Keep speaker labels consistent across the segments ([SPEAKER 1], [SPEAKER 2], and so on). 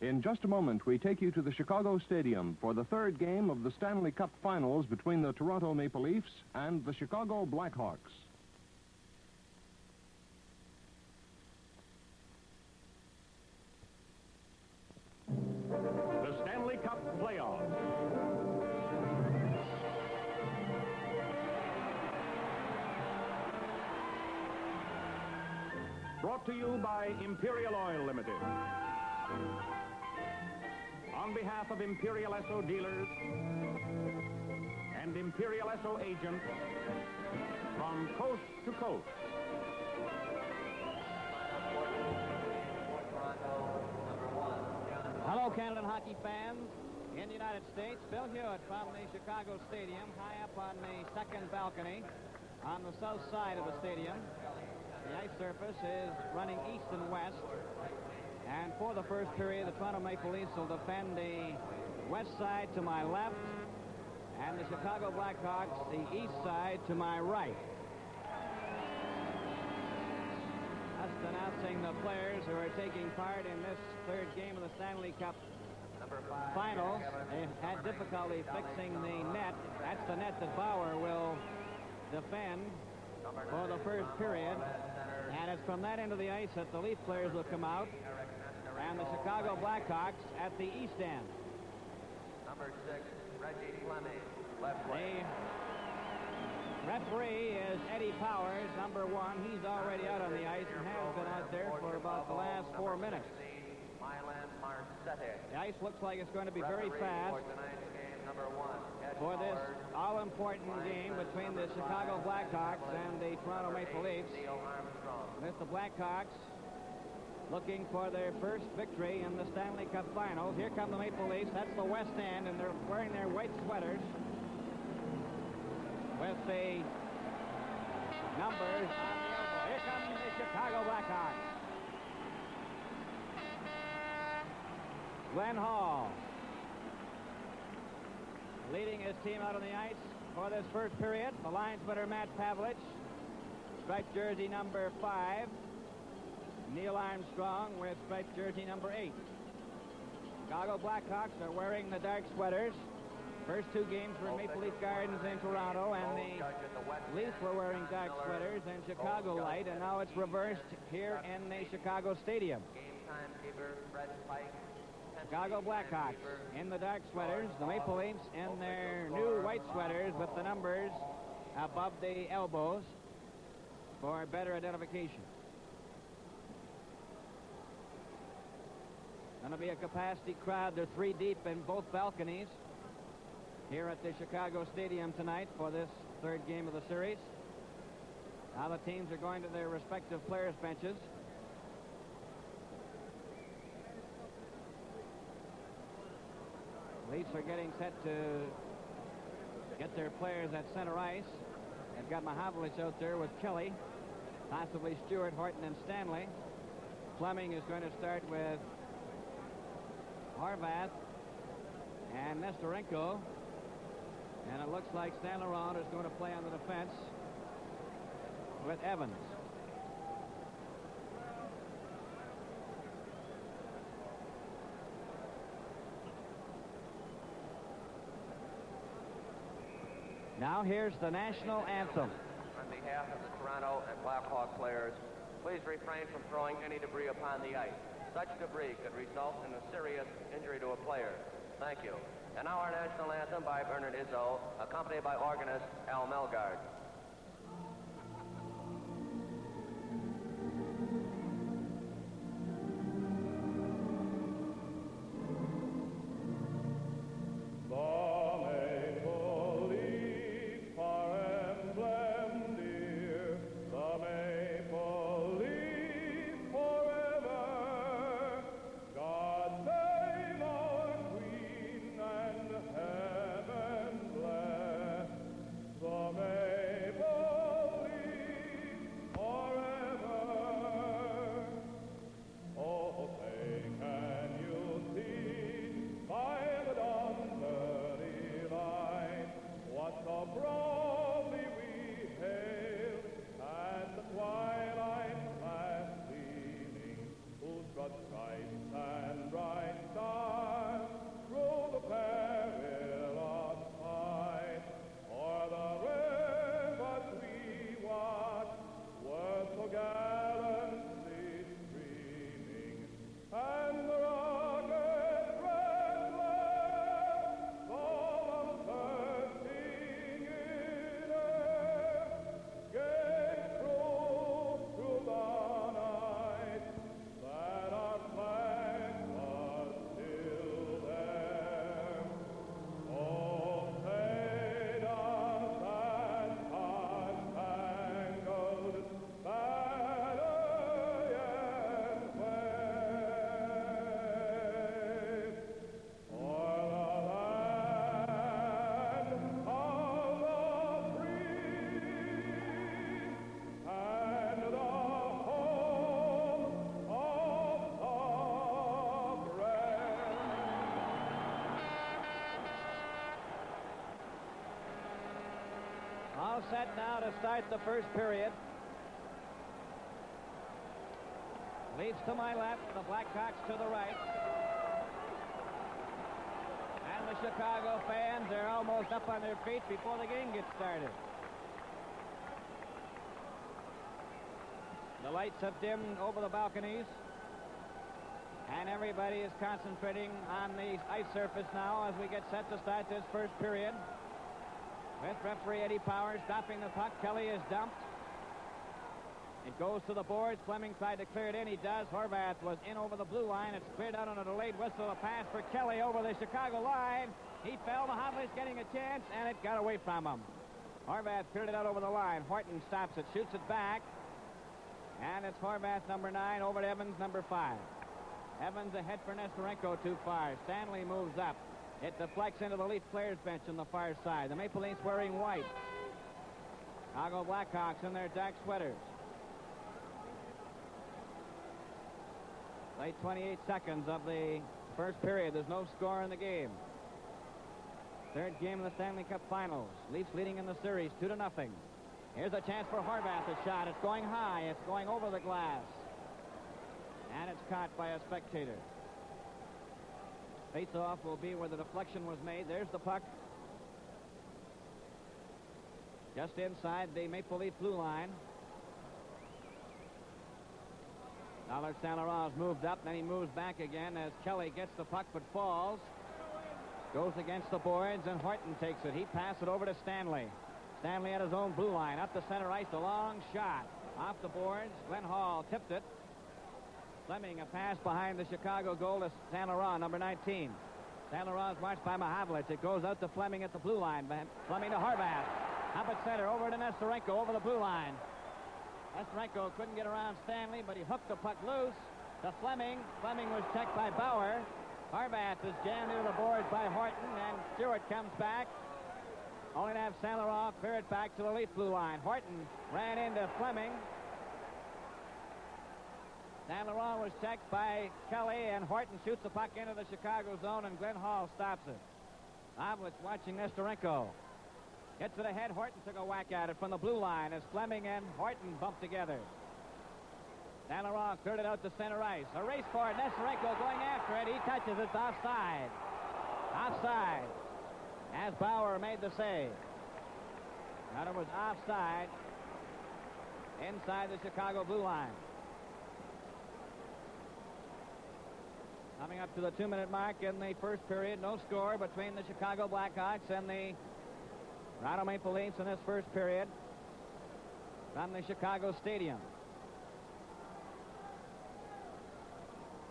[SPEAKER 1] In just a moment, we take you to the Chicago Stadium for the third game of the Stanley Cup Finals between the Toronto Maple Leafs and the Chicago Blackhawks.
[SPEAKER 2] The Stanley Cup Playoffs. Brought to you by Imperial Oil Limited. On behalf of Imperial Esso dealers and Imperial Esso agents from coast to coast.
[SPEAKER 3] Hello, Canada hockey fans. In the United States, Bill Hewitt from the Chicago Stadium, high up on the second balcony on the south side of the stadium. The ice surface is running east and west. And for the first period, the Toronto Maple Leafs will defend the west side to my left, and the Chicago Blackhawks the east side to my right. Just announcing the players who are taking part in this third game of the Stanley Cup Finals. They've had difficulty fixing the net. That's the net that Bauer will defend for the first period. And it's from that end of the ice that the Leaf players will come out, and the Chicago Blackhawks at the east end.
[SPEAKER 4] Number 6, Reggie Fleming, left wing.
[SPEAKER 3] The referee is Eddie Powers, number 1. He's already out on the ice and has been out there for about the last 4 minutes. The ice looks like it's going to be very fast for this all-important game between the Chicago Blackhawks and the Toronto Maple Leafs. And it's the Blackhawks looking for their first victory in the Stanley Cup Finals. Here come the Maple Leafs. That's the west end, and they're wearing their white sweaters with the numbers on the elbow. Here come the Chicago Blackhawks. Glenn Hall leading his team out on the ice for this first period. The linesman Matt Pavlich, striped jersey number 5. Neil Armstrong with striped jersey number 8. Chicago Blackhawks are wearing the dark sweaters. First 2 games were in Maple Leaf Gardens in Toronto, and the Leafs were wearing dark sweaters and Chicago light, and now it's reversed here in the Chicago Stadium. Chicago Blackhawks in the dark sweaters, the Maple Leafs in their new white sweaters with the numbers above the elbows for better identification. Going to be a capacity crowd. They're 3 deep in both balconies here at the Chicago Stadium tonight for this third game of the series. Now the teams are going to their respective players' benches. Leafs are getting set to get their players at center ice. They've got Mahavlich out there with Kelly, possibly Stewart, Horton, and Stanley. Fleming is going to start with Horvath and Nestorenko. And it looks like Saint Laurent is going to play on the defense with Evans. Now here's the national anthem.
[SPEAKER 4] On behalf of the Toronto and Blackhawk players, please refrain from throwing any debris upon the ice. Such debris could result in a serious injury to a player. Thank you. And now our national anthem by Bernard Izzo, accompanied by organist Al Melgard.
[SPEAKER 5] Amen. the stripes and bright stars through the perilous fight. For the rivers we watched were so gallantly streaming, and the rockets restless, solemn thirsting in air, gave through the night that our flag was still there. Oh, say does that star-spangled banner yet wave o'er the land of the free and the home of the brave?
[SPEAKER 3] All set now to start the first period. Leads to my left, the Blackhawks to the right. And the Chicago fans are almost up on their feet before the game gets started. The lights have dimmed over the balconies, and everybody is concentrating on the ice surface now as we get set to start this first period. With referee Eddie Powers stopping the puck, Kelly is dumped. It goes to the boards. Fleming tried to clear it in. He does. Horvath was in over the blue line. It's cleared out on a delayed whistle. A pass for Kelly over the Chicago line. He fell. Mahavlich getting a chance, and it got away from him. Horvath cleared it out over the line. Horton stops it, shoots it back. And it's Horvath, number 9, over to Evans, number 5. Evans ahead for Nestorenko, too far. Stanley moves up. It deflects into the Leaf players' bench on the far side. The Maple Leafs wearing white. Chicago Blackhawks in their dark sweaters. Late 28 seconds of the first period. There's no score in the game. Third game of the Stanley Cup Finals. Leafs leading in the series 2-0. Here's a chance for Horvath. A shot. It's going high. It's going over the glass. And it's caught by a spectator. Face-off will be where the deflection was made. There's the puck. Just inside the Maple Leaf blue line. Allard St. Laurent's moved up, then he moves back again as Kelly gets the puck but falls. Goes against the boards, and Horton takes it. He passed it over to Stanley. Stanley at his own blue line. Up the center ice, a long shot. Off the boards, Glenn Hall tipped it. Fleming, a pass behind the Chicago goal to St. Laurent, number 19. St. Laurent's watched by Mahavlich. It goes out to Fleming at the blue line. Fleming to Horvath. Up at center, over to Nestorenko, over the blue line. Nestorenko couldn't get around Stanley, but he hooked the puck loose to Fleming. Fleming was checked by Bauer. Horvath is jammed into the boards by Horton, and Stewart comes back. Only to have St. Laurent clear it back to the Leaf blue line. Horton ran into Fleming. St. Laurent was checked by Kelly, and Horton shoots the puck into the Chicago zone, and Glenn Hall stops it. Mahavlich watching Nestorenko. Gets it ahead. Horton took a whack at it from the blue line as Fleming and Horton bumped together. St. Laurent cleared it out to center ice. A race for it. Nestorenko going after it. He touches it. Offside. Offside. As Bauer made the save. Now it was offside inside the Chicago blue line. Coming up to the 2-minute mark in the first period. No score between the Chicago Blackhawks and the Toronto Maple Leafs in this first period from the Chicago Stadium.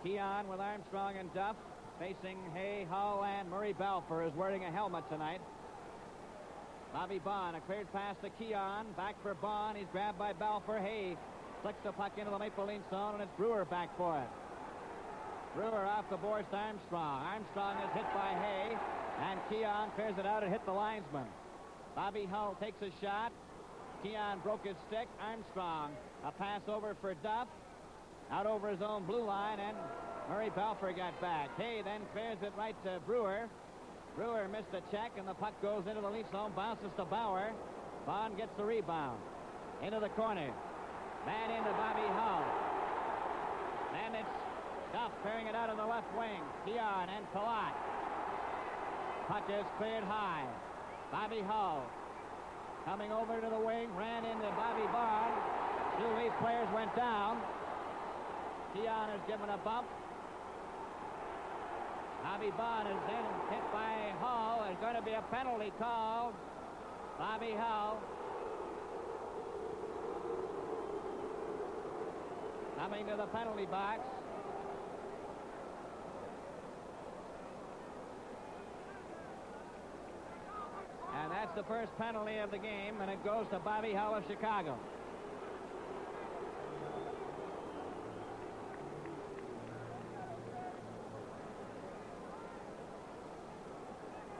[SPEAKER 3] Keon with Armstrong and Duff facing Hay, Hull, and Murray Balfour is wearing a helmet tonight. Bobby Bond, a cleared pass to Keon. Back for Bond. He's grabbed by Balfour. Hay flicks the puck into the Maple Leaf zone, and it's Brewer back for it. Brewer off the boards to Armstrong. Armstrong is hit by Hay, and Keon clears it out and hit the linesman. Bobby Hull takes a shot. Keon broke his stick. Armstrong, a pass over for Duff. Out over his own blue line, and Murray Balfour got back. Hay then clears it right to Brewer. Brewer missed a check, and the puck goes into the Leaf zone, bounces to Bauer. Bond gets the rebound. Into the corner. Man into Bobby Hull. Then it's Duff clearing it out of the left wing. Keon and Palat. Puck is cleared high. Bobby Hull coming over to the wing, ran into Bobby Bond. Two Leaf players went down. Keon is given a bump. Bobby Bond is then hit by Hull. There's going to be a penalty called. Bobby Hull coming to the penalty box. And that's the first penalty of the game, and it goes to Bobby Hull of Chicago.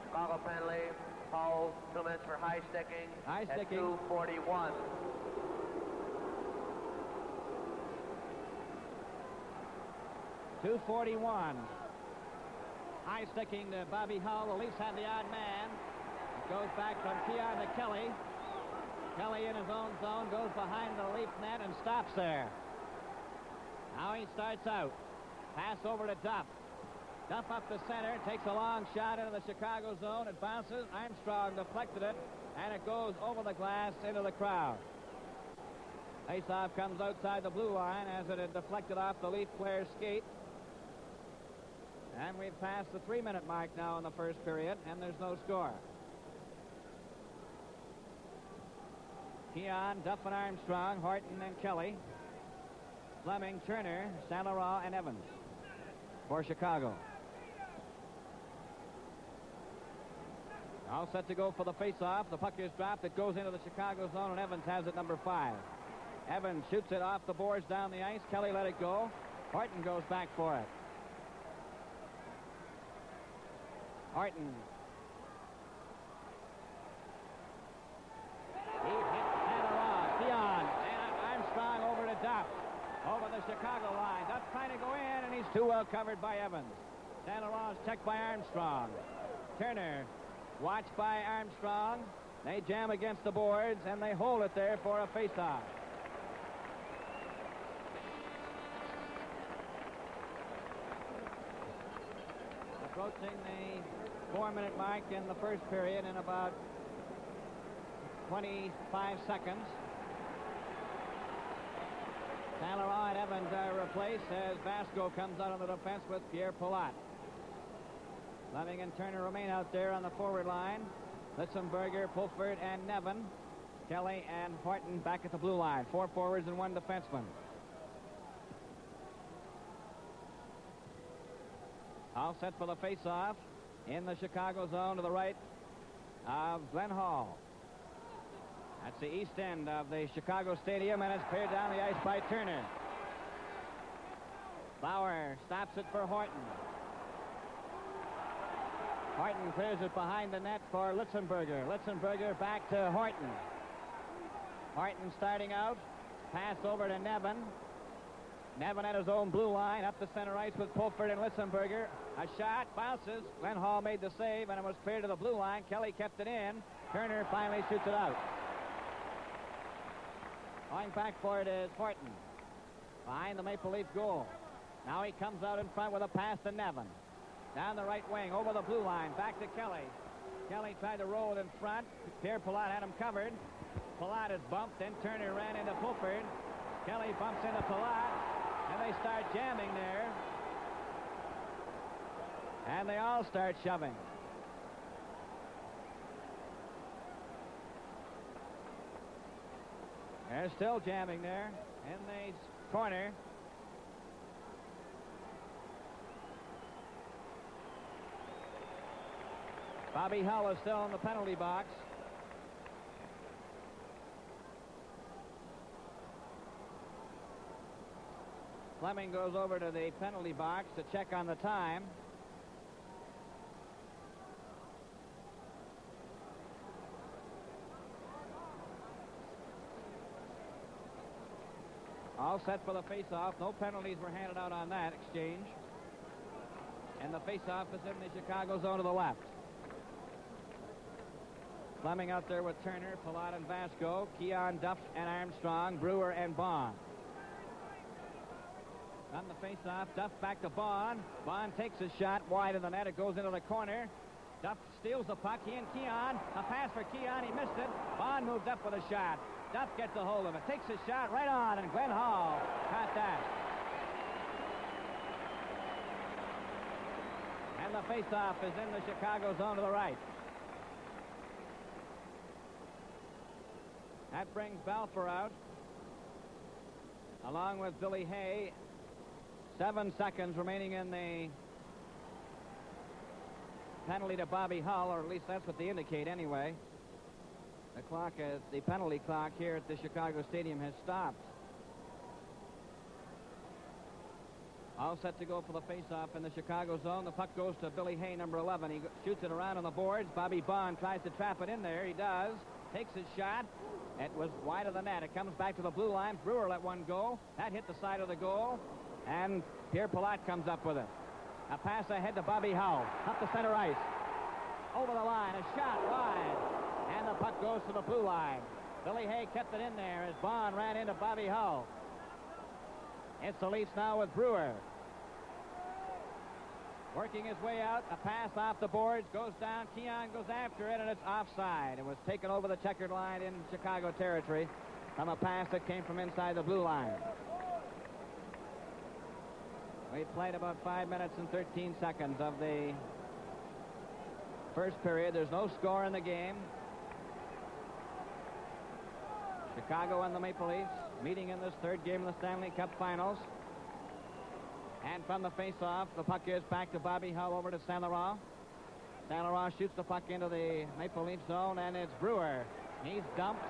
[SPEAKER 4] Chicago penalty. Hull, 2 minutes for high sticking.
[SPEAKER 3] High sticking.
[SPEAKER 4] At 2:41.
[SPEAKER 3] .241. High sticking to Bobby Hull. The Leafs have the odd man. It goes back from Keon to Kelly. Kelly in his own zone goes behind the Leaf net and stops there. Now he starts out. Pass over to Duff. Duff up the center, takes a long shot into the Chicago zone. It bounces. Armstrong deflected it, and it goes over the glass into the crowd. Faceoff comes outside the blue line as it had deflected off the Leaf player's skate. And we've passed the 3-minute mark now in the first period, and there's no score. Keon, Duff and Armstrong, Horton and Kelly, Fleming, Turner, St. Laurent, and Evans for Chicago. All set to go for the face-off. The puck is dropped. It goes into the Chicago zone, and Evans has it, number 5. Evans shoots it off the boards down the ice. Kelly let it go. Horton goes back for it. Horton. He hit St. Laurent. Keon and Armstrong over to Duff. Over the Chicago line. Duff trying to go in, and he's too well covered by Evans. St. Laurent's checked by Armstrong. Turner watched by Armstrong. They jam against the boards, and they hold it there for a face-off. Approaching the 4-minute mark in the first period in about 25 seconds. St. Laurent and Evans are replaced as Vasco comes out on the defense with Pierre Palat. Fleming and Turner remain out there on the forward line. Litzenberger, Pulford, and Nevin. Kelly and Horton back at the blue line. 4 forwards and 1 defenseman. All set for the face-off in the Chicago zone to the right of Glenn Hall. That's the east end of the Chicago Stadium, and it's cleared down the ice by Turner. Bauer stops it for Horton. Horton clears it behind the net for Litzenberger. Litzenberger back to Horton. Horton starting out. Pass over to Nevin. Nevin at his own blue line, up the center ice with Pulford and Litzenberger. A shot, bounces. Glenn Hall made the save, and it was cleared to the blue line. Kelly kept it in. Turner finally shoots it out. Going back for it is Horton. Behind the Maple Leaf goal. Now he comes out in front with a pass to Nevin. Down the right wing, over the blue line, back to Kelly. Kelly tried to roll it in front. Pierre Palat had him covered. Palat is bumped, then Turner ran into Pulford. Kelly bumps into Palat, and they start jamming there. And they all start shoving. They're still jamming there in the corner. Bobby Hull is still in the penalty box. Fleming goes over to the penalty box to check on the time. All set for the face-off. No penalties were handed out on that exchange. And the face-off is in the Chicago zone to the left. Fleming out there with Turner, Palat and Vasco, Keon, Duff and Armstrong, Brewer and Bond. On the face-off, Duff back to Bond. Bond takes a shot wide of the net. It goes into the corner. Duff steals the puck. He and Keon. A pass for Keon. He missed it. Bond moved up with a shot. Duff gets a hold of it. Takes a shot right on, and Glenn Hall caught that. And the face-off is in the Chicago zone to the right. That brings Balfour out, along with Billy Hay. 7 seconds remaining in the penalty to Bobby Hull, or at least that's what they indicate anyway. The penalty clock here at the Chicago Stadium has stopped. All set to go for the face-off in the Chicago zone. The puck goes to Billy Hay, number 11. He shoots it around on the boards. Bobby Bond tries to trap it in there. He does. Takes his shot. It was wide of the net. It comes back to the blue line. Brewer let one go. That hit the side of the goal. And Pierre Palat comes up with it. A pass ahead to Bobby Hull. Up the center ice. Over the line. A shot wide. And the puck goes to the blue line. Billy Hay kept it in there as Bond ran into Bobby Hull. It's the Leafs now with Brewer. Working his way out. A pass off the boards. Goes down. Keon goes after it, and it's offside. It was taken over the checkered line in Chicago territory from a pass that came from inside the blue line. We played about 5 minutes and 13 seconds of the first period. There's no score in the game. Chicago and the Maple Leafs meeting in this third game of the Stanley Cup Finals. And from the face-off, the puck is back to Bobby Hull over to St. Laurent. St. Laurent shoots the puck into the Maple Leaf zone, and it's Brewer. He's dumped.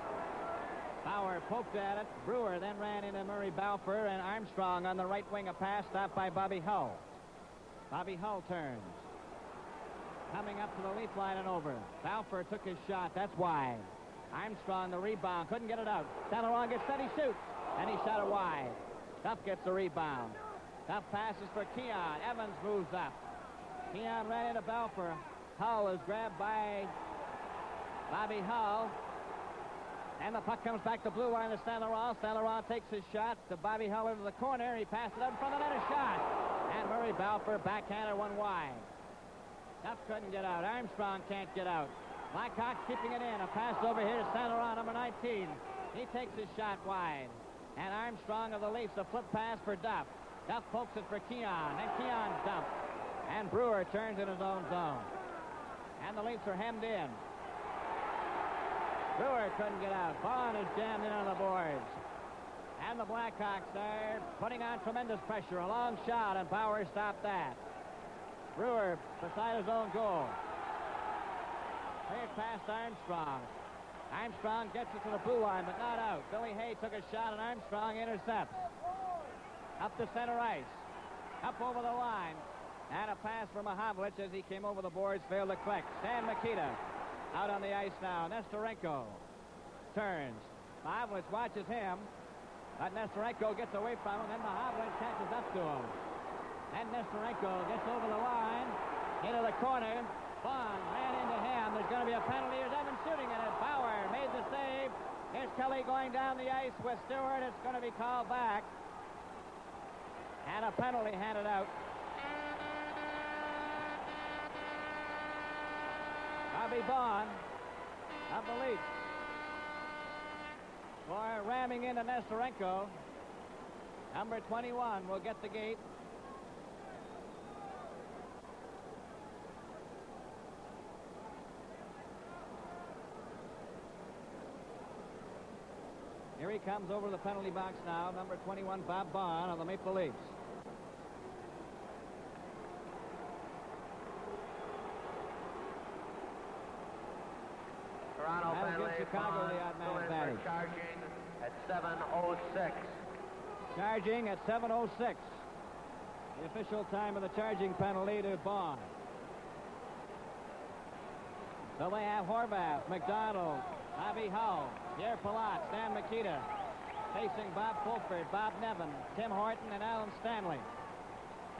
[SPEAKER 3] Bauer poked at it. Brewer then ran into Murray Balfour, and Armstrong on the right wing, a pass stopped by Bobby Hull. Bobby Hull turns. Coming up to the Leaf line and over. Balfour took his shot. That's wide. Armstrong, the rebound. Couldn't get it out. St. Laurent gets set. He shoots. And he shot it wide. Duff gets the rebound. Duff passes for Keon. Evans moves up. Keon ran into Balfour. Hull is grabbed by Bobby Hull. And the puck comes back to blue line to St. Laurent. St. Laurent takes his shot to Bobby Hull into the corner. He passed it up in front of the net. A shot. And Murray Balfour backhanded one wide. Duff couldn't get out. Armstrong can't get out. Blackhawks keeping it in. A pass over here to St. Laurent, number 19. He takes his shot wide. And Armstrong of the Leafs, a flip pass for Duff. Duff pokes it for Keon. And Keon dumped. And Brewer turns in his own zone. And the Leafs are hemmed in. Brewer couldn't get out. Bond is jammed in on the boards. And the Blackhawks are putting on tremendous pressure. A long shot, and Bauer stopped that. Brewer beside his own goal. Cleared past Armstrong. Armstrong gets it to the blue line, but not out. Billy Hay took a shot, and Armstrong intercepts. Up the center ice. Up over the line. And a pass from Mahavlich as he came over the boards, failed to click. Stan Mikita out on the ice now. Nestorenko turns. Mahavlich watches him, but Nestorenko gets away from him, and Mahavlich catches up to him. And Nestorenko gets over the line, into the corner. Bond ran into him. There's going to be a penalty. Here's Evans shooting at it. Bauer made the save. Here's Kelly going down the ice with Stewart. It's going to be called back. And a penalty handed out. Bobby Bond of the Leafs for ramming into Nestorenko. Number 21 will get the gate. Here he comes over the penalty box now. Number 21, Bob Bond of the Maple Leafs.
[SPEAKER 4] Toronto penalty.
[SPEAKER 3] Chicago the odd man advantage.
[SPEAKER 4] Charging at 7:06.
[SPEAKER 3] Charging at 7:06. The official time of the charging penalty to Bond. So they have Horvath, McDonald, Bobby Hull, Pierre Palat, Stan Mikita, facing Bob Fulford, Bob Nevin, Tim Horton, and Alan Stanley.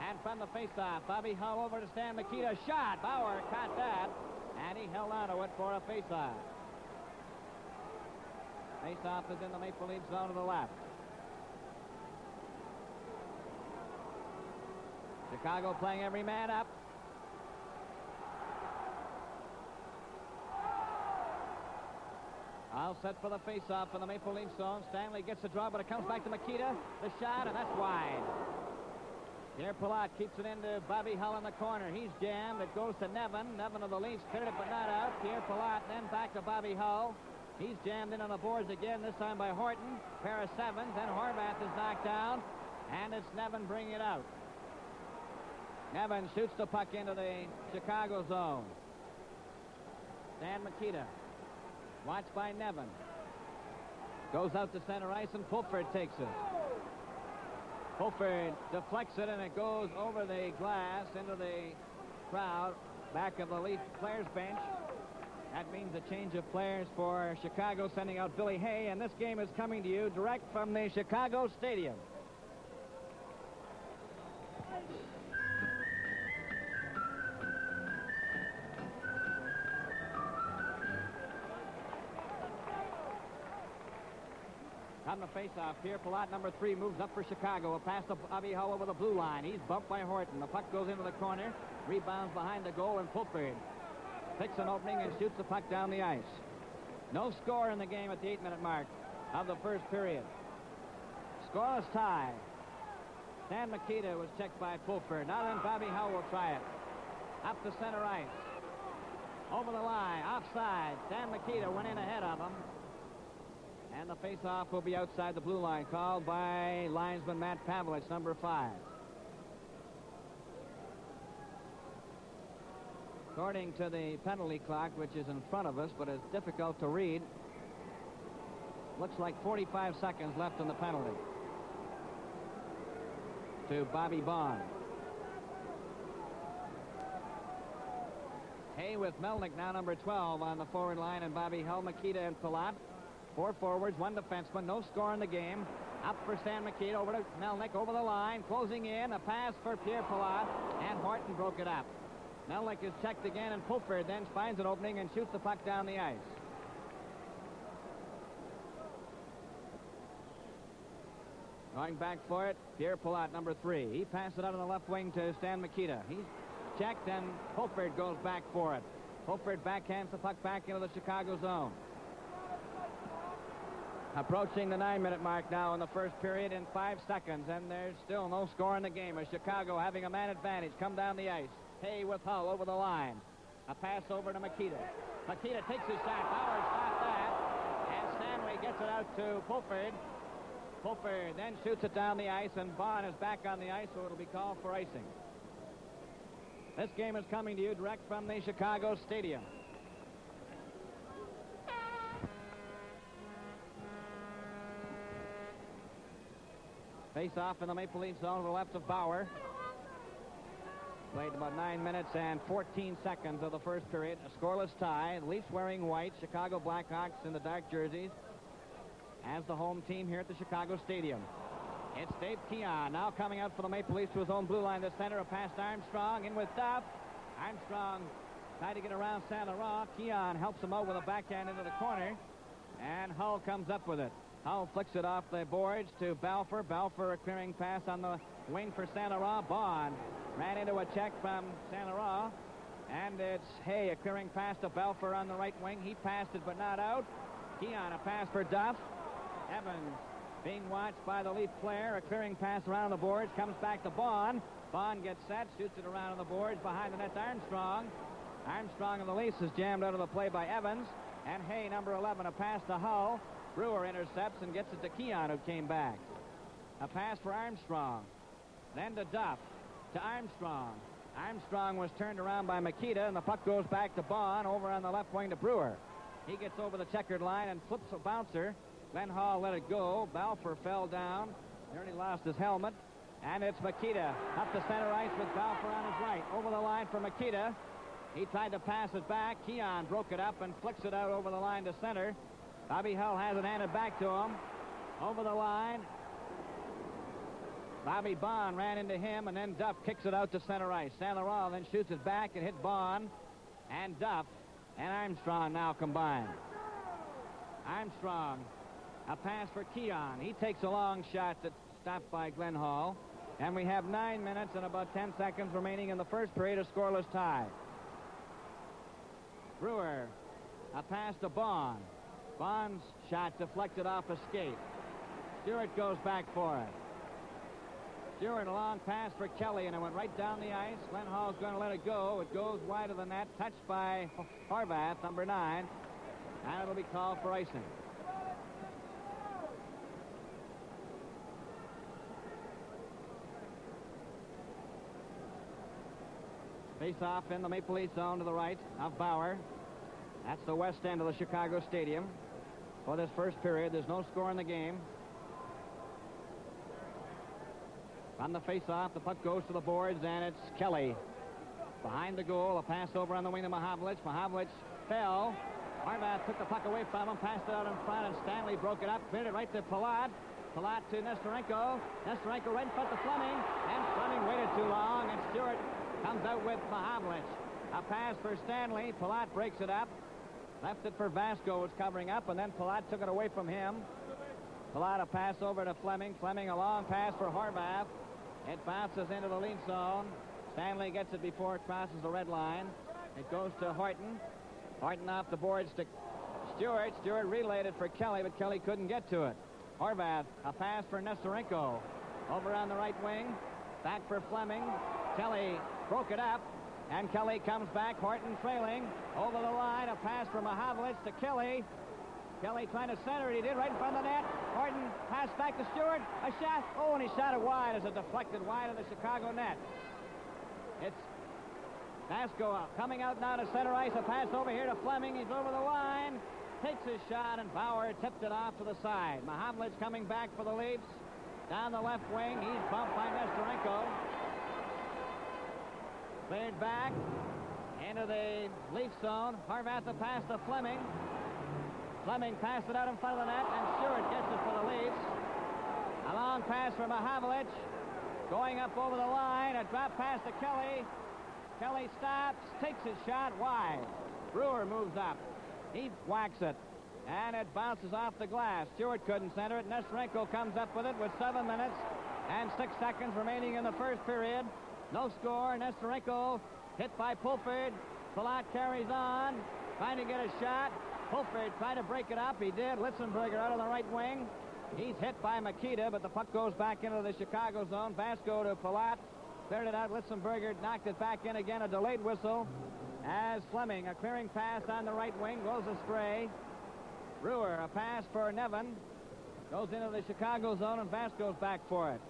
[SPEAKER 3] And from the faceoff, Bobby Hull over to Stan Mikita. Shot. Bauer caught that, and he held on to it for a faceoff. Faceoff is in the Maple Leaf zone to the left. Chicago playing every man up. All set for the face-off for the Maple Leaf zone. Stanley gets the draw, but it comes back to Makita. The shot, and that's wide. Pierre Palat keeps it into Bobby Hull in the corner. He's jammed. It goes to Nevin. Nevin of the Leafs cleared it, but not out. Pierre Palat then back to Bobby Hull. He's jammed in on the boards again, this time by Horton. Pair of sevens. Then Horvath is knocked down, and it's Nevin bringing it out. Nevin shoots the puck into the Chicago zone. Stan Makita. Watched by Nevin. Goes out to center ice, and Pulford takes it. Pulford deflects it, and it goes over the glass into the crowd back of the Leaf players' bench. That means a change of players for Chicago, sending out Billy Hay, and this game is coming to you direct from the Chicago Stadium. On the face-off, Pierre Palat, number 3, moves up for Chicago. A pass to Bobby Hull over the blue line. He's bumped by Horton. The puck goes into the corner, rebounds behind the goal, and Pulford picks an opening and shoots the puck down the ice. No score in the game at the 8-minute mark of the first period. Scoreless tie. Stan Makita was checked by Pulford. Now then, Bobby Hull will try it. Up to center ice. Over the line, offside. Stan Makita went in ahead of him. And the face-off will be outside the blue line, called by linesman Matt Pavlich, number 5. According to the penalty clock, which is in front of us, but is difficult to read, looks like 45 seconds left in the penalty to Bobby Bond. Hay with Melnick, now number 12, on the forward line, and Bobby Hull, Makita, and Palat. 4 forwards, 1 defenseman, no score in the game. Up for Stan Makita, over to Melnick, over the line, closing in, a pass for Pierre Palat, and Horton broke it up. Melnick is checked again, and Pulford then finds an opening and shoots the puck down the ice. Going back for it, Pierre Palat, number 3. He passed it out on the left wing to Stan Makita. He's checked, and Pulford goes back for it. Pulford backhands the puck back into the Chicago zone. Approaching the 9-minute mark now in the first period in 5 seconds, and there's still no score in the game as Chicago having a man advantage. Come down the ice. Hay with Hull over the line. A pass over to Makita. Makita takes his shot. Bauer stopped that, and Stanley gets it out to Pulford. Pulford then shoots it down the ice, and Bond is back on the ice, so it'll be called for icing. This game is coming to you direct from the Chicago Stadium. Face-off in the Maple Leaf zone to the left of Bauer. Played about 9 minutes and 14 seconds of the first period. A scoreless tie. The Leafs wearing white. Chicago Blackhawks in the dark jerseys as the home team here at the Chicago Stadium. It's Dave Keon now coming out for the Maple Leafs to his own blue line. The center, a pass to Armstrong. In with Duff. Armstrong tried to get around Saint Laurent. Keon helps him out with a backhand into the corner. And Hull comes up with it. Hull flicks it off the boards to Balfour. Balfour a clearing pass on the wing for Saint Laurent. Bond ran into a check from Saint Laurent. And it's Hay, a clearing pass to Balfour on the right wing. He passed it but not out. Keon, a pass for Duff. Evans being watched by the Leaf player. A clearing pass around the boards. Comes back to Bond. Bond gets set. Shoots it around on the boards. Behind the net, Armstrong. Armstrong of the Leafs is jammed out of the play by Evans. And Hay, number 11, a pass to Hull. Brewer intercepts and gets it to Keon, who came back. A pass for Armstrong. Then to Duff. To Armstrong. Armstrong was turned around by Makita, and the puck goes back to Bond over on the left wing to Brewer. He gets over the checkered line and flips a bouncer. Glenn Hall let it go. Balfour fell down. Nearly lost his helmet. And it's Makita up the center ice with Balfour on his right. Over the line for Makita. He tried to pass it back. Keon broke it up and flicks it out over the line to center. Bobby Hull has it handed back to him. Over the line. Bobby Bond ran into him, and then Duff kicks it out to center ice. Saint Laurent then shoots it back and hit Bond. And Duff and Armstrong now combined. Armstrong, a pass for Keon. He takes a long shot that's stopped by Glenn Hall. And we have 9 minutes and about 10 seconds remaining in the first period, a scoreless tie. Brewer, a pass to Bond. Bond's shot deflected off a skate. Stewart goes back for it. Stewart, a long pass for Kelly, and it went right down the ice. Glenn Hall's going to let it go. It goes wide of the net, touched by Horvath, number 9, and it'll be called for icing. Face-off in the Maple Leaf zone to the right of Bauer. That's the west end of the Chicago Stadium. For this first period, there's no score in the game. On the face-off, the puck goes to the boards, and it's Kelly. Behind the goal, a pass over on the wing to Mahavlich. Mahavlich fell. Horvath took the puck away from him, passed it out in front, and Stanley broke it up, cleared it right to Palat. Palat to Nestorenko. Nestorenko right in front of Fleming, and Fleming waited too long, and Stewart comes out with Mahavlich. A pass for Stanley. Palat breaks it up. Left it for Vasco, was covering up, and then Palat took it away from him. Palat, a pass over to Fleming. Fleming, a long pass for Horvath. It bounces into the lead zone. Stanley gets it before it crosses the red line. It goes to Horton. Horton off the boards to Stewart. Stewart relayed it for Kelly, but Kelly couldn't get to it. Horvath, a pass for Nestorenko. Over on the right wing. Back for Fleming. Kelly broke it up, and Kelly comes back. Horton trailing over the line. A pass from Mahavlich to Kelly. Kelly trying to center it. He did right in front of the net. Horton passed back to Stewart. A shot. Oh, and he shot it wide as it deflected wide of the Chicago net. It's Vasco coming out now to center ice. A pass over here to Fleming. He's over the line. Takes his shot, and Bauer tipped it off to the side. Mahavlich coming back for the Leafs. Down the left wing. He's bumped by Nestorenko. Cleared back into the Leaf zone. Horvath the pass to Fleming. Fleming passed it out in front of the net, and Stewart gets it for the Leafs. A long pass for Mahavlich. Going up over the line. A drop pass to Kelly. Kelly stops, takes his shot wide. Brewer moves up. He whacks it, and it bounces off the glass. Stewart couldn't center it. Nestorenko comes up with it with 7 minutes and 6 seconds remaining in the first period. No score. Nestorenko hit by Pulford. Palat carries on, trying to get a shot. Pulford tried to break it up. He did. Litzenberger out of the right wing. He's hit by Makita, but the puck goes back into the Chicago zone. Vasco to Palat. Cleared it out. Litzenberger knocked it back in again. A delayed whistle as Fleming, a clearing pass on the right wing, goes astray. Brewer, a pass for Nevin. Goes into the Chicago zone, and Vasco's back for it.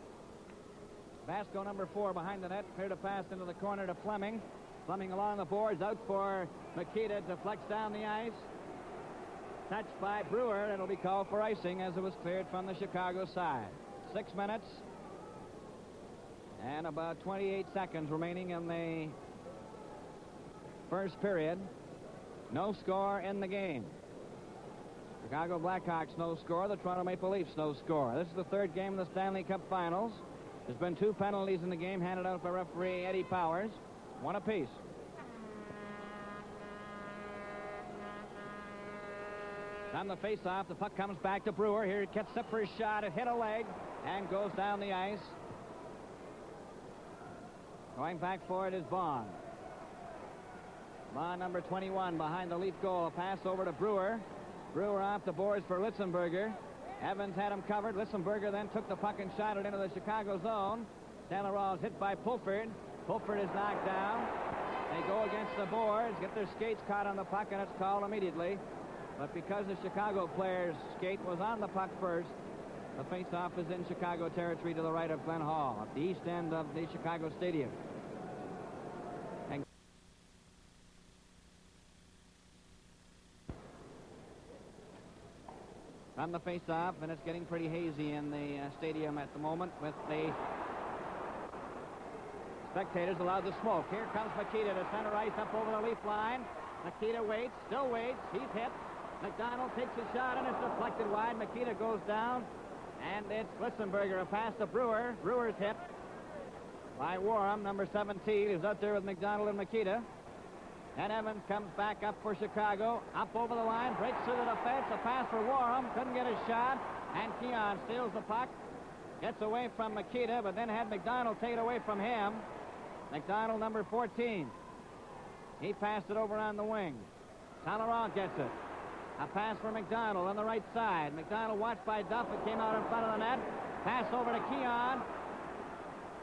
[SPEAKER 3] Vasco, number 4, behind the net. Cleared a pass into the corner to Fleming. Fleming along the boards, out for Makita. Deflects down the ice. Touched by Brewer. It'll be called for icing as it was cleared from the Chicago side. 6 minutes and about 28 seconds remaining in the first period. No score in the game. Chicago Blackhawks no score. The Toronto Maple Leafs no score. This is the third game of the Stanley Cup Finals. There's been 2 penalties in the game handed out by referee Eddie Powers. 1 apiece. On the face-off, the puck comes back to Brewer. Here he gets up for his shot. It hit a leg and goes down the ice. Going back for it is Bond. Bond, number 21, behind the Leaf goal. A pass over to Brewer. Brewer off the boards for Litzenberger. Evans had him covered. Litzenberger then took the puck and shot it into the Chicago zone. Stanley Rawls hit by Pulford. Pulford is knocked down. They go against the boards, get their skates caught on the puck, and it's called immediately. But because the Chicago player's skate was on the puck first, the face-off is in Chicago territory to the right of Glenn Hall, at the east end of the Chicago Stadium. And on the face-off, and it's getting pretty hazy in the stadium at the moment with the spectators allowed to smoke. Here comes Makita to center ice up over the Leaf line. Makita waits, still waits. He's hit. McDonald takes a shot, and it's deflected wide. Makita goes down, and it's Litzenberger. A pass to Brewer. Brewer's hit by Warham, number 17, who's out there with McDonald and Makita. And Evans comes back up for Chicago. Up over the line, breaks through the defense. A pass for Warham. Couldn't get a shot, and Keon steals the puck. Gets away from Makita, but then had McDonald take it away from him. McDonald, number 14. He passed it over on the wing. Talleyrand gets it. A pass for McDonald on the right side. McDonald watched by Duff. It came out in front of the net. Pass over to Keon.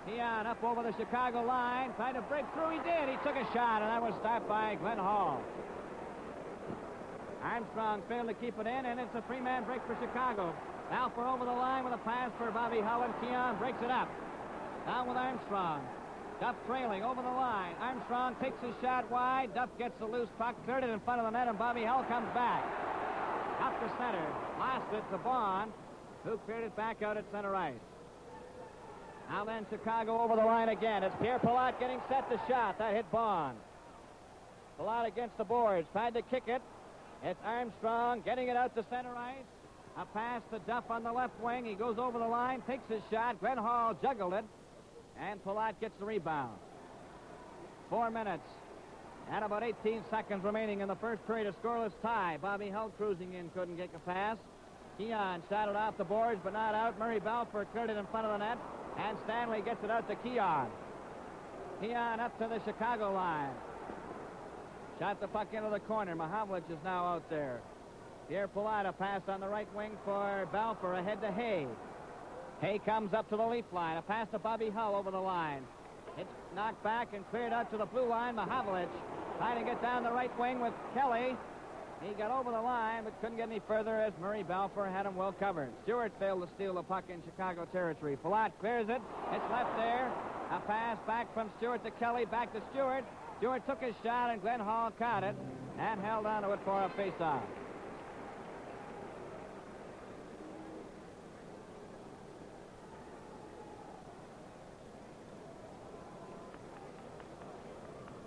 [SPEAKER 3] Keon up over the Chicago line. Tried to break through. He did. He took a shot, and that was stopped by Glenn Hall. Armstrong failed to keep it in, and it's a three-man break for Chicago. Balfour over the line with a pass for Bobby Hull, and Keon breaks it up. Down with Armstrong. Duff trailing over the line. Armstrong takes his shot wide. Duff gets the loose puck, cleared it in front of the net, and Bobby Hull comes back. Up the center. Lost it to Bond, who cleared it back out at center ice. Now then, Chicago over the line again. It's Pierre Palat getting set to shot. That hit Bond. Palat against the boards. Tried to kick it. It's Armstrong getting it out to center ice. A pass to Duff on the left wing. He goes over the line, takes his shot. Glenn Hall juggled it, and Palat gets the rebound. 4 minutes and about 18 seconds remaining in the first period. A scoreless tie. Bobby Hull cruising in, couldn't get a pass. Keon shot it off the boards, but not out. Murray Balfour cleared it in front of the net, and Stanley gets it out to Keon. Keon up to the Chicago line. Shot the puck into the corner. Mahavlich is now out there. Pierre Palat, a pass on the right wing for Balfour, ahead to Hay. Hay comes up to the leaf line. A pass to Bobby Hull over the line. It's knocked back and cleared out to the blue line. Mahavlich trying to get down the right wing with Kelly. He got over the line, but couldn't get any further as Murray Balfour had him well covered. Stewart failed to steal the puck in Chicago territory. Palat clears it. It's left there. A pass back from Stewart to Kelly, back to Stewart. Stewart took his shot, and Glenn Hall caught it and held on to it for a face-off.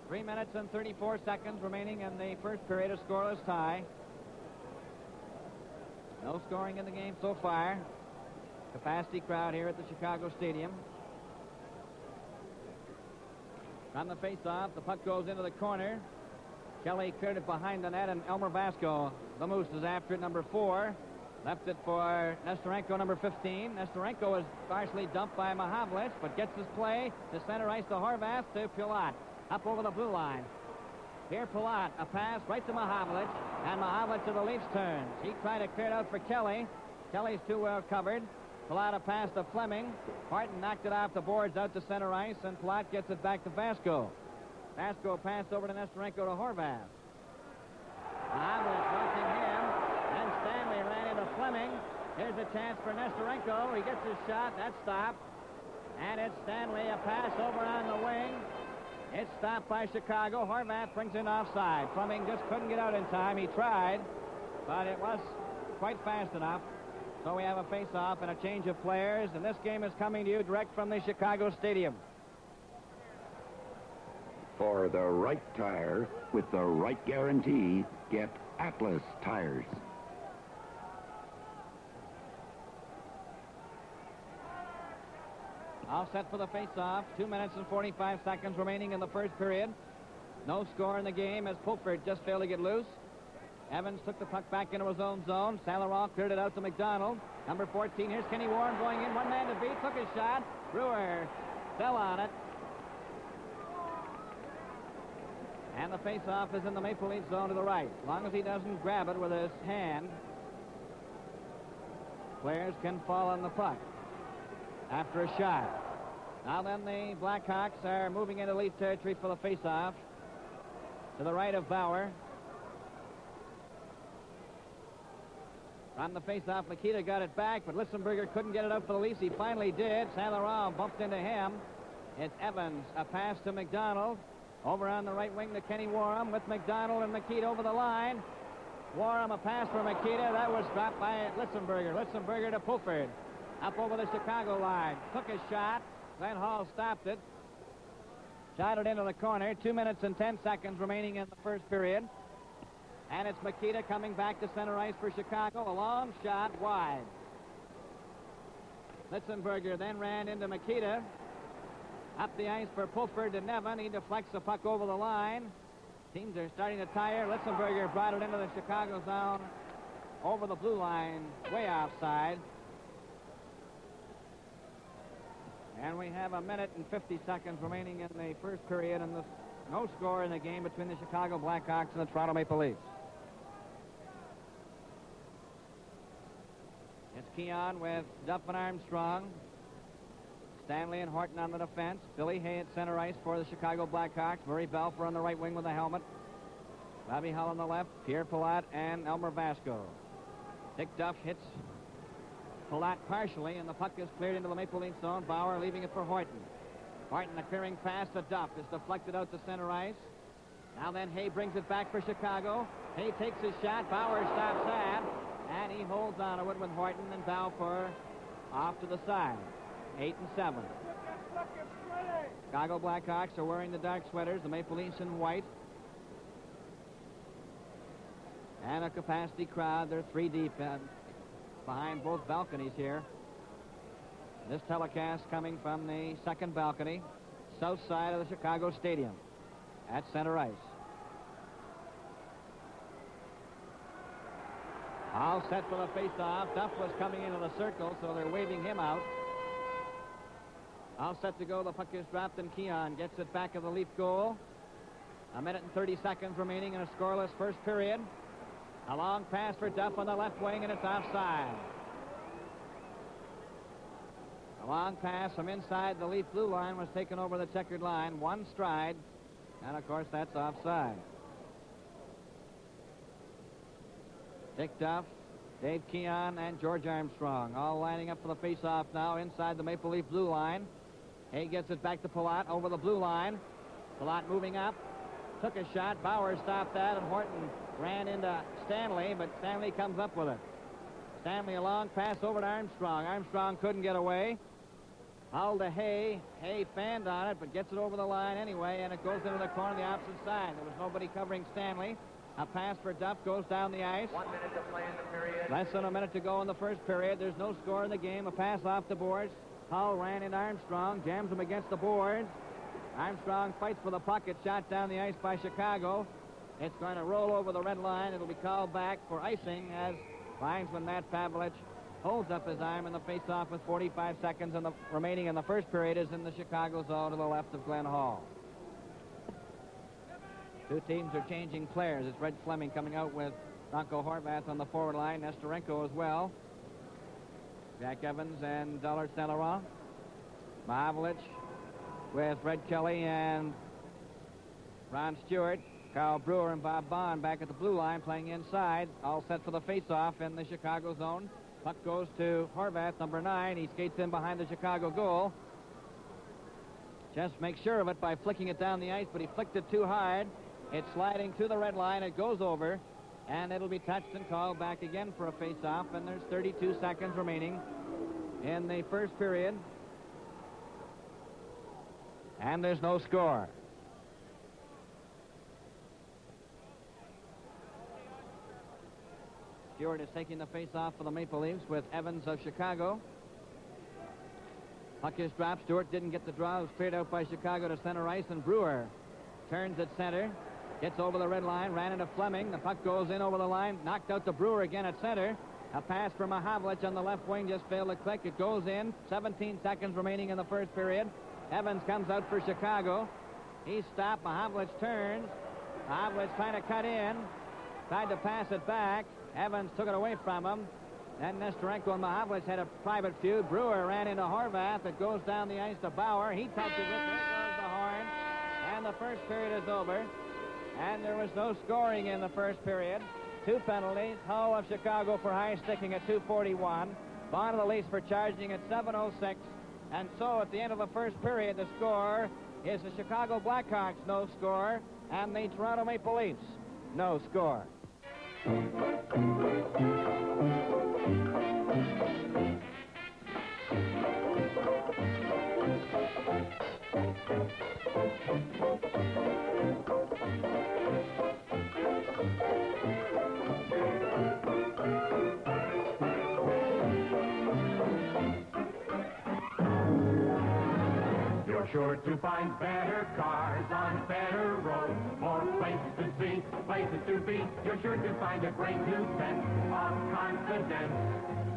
[SPEAKER 3] Three minutes and 34 seconds remaining in the first period. A scoreless tie. No scoring in the game so far. Capacity crowd here at the Chicago Stadium. On the face-off, the puck goes into the corner. Kelly cleared it behind the net, and Elmer Vasco, the Moose, is after it, number 4. Left it for Nestorenko, number 15. Nestorenko is partially dumped by Mahavlich, but gets his play to center ice to Horvath to Palat. Up over the blue line. Here Palat, a pass right to Mahavlich, and Mahavlich to the Leafs turns. He tried to clear it out for Kelly. Kelly's too well covered. Palat a pass to Fleming. Martin knocked it off the boards out to center ice, and Palat gets it back to Vasco. Vasco passed over to Nestorenko to Horvath. Mahavlich watching him. Then Stanley ran into Fleming. Here's a chance for Nestorenko. He gets his shot. That's stopped. And it's Stanley, a pass over on the wing. It's stopped by Chicago. Horvath brings in offside. Fleming just couldn't get out in time. He tried, but it was quite fast enough. So we have a face-off and a change of players, and this game is coming to you direct from the Chicago Stadium.
[SPEAKER 6] For the right tire with the right guarantee, get Atlas tires.
[SPEAKER 3] All set for the face-off. 2 minutes and 45 seconds remaining in the first period. No score in the game as Pulford just failed to get loose. Evans took the puck back into his own zone. Saint-Laurent cleared it out to McDonald. Number 14, here's Kenny Warren going in. One man to beat, took his shot. Brewer fell on it. And the face-off is in the Maple Leaf zone to the right. As long as he doesn't grab it with his hand, players can fall on the puck after a shot. Now then, the Blackhawks are moving into Leaf territory for the face-off. To the right of Bauer. From the face-off, Makita got it back, but Lissenberger couldn't get it up for the Leafs. He finally did. Saint-Laurent bumped into him. It's Evans. A pass to McDonald. Over on the right wing to Kenny Warham with McDonald and Makita over the line. Warham, a pass for Makita. That was dropped by Lissenberger. Lissenberger to Pulford. Up over the Chicago line. Took his shot. Glenn Hall stopped it. Shot it into the corner. 2 minutes and 10 seconds remaining in the first period. And it's Makita coming back to center ice for Chicago. A long shot wide. Litzenberger then ran into Makita. Up the ice for Pulford to Nevin. He deflects the puck over the line. Teams are starting to tire. Litzenberger brought it into the Chicago zone. Over the blue line, way offside. And we have a minute and 50 seconds remaining in the first period, and no score in the game between the Chicago Blackhawks and the Toronto Maple Leafs. It's Keon with Duff and Armstrong. Stanley and Horton on the defense. Billy Hay at center ice for the Chicago Blackhawks. Murray Belfer on the right wing with a helmet. Bobby Hull on the left. Pierre Palat and Elmer Vasco. Dick Duff hits Palat partially, and the puck is cleared into the Maple Leaf zone. Bauer leaving it for Horton. Horton, a clearing pass to Duff, is deflected out to center ice. Now then, Hay brings it back for Chicago. Hay takes his shot. Bauer stops that, and he holds on to it with Horton and Balfour off to the side. 8 and 7. Chicago Blackhawks are wearing the dark sweaters, the Maple Leafs in white. And a capacity crowd. They're 3 deep behind both balconies here. This telecast coming from the second balcony, south side of the Chicago Stadium at center ice. All set for the face-off. Duff was coming into the circle, so they're waving him out. All set to go. The puck is dropped, and Keon gets it back of the Leaf goal. A minute and 30 seconds remaining in a scoreless first period. A long pass for Duff on the left wing, and it's offside. A long pass from inside the Leaf blue line was taken over the checkered line. 1 stride, and of course that's offside. Dick Duff, Dave Keon, and George Armstrong all lining up for the face-off now inside the Maple Leaf blue line. Hay gets it back to Palat over the blue line. Palat moving up, took a shot. Bauer stopped that, and Horton ran into Stanley, but Stanley comes up with it. Stanley, a long pass over to Armstrong. Armstrong couldn't get away. Hull to Hay. Hay fanned on it, but gets it over the line anyway, and it goes into the corner on the opposite side. There was nobody covering Stanley. A pass for Duff goes down the ice.
[SPEAKER 4] 1 minute to play in the period.
[SPEAKER 3] Less than a minute to go in the first period. There's no score in the game. A pass off the boards. Hull ran into Armstrong, jams him against the boards. Armstrong fights for the puck. It's shot down the ice by Chicago. It's going to roll over the red line. It'll be called back for icing as linesman Matt Pavlich holds up his arm in the face-off with 45 seconds and the remaining in the first period is in the Chicago zone to the left of Glenn Hall. 2 teams are changing players. It's Red Fleming coming out with Bronco Horvath on the forward line, Nestorenko as well. Jack Evans and Dollard St. Laurent. Mahavlich with Red Kelly and Ron Stewart. Carl Brewer and Bob Bond back at the blue line playing inside. All set for the face-off in the Chicago zone. Puck goes to Horvath, number 9. He skates in behind the Chicago goal. Just makes sure of it by flicking it down the ice, but he flicked it too hard. It's sliding to the red line. It goes over, and it'll be touched and called back again for a face-off, and there's 32 seconds remaining in the first period. And there's no score. Stewart is taking the face-off for the Maple Leafs with Evans of Chicago. Puck is dropped. Stewart didn't get the draw. It was cleared out by Chicago to center ice, and Brewer turns at center. Gets over the red line, ran into Fleming. The puck goes in over the line, knocked out to Brewer again at center. A pass for Mahavlich on the left wing just failed to click. It goes in. 17 seconds remaining in the first period. Evans comes out for Chicago. He's stopped. Mahavlich turns. Mahavlich trying to cut in. Tried to pass it back. Evans took it away from him. Then Nestorenko and Mahavlich had a private feud. Brewer ran into Horvath. It goes down the ice to Bauer. He touches it. There goes the horn. And the first period is over. And there was no scoring in the first period. 2 penalties. Hull of Chicago for high sticking at 2:41. Bond of the Leafs for charging at 7:06. And so at the end of the first period, the score is the Chicago Blackhawks, no score, and the Toronto Maple Leafs, no score.
[SPEAKER 2] You're sure to find better cars on better roads, more places to see, places to be, you're sure to find a great new sense of confidence.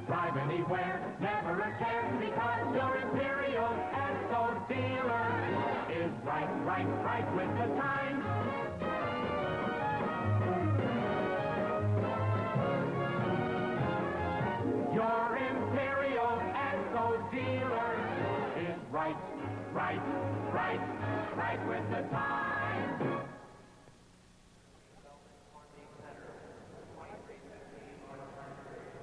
[SPEAKER 2] Drive anywhere, never a care, because your Imperial Esso dealer is right with the times. Your Imperial Esso dealer is right with the times.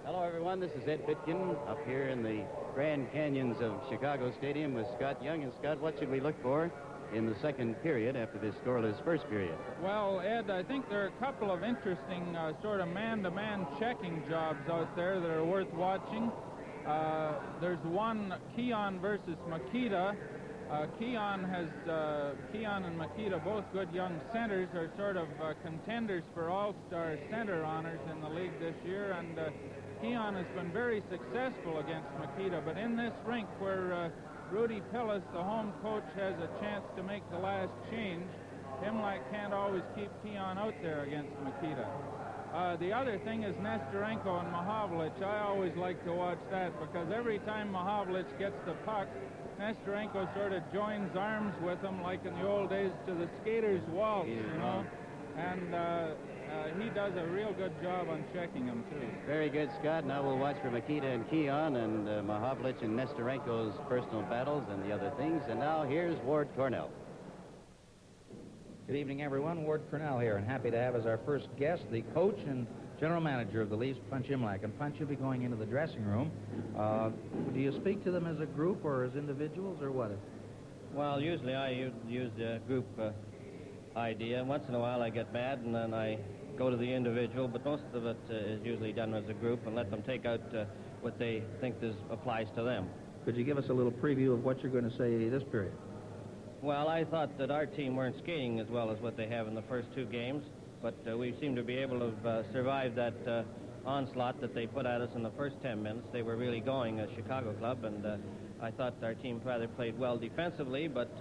[SPEAKER 7] Hello, everyone. This is Ed Pitkin up here in the Grand Canyons of Chicago Stadium with Scott Young. And, Scott, what should we look for in the second period after this scoreless first period?
[SPEAKER 8] Well, Ed, I think there are a couple of interesting sort of man-to-man checking jobs out there that are worth watching. There's one, Keon versus Makita. Keon and Makita, both good young centers, are sort of contenders for all-star center honors in the league this year, and Keon has been very successful against Makita, but in this rink where Rudy Pillis, the home coach, has a chance to make the last change, Himlak can't always keep Keon out there against Makita. The other thing is Nestorenko and Mahavlich. I always like to watch that because every time Mahavlich gets the puck, Nestorenko sort of joins arms with him like in the old days to the skater's waltz, you know, and he does a real good job on checking him, too.
[SPEAKER 7] Very good, Scott. Now we'll watch for Makita and Keon and Mahavlich and Nestorenko's personal battles and the other things. And now here's Ward Cornell.
[SPEAKER 9] Good evening, everyone. Ward Cornell here, and happy to have as our first guest the coach and general manager of the Leafs, Punch Imlach. And Punch, you'll be going into the dressing room. Do you speak to them as a group or as individuals or what?
[SPEAKER 10] Well, usually I use the group idea. Once in a while I get mad and then I go to the individual, but most of it is usually done as a group and let them take out what they think applies to them.
[SPEAKER 9] Could you give us a little preview of what you're going to say this period?
[SPEAKER 10] Well, I thought that our team weren't skating as well as what they have in the first two games, but we seem to be able to survive that onslaught that they put at us in the first 10 minutes. They were really going as Chicago club, and I thought our team rather played well defensively, but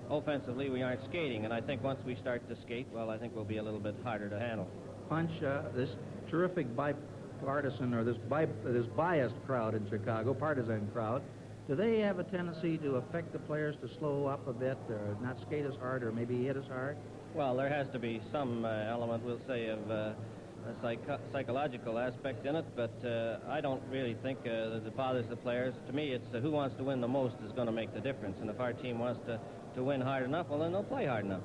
[SPEAKER 10] offensively we aren't skating, and I think once we start to skate, well, I think we'll be a little bit harder to handle.
[SPEAKER 9] Punch, this terrific bipartisan or this biased crowd in Chicago, partisan crowd, do they have a tendency to affect the players to slow up a bit or not skate as hard or maybe hit as hard?
[SPEAKER 10] Well, there has to be some element, we'll say, of a psychological aspect in it, but I don't really think that it bothers the players. To me, it's who wants to win the most is going to make the difference, and if our team wants to win hard enough, well, then they'll play hard enough.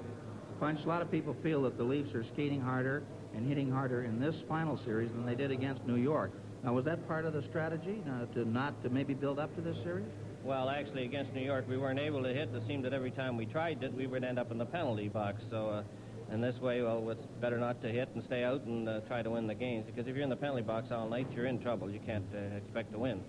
[SPEAKER 9] Punch, a lot of people feel that the Leafs are skating harder and hitting harder in this final series than they did against New York. Now, was that part of the strategy, to maybe build up to this series?
[SPEAKER 10] Well, actually, against New York, we weren't able to hit. It seemed that every time we tried it, we would end up in the penalty box. So, in this way, well, it's better not to hit and stay out and try to win the games. Because if you're in the penalty box all night, you're in trouble. You can't expect to win.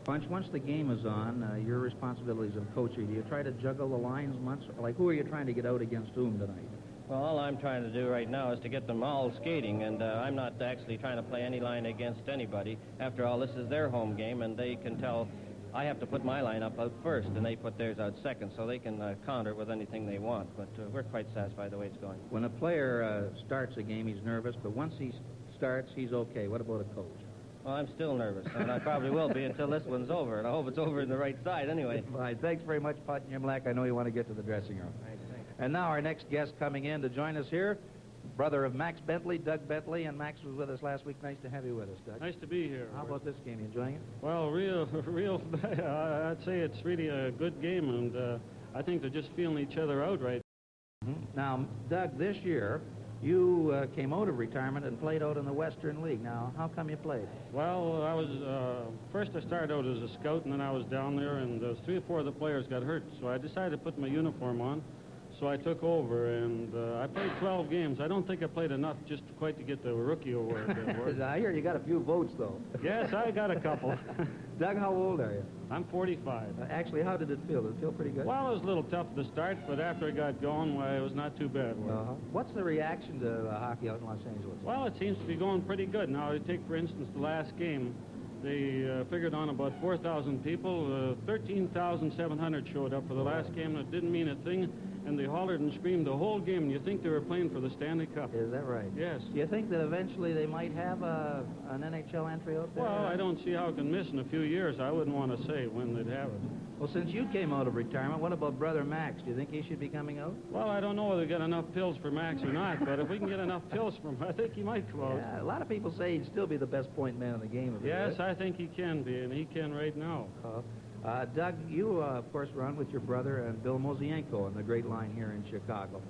[SPEAKER 9] Punch, once the game is on, your responsibilities of coaching, do you try to juggle the lines much? Like, who are you trying to get out against whom tonight?
[SPEAKER 10] Well, all I'm trying to do right now is to get them all skating, and I'm not actually trying to play any line against anybody. After all, this is their home game, and they can tell I have to put my lineup out first, and they put theirs out second, so they can counter with anything they want. But we're quite satisfied the way it's going.
[SPEAKER 9] When a player starts a game, he's nervous, but once he starts, he's okay. What about a coach?
[SPEAKER 10] Well, I'm still nervous, and I probably will be until this one's over, and I hope it's over in the right side anyway.
[SPEAKER 9] Fine. Thanks very much, Punch Imlach. I know you want to get to the dressing room.
[SPEAKER 10] Right, thanks.
[SPEAKER 9] And now our next guest coming in to join us here, brother of Max Bentley, Doug Bentley, and Max was with us last week. Nice to have you with us, Doug.
[SPEAKER 11] Nice to be here.
[SPEAKER 9] How about this game? You enjoying it?
[SPEAKER 11] Well, I'd say it's really a good game, and I think they're just feeling each other out right
[SPEAKER 9] now. Now, Doug, this year, you came out of retirement and played out in the Western League. Now, how come you played?
[SPEAKER 11] Well, I was, first I started out as a scout, and then I was down there, and 3 or 4 of the players got hurt, so I decided to put my uniform on. So I took over, and I played 12 games. I don't think I played enough just quite to get the rookie award.
[SPEAKER 9] I hear you got a few votes, though.
[SPEAKER 11] Yes, I got a couple.
[SPEAKER 9] Doug, how old are you?
[SPEAKER 11] I'm 45.
[SPEAKER 9] Actually, how did it feel? Did it feel pretty good?
[SPEAKER 11] Well, it was a little tough at the start, but after I got going, well, it was not too bad.
[SPEAKER 9] What's the reaction to hockey out in Los Angeles?
[SPEAKER 11] Well, it seems to be going pretty good. Now, I take, for instance, the last game. They figured on about 4,000 people. 13,700 showed up for the last game. It didn't mean a thing. and they hollered and screamed the whole game, and you think they were playing for the Stanley Cup.
[SPEAKER 9] Is that right?
[SPEAKER 11] Yes.
[SPEAKER 9] Do you think that eventually they might have an NHL entry out there?
[SPEAKER 11] Well, I don't see how it can miss in a few years. I wouldn't want to say when they'd have it.
[SPEAKER 9] Well, since you came out of retirement, what about Brother Max? Do you think he should be coming out?
[SPEAKER 11] Well, I don't know whether we get enough pills for Max or not, but if we can get enough pills from him, I think he might come out.
[SPEAKER 9] Yeah, a lot of people say he'd still be the best point man in the game.
[SPEAKER 11] Yes, I think he can be, and he can right now.
[SPEAKER 9] Doug, you, of course, run with your brother and Bill Mosienko on the great line here in Chicago.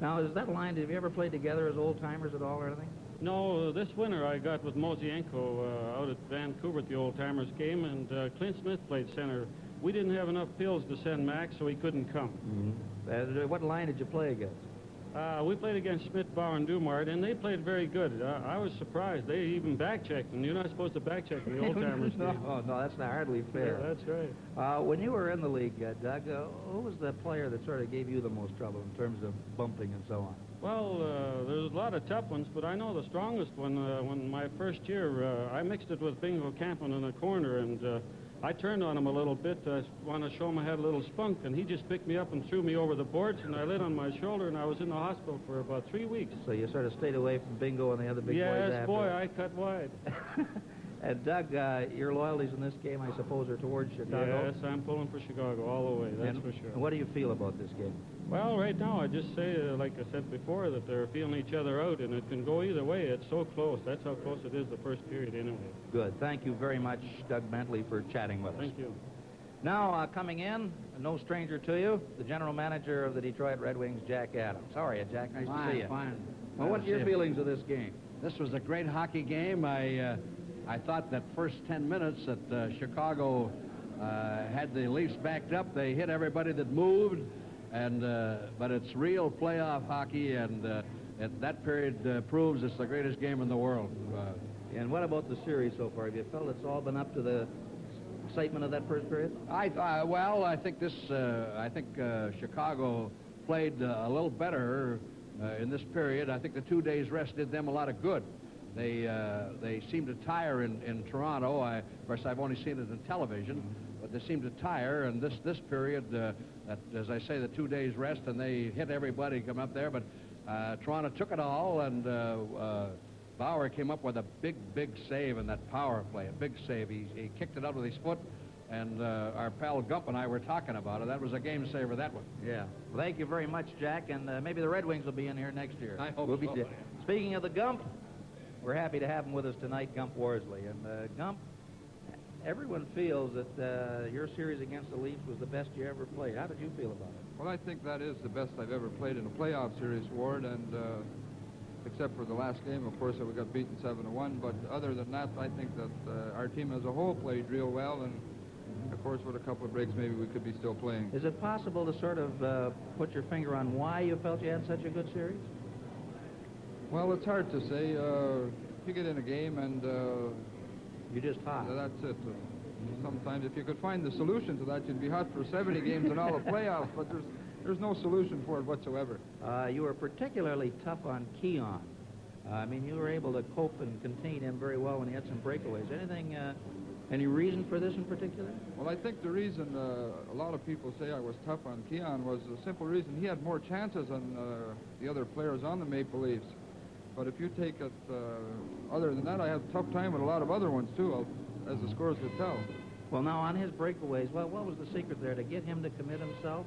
[SPEAKER 9] Now, is that line, have you ever played together as old-timers at all or anything?
[SPEAKER 11] No, this winter I got with Mosienko out at Vancouver at the old-timers game, and Clint Smith played center. We didn't have enough pills to send Max, so he couldn't come.
[SPEAKER 9] Mm-hmm. What line did you play against?
[SPEAKER 11] We played against Schmidt, Bauer, and Dumart, and they played very good. I was surprised. They even back-checked, and you're not supposed to back-check in the old-timers game.
[SPEAKER 9] No, that's not hardly fair.
[SPEAKER 11] Yeah, that's right.
[SPEAKER 9] When you were in the league, Doug, who was the player that sort of gave you the most trouble in terms of bumping and so on?
[SPEAKER 11] Well, there's a lot of tough ones, but I know the strongest one, when my first year, I mixed it with Bingo Campman in the corner, and I turned on him a little bit. I want to show him I had a little spunk, and he just picked me up and threw me over the boards, and I lit on my shoulder, and I was in the hospital for about 3 weeks.
[SPEAKER 9] So you sort of stayed away from Bingo and the other big boys after?
[SPEAKER 11] Yes, boy, I cut wide.
[SPEAKER 9] And Doug, your loyalties in this game, I suppose, are towards Chicago?
[SPEAKER 11] Yes, I'm pulling for Chicago all the way, that's for sure.
[SPEAKER 9] And what do you feel about this game?
[SPEAKER 11] Well, right now, I just say, like I said before, that they're feeling each other out, and it can go either way. It's so close. That's how close it is the first period anyway.
[SPEAKER 9] Good. Thank you very much, Doug Bentley, for chatting with us.
[SPEAKER 11] Thank you.
[SPEAKER 9] Now, coming in, no stranger to you, the general manager of the Detroit Red Wings, Jack Adams. How are you, Jack? Nice to see you.
[SPEAKER 12] Fine.
[SPEAKER 9] Well, what's your feelings of this game?
[SPEAKER 12] This was a great hockey game. I thought that first 10 minutes that Chicago had the Leafs backed up. They hit everybody that moved, and but it's real playoff hockey, and that period proves it's the greatest game in the world.
[SPEAKER 9] And what about the series so far? Have you felt it's all been up to the excitement of that first period?
[SPEAKER 12] I think Chicago played a little better in this period. I think the 2 days rest did them a lot of good. They seemed to tire in Toronto. Of course, I've only seen it on television, but they seemed to tire. And this period, that, as I say, the 2 days rest, and they hit everybody come up there. But Toronto took it all, and Bauer came up with a big save in that power play, a big save. He kicked it out with his foot, and our pal Gump and I were talking about it. That was a game saver, that one.
[SPEAKER 9] Yeah. Well, thank you very much, Jack, and maybe the Red Wings will be in here next year.
[SPEAKER 12] I hope so.
[SPEAKER 9] Speaking of the Gump, we're happy to have him with us tonight, Gump Worsley. And Gump, everyone feels that your series against the Leafs was the best you ever played. How did you feel about it?
[SPEAKER 13] Well, I think that is the best I've ever played in a playoff series, Ward, and except for the last game, of course, that we got beaten 7-1. But other than that, I think that our team as a whole played real well, and of course, with a couple of breaks, maybe we could be still playing.
[SPEAKER 9] Is it possible to sort of put your finger on why you felt you had such a good series?
[SPEAKER 13] Well, it's hard to say. If you get in a game and
[SPEAKER 9] you're just hot.
[SPEAKER 13] That's it. Sometimes, if you could find the solution to that, you'd be hot for 70 games in all the playoffs. But there's no solution for it whatsoever.
[SPEAKER 9] You were particularly tough on Keon. I mean, you were able to cope and contain him very well when he had some breakaways. Any reason for this in particular?
[SPEAKER 13] Well, I think the reason a lot of people say I was tough on Keon was the simple reason he had more chances than the other players on the Maple Leafs. But if you take it, other than that, I had a tough time with a lot of other ones, too, as the scores would tell.
[SPEAKER 9] Well, now, on his breakaways, well, what was the secret there, to get him to commit himself?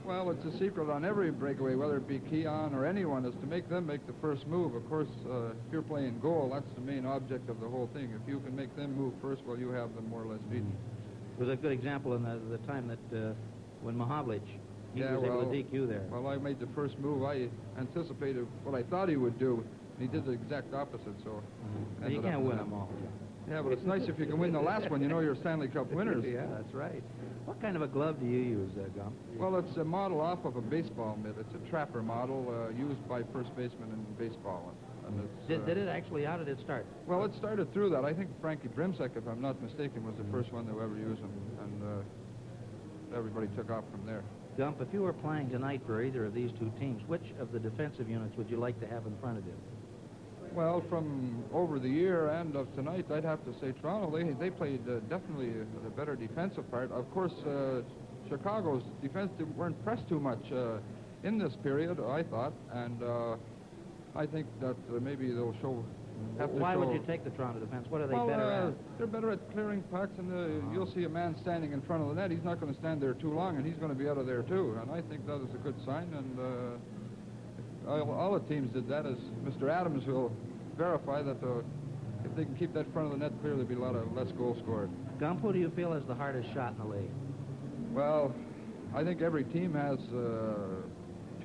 [SPEAKER 13] Well, it's a secret on every breakaway, whether it be Keon or anyone, is to make them make the first move. Of course, if you're playing goal, that's the main object of the whole thing. If you can make them move first, well, you have them more or less beaten.
[SPEAKER 9] It was a good example in the time that when Mahavlich, he was able to DQ there.
[SPEAKER 13] Well, I made the first move. I anticipated what I thought he would do, and he did the exact opposite, so...
[SPEAKER 9] You can't win them all.
[SPEAKER 13] Yeah, but it's nice if you can win the last one. You know you're Stanley Cup winners.
[SPEAKER 9] Yeah, that's right. What kind of a glove do you use, Gump?
[SPEAKER 13] Well, it's a model off of a baseball mitt. It's a trapper model used by first basemen in baseball. And it's,
[SPEAKER 9] did it actually, how did it start?
[SPEAKER 13] Well, it started through that. I think Frankie Brimsek, if I'm not mistaken, was the first one to ever use them. And everybody took off from there.
[SPEAKER 9] Gump, if you were playing tonight for either of these two teams, which of the defensive units would you like to have in front of you?
[SPEAKER 13] Well, from over the year and of tonight, I'd have to say Toronto. They played definitely the better defensive part. Of course, Chicago's defense weren't pressed too much. in this period, I thought, and I think that maybe they'll have to
[SPEAKER 9] Why
[SPEAKER 13] show...
[SPEAKER 9] would you take the Toronto defense? What are they
[SPEAKER 13] Well,
[SPEAKER 9] better at?
[SPEAKER 13] they're better at clearing pucks, and you'll see a man standing in front of the net. He's not going to stand there too long, and he's going to be out of there too. And I think that is a good sign. And all the teams did that, as Mr. Adams will verify that if they can keep that front of the net clear, there'll be a lot of less goals scored.
[SPEAKER 9] Gump, who do you feel is the hardest shot in the league?
[SPEAKER 13] Well, I think every team has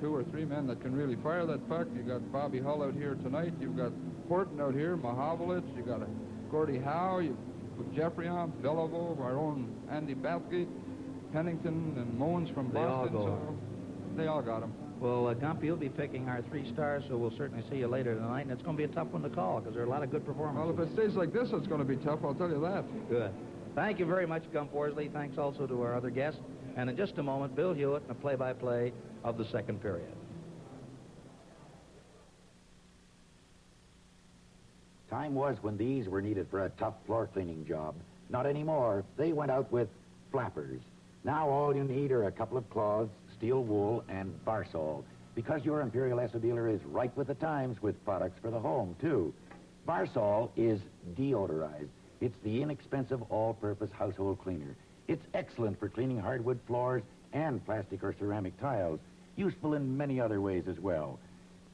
[SPEAKER 13] 2 or 3 men that can really fire that puck. You got Bobby Hull out here tonight. You've got Horton out here, Mahovlich. You got Gordie Howe. You put Jeffrey on, Beliveau, our own Andy Bathke, Pennington, and Moens from Boston. They all got him.
[SPEAKER 9] Well, Gump, you'll be picking our 3 stars, so we'll certainly see you later tonight, and it's going to be a tough one to call because there are a lot of good performances.
[SPEAKER 13] Well, if it stays like this, it's going to be tough, I'll tell you that.
[SPEAKER 9] Good. Thank you very much, Gump Worsley. Thanks also to our other guests. And in just a moment, Bill Hewitt and a play-by-play of the second period.
[SPEAKER 6] Time was when these were needed for a tough floor cleaning job. Not anymore. They went out with flappers. Now all you need are a couple of cloths, steel wool, and Barsol, because your Imperial Esso dealer is right with the times with products for the home, too. Barsol is deodorized. It's the inexpensive all-purpose household cleaner. It's excellent for cleaning hardwood floors and plastic or ceramic tiles, useful in many other ways as well.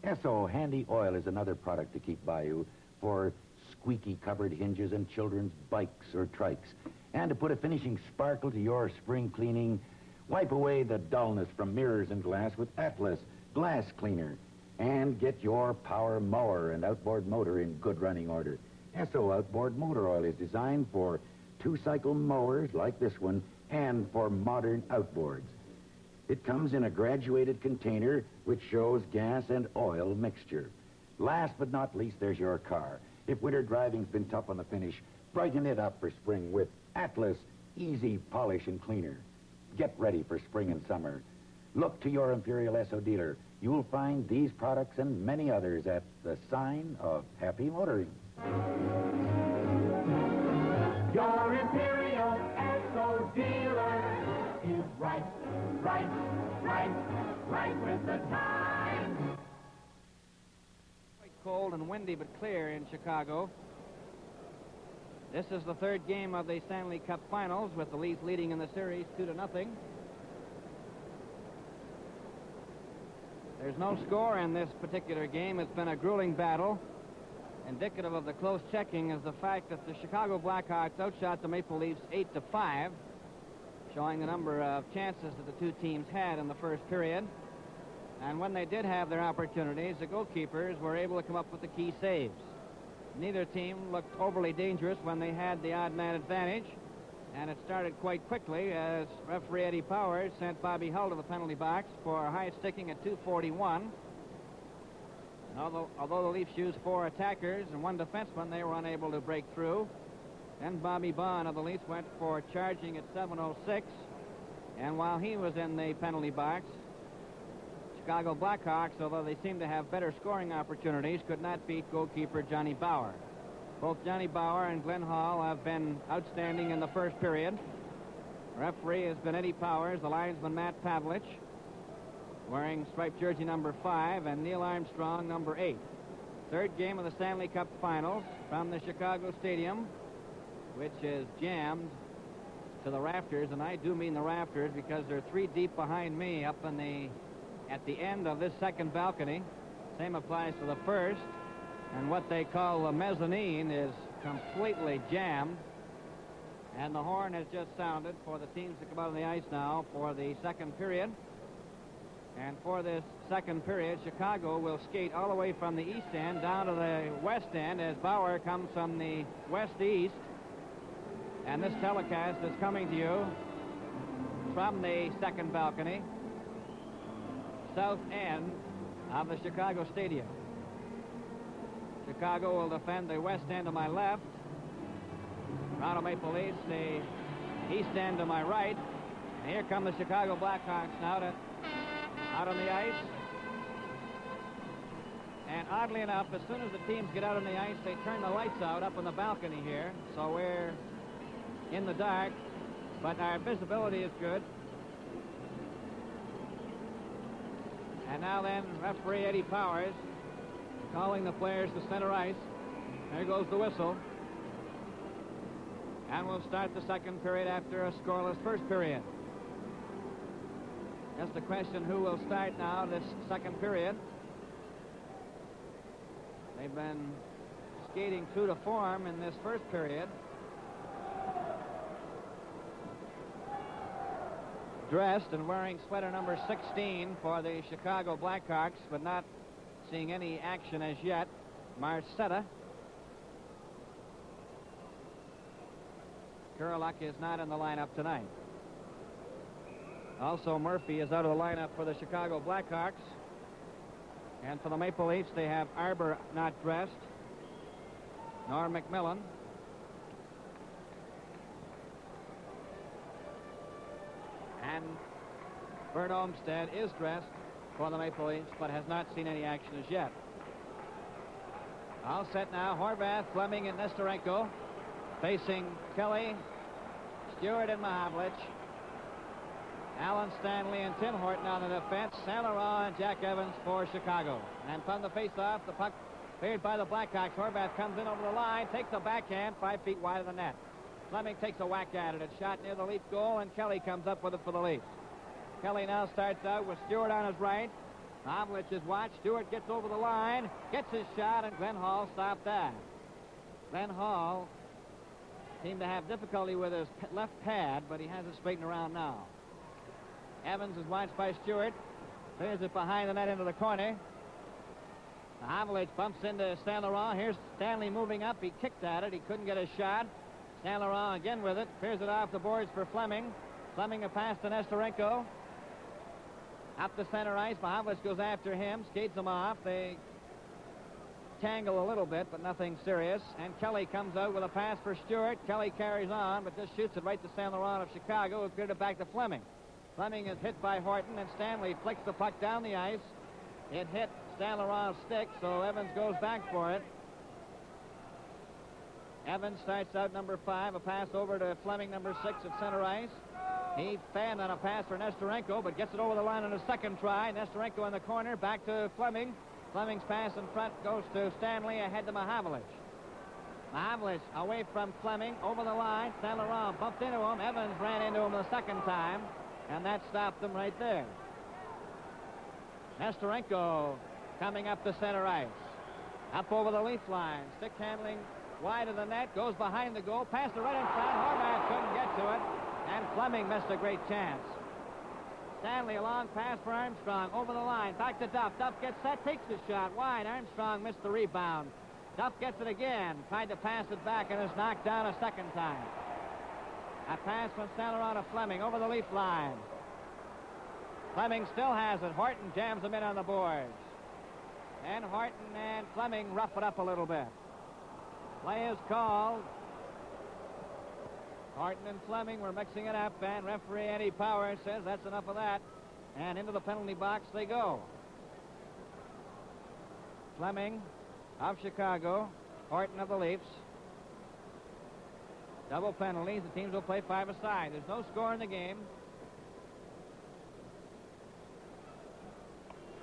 [SPEAKER 6] Esso Handy Oil is another product to keep by you for squeaky covered hinges and children's bikes or trikes. And to put a finishing sparkle to your spring cleaning, wipe away the dullness from mirrors and glass with Atlas Glass Cleaner. And get your power mower and outboard motor in good running order. Esso Outboard Motor Oil is designed for 2-cycle mowers like this one and for modern outboards. It comes in a graduated container which shows gas and oil mixture. Last but not least, there's your car. If winter driving's been tough on the finish, brighten it up for spring with Atlas Easy Polish and Cleaner. Get ready for spring and summer. Look to your Imperial Esso dealer. You'll find these products and many others at the sign of Happy Motoring.
[SPEAKER 2] Your Imperial Esso dealer is right with the times.
[SPEAKER 3] Quite cold and windy but clear in Chicago. This is the 3rd game of the Stanley Cup Finals, with the Leafs leading in the series 2-0. There's no score in this particular game. It's been a grueling battle. Indicative of the close checking is the fact that the Chicago Blackhawks outshot the Maple Leafs 8-5, showing the number of chances that the two teams had in the first period. And when they did have their opportunities, the goalkeepers were able to come up with the key saves. Neither team looked overly dangerous when they had the odd man advantage, and it started quite quickly as referee Eddie Powers sent Bobby Hull to the penalty box for a high sticking at 2:41. Although the Leafs used 4 attackers and 1 defenseman, they were unable to break through. Then Bobby Bond of the Leafs went for charging at 7:06, and while he was in the penalty box, Chicago Blackhawks, although they seemed to have better scoring opportunities, could not beat goalkeeper Johnny Bauer. Both Johnny Bauer and Glenn Hall have been outstanding in the first period. Referee has been Eddie Powers, the linesman Matt Pavlich, wearing striped jersey number 5, and Neil Armstrong, number 8. 3rd game of the Stanley Cup Finals from the Chicago Stadium, which is jammed to the rafters, and I do mean the rafters because they're 3 deep behind me up in at the end of this second balcony. Same applies to the first, and what they call the mezzanine is completely jammed. And the horn has just sounded for the teams to come out on the ice now for the second period. And for this second period, Chicago will skate all the way from the east end down to the west end as Bauer comes from the west-east. And this telecast is coming to you from the second balcony, south end of the Chicago Stadium. Chicago will defend the west end to my left. Toronto Maple Leafs, the east end to my right. And here come the Chicago Blackhawks now out on the ice. And oddly enough, as soon as the teams get out on the ice, they turn the lights out up on the balcony here. So we're in the dark, but our visibility is good. And now then, referee Eddie Powers calling the players to center ice. There goes the whistle. And we'll start the second period after a scoreless first period. Just a question who will start now this second period. They've been skating true to form in this first period. Dressed and wearing sweater number 16 for the Chicago Blackhawks, but not seeing any action as yet, Marcetta. Kureluk is not in the lineup tonight. Also, Murphy is out of the lineup for the Chicago Blackhawks. And for the Maple Leafs, they have Arbor not dressed, nor McMillan. And Bert Olmsted is dressed for the Maple Leafs, but has not seen any action as yet. All set now. Horvath, Fleming, and Nestorenko facing Kelly, Stewart, and Mahavlich. Alan Stanley and Tim Horton on the defense. Saint Laurent and Jack Evans for Chicago. And from the faceoff, the puck cleared by the Blackhawks. Horvath comes in over the line, takes a backhand 5 feet wide of the net. Fleming takes a whack at it. It's shot near the Leaf goal, and Kelly comes up with it for the Leafs. Kelly now starts out with Stewart on his right. Mahavlich is watched. Stewart gets over the line, gets his shot, and Glenn Hall stopped that. Glenn Hall seemed to have difficulty with his left pad, but he has it straightened around now. Evans is watched by Stewart. Clears it behind the net into the corner. Mahavlich bumps into Saint Laurent. Here's Stanley moving up. He kicked at it. He couldn't get a shot. Saint Laurent again with it. Clears it off the boards for Fleming. Fleming a pass to Nestorenko. Up the center ice. Mahavlich goes after him. Skates him off. They tangle a little bit, but nothing serious. And Kelly comes out with a pass for Stewart. Kelly carries on, but just shoots it right to Saint Laurent of Chicago, who cleared it back to Fleming. Fleming is hit by Horton, and Stanley flicks the puck down the ice. It hit Saint Laurent's stick, so Evans goes back for it. Evans starts out number 5, a pass over to Fleming, number 6 at center ice. He fanned on a pass for Nestorenko, but gets it over the line on a second try. Nestorenko in the corner, back to Fleming. Fleming's pass in front goes to Stanley, ahead to Mahavlich. Mahavlich away from Fleming, over the line. Saint Laurent bumped into him. Evans ran into him the second time, and that stopped them right there. Nestorenko coming up the center ice. Up over the Leaf line. Stick handling wide of the net. Goes behind the goal. Passed it right in front. Horvath couldn't get to it. And Fleming missed a great chance. Stanley, a long pass for Armstrong. Over the line. Back to Duff. Duff gets set. Takes the shot. Wide. Armstrong missed the rebound. Duff gets it again. Tried to pass it back and is knocked down a second time. A pass from Saint Laurent to Fleming over the Leaf line. Fleming still has it. Horton jams him in on the boards. And Horton and Fleming rough it up a little bit. Play is called. Horton and Fleming were mixing it up, and referee Eddie Powers says that's enough of that. And into the penalty box they go. Fleming of Chicago, Horton of the Leafs. Double penalties. The teams will play 5 aside. There's no score in the game.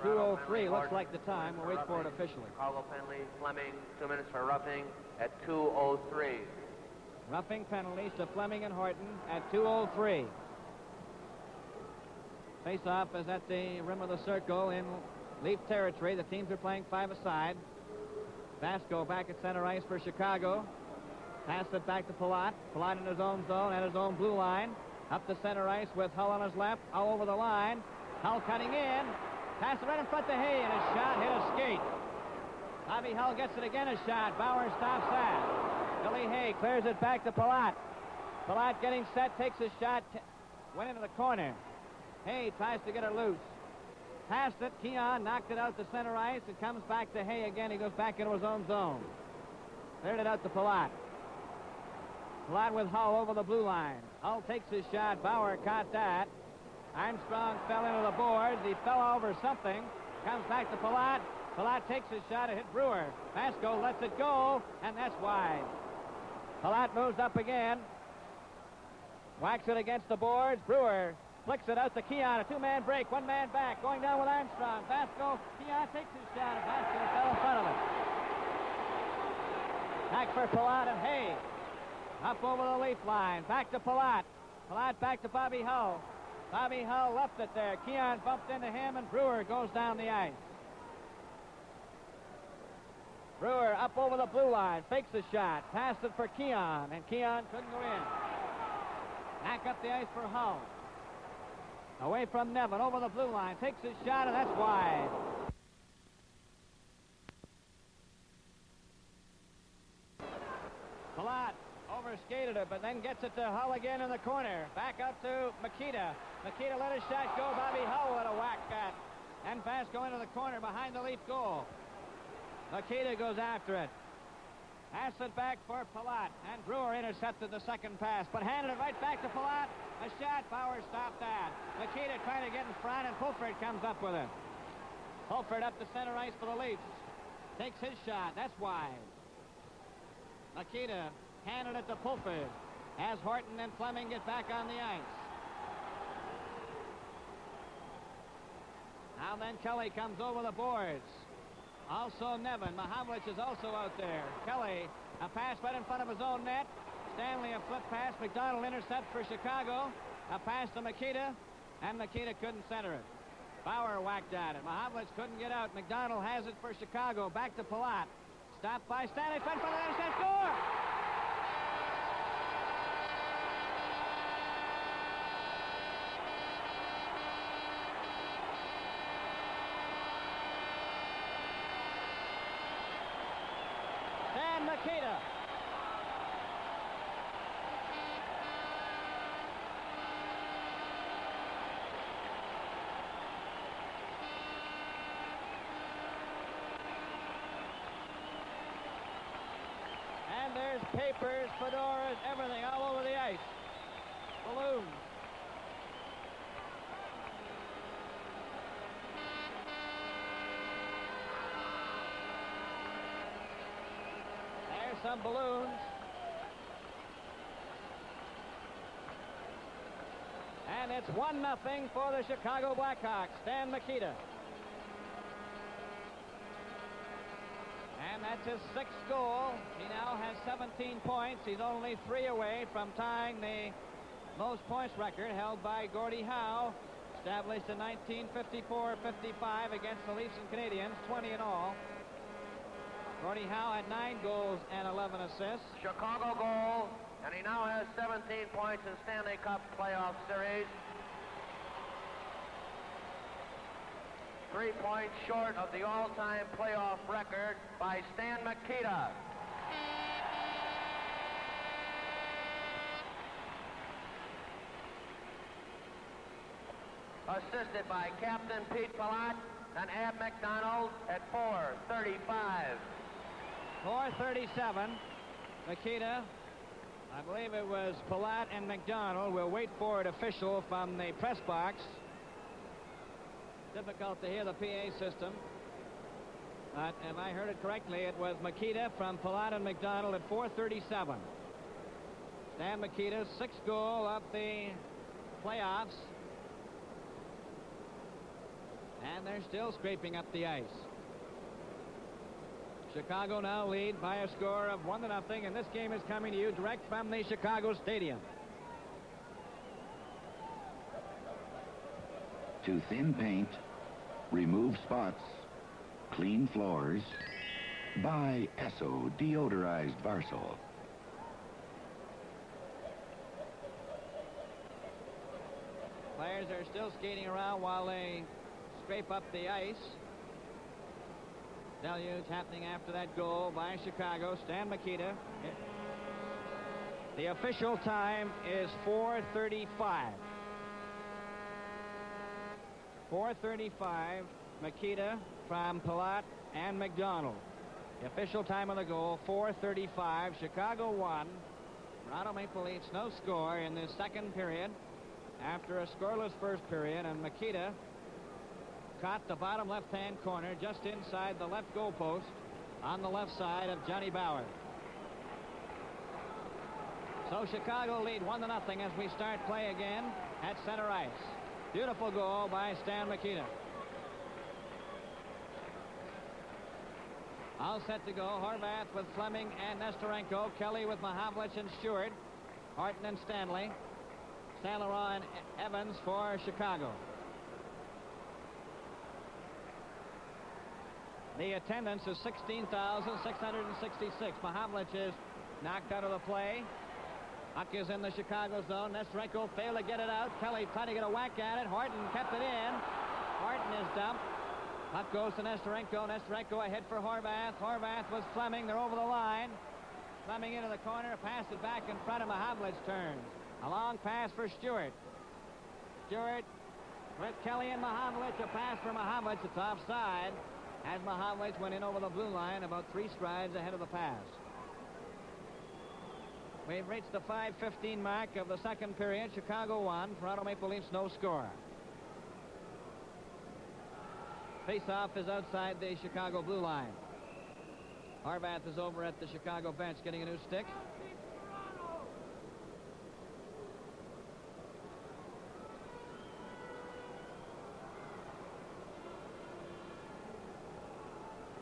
[SPEAKER 3] 2:03 looks like the time. We'll wait for it officially.
[SPEAKER 4] Chicago penalty. Fleming, 2 minutes for roughing at 2:03.
[SPEAKER 3] Roughing penalties to Fleming and Horton at 2:03. Face-off is at the rim of the circle in Leaf territory. The teams are playing 5 aside. Vasco back at center ice for Chicago. Pass it back to Palat. Palat in his own zone at his own blue line. Up the center ice with Hull on his left. Hull over the line. Hull cutting in. Pass it right in front to Hay, and his shot hit a skate. Bobby Hull gets it again, a shot. Bauer stops that. Billy Hay clears it back to Palat. Palat getting set, takes a shot, went into the corner. Hay tries to get it loose. Passed it. Keon knocked it out to center ice. It comes back to Hay again. He goes back into his own zone. Cleared it out to Palat. Palat with Hull over the blue line. Hull takes his shot. Bauer caught that. Armstrong fell into the boards. He fell over something. Comes back to Palat. Palat takes his shot. It hit Brewer. Vasco lets it go, and that's wide. Palat moves up again. Whacks it against the boards. Brewer Flicks it out to Keon. A two-man break. One man back. Going down with Armstrong. Vasco. Keon takes his shot. And Vasco fell in front of it. Back for Palat and Hay. Up over the leaf line. Back to Palat. Palat back to Bobby Hull. Bobby Hull left it there. Keon bumped into him, and Brewer goes down the ice. Brewer up over the blue line. Fakes the shot. Passed it for Keon, and Keon couldn't go in. Back up the ice for Hull. Away from Nevin, over the blue line. Takes his shot, and that's wide. Palat overskated it, but then gets it to Hull again in the corner. Back up to Makita. Makita let his shot go. Bobby Hull with a whack at. And Vasco into the corner behind the Leaf goal. Makita goes after it. Pass it back for Palat. And Brewer intercepted the second pass, but handed it right back to Palat. A shot. Bauer stopped that. Makita trying to get in front, and Pulford comes up with it. Pulford up the center ice for the Leafs. Takes his shot. That's wide. Makita handed it to Pulford as Horton and Fleming get back on the ice. Now then Kelly comes over the boards. Also Nevin. Mahavlich is also out there. Kelly, a pass right in front of his own net. Stanley, a flip pass. McDonald intercepts for Chicago. A pass to Makita, and Makita couldn't center it. Bauer whacked at it. Mahavlich couldn't get out. McDonald has it for Chicago. Back to Palat. Stopped by Stanley. Front of the net. Score! Dan Makita. And there's papers, fedoras, everything all over the ice. Balloons. There's some balloons. And it's 1-0 for the Chicago Blackhawks. Stan Makita. And that's his 6th goal. He now has 17 points. He's only 3 away from tying the most points record held by Gordie Howe, established in 1954-55 against the Leafs and Canadiens, 20 in all. Gordie Howe had 9 goals and 11 assists.
[SPEAKER 4] Chicago goal, and he now has 17 points in Stanley Cup playoff series. 3 points short of the all-time playoff record by Stan Makita. Assisted by Captain Pete Palat and Ab McDonald at 4:35.
[SPEAKER 3] 4:37. Makita, I believe it was Palat and McDonald. We'll wait for an official from the press box. Difficult to hear the PA system. But if I heard it correctly, it was Makita from Palat and McDonald at 4:37. Stan Makita's 6th goal of the playoffs. And they're still scraping up the ice. Chicago now lead by a score of 1-0, and this game is coming to you direct from the Chicago Stadium.
[SPEAKER 6] To thin paint, remove spots, clean floors, buy Esso deodorized Varsol.
[SPEAKER 3] Players are still skating around while they scrape up the ice. Deluge happening after that goal by Chicago. Stan Makita. The official time is 4:35. 4:35. Makita from Palat and McDonald. The official time of the goal, 4:35. Chicago won. Toronto Maple Leafs no score in the second period after a scoreless first period, and Makita caught the bottom left-hand corner just inside the left goal post on the left side of Johnny Bauer. So Chicago lead 1-0 as we start play again. at center ice. Beautiful goal by Stan Mikita. All set to go. Horvath with Fleming and Nestorenko. Kelly with Mahavlich and Stewart. Horton and Stanley. St. Laurent and Evans for Chicago. The attendance is 16,666. Mahavlich is knocked out of the play. Puck is in the Chicago zone. Nestorenko failed to get it out. Kelly tried to get a whack at it. Horton kept it in. Horton is dumped. Puck goes to Nestorenko. Nestorenko ahead for Horvath. Horvath with Fleming. They're over the line. Fleming into the corner. Passed it back in front of Mahavlich. Turns. A long pass for Stewart. Stewart with Kelly and Mahavlich. A pass for Mahavlich. It's offside as Mahavlich went in over the blue line about 3 strides ahead of the pass. We've reached the 5:15 mark of the second period. Chicago 1, Toronto Maple Leafs no score. Face-off is outside the Chicago blue line. Horvath is over at the Chicago bench getting a new stick.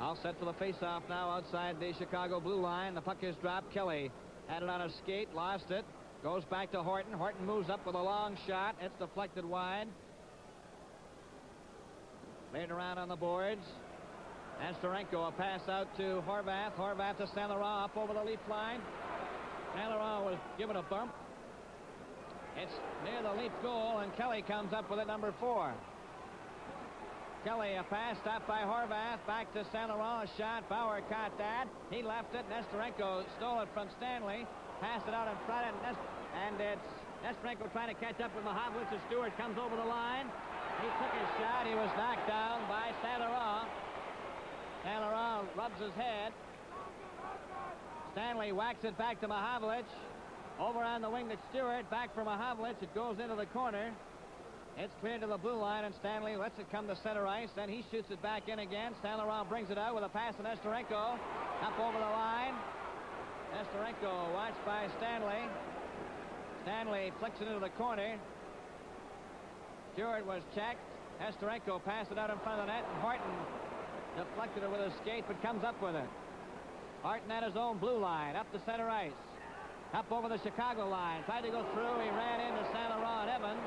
[SPEAKER 3] All set for the face-off now outside the Chicago blue line. The puck is dropped. Kelly had it on a skate, lost it. Goes back to Horton. Horton moves up with a long shot. It's deflected wide. Laid around on the boards. Nestorenko, a pass out to Horvath. Horvath to St. Laurent up over the Leaf line. St. Laurent was given a bump. It's near the Leaf goal, and Kelly comes up with it, number 4. Kelly, a pass stopped by Horvath. Back to St. Laurent, a shot. Bauer caught that. He left it. Nestorenko stole it from Stanley. Passed it out in front, and it's Nestorenko trying to catch up with Mahavlich. Stewart comes over the line. He took his shot. He was knocked down by St. Laurent. St. Laurent rubs his head. Stanley whacks it back to Mahavlich. Over on the wing to Stewart. Back for Mahavlich. It goes into the corner. It's cleared to the blue line, and Stanley lets it come to center ice. Then he shoots it back in again. St. Laurent brings it out with a pass to Nestorenko. Up over the line. Nestorenko watched by Stanley. Stanley flicks it into the corner. Stewart was checked. Nestorenko passed it out in front of the net, and Horton deflected it with a skate, but comes up with it. Horton at his own blue line, up to center ice. Up over the Chicago line. Tried to go through. He ran into St. Laurent and Evans.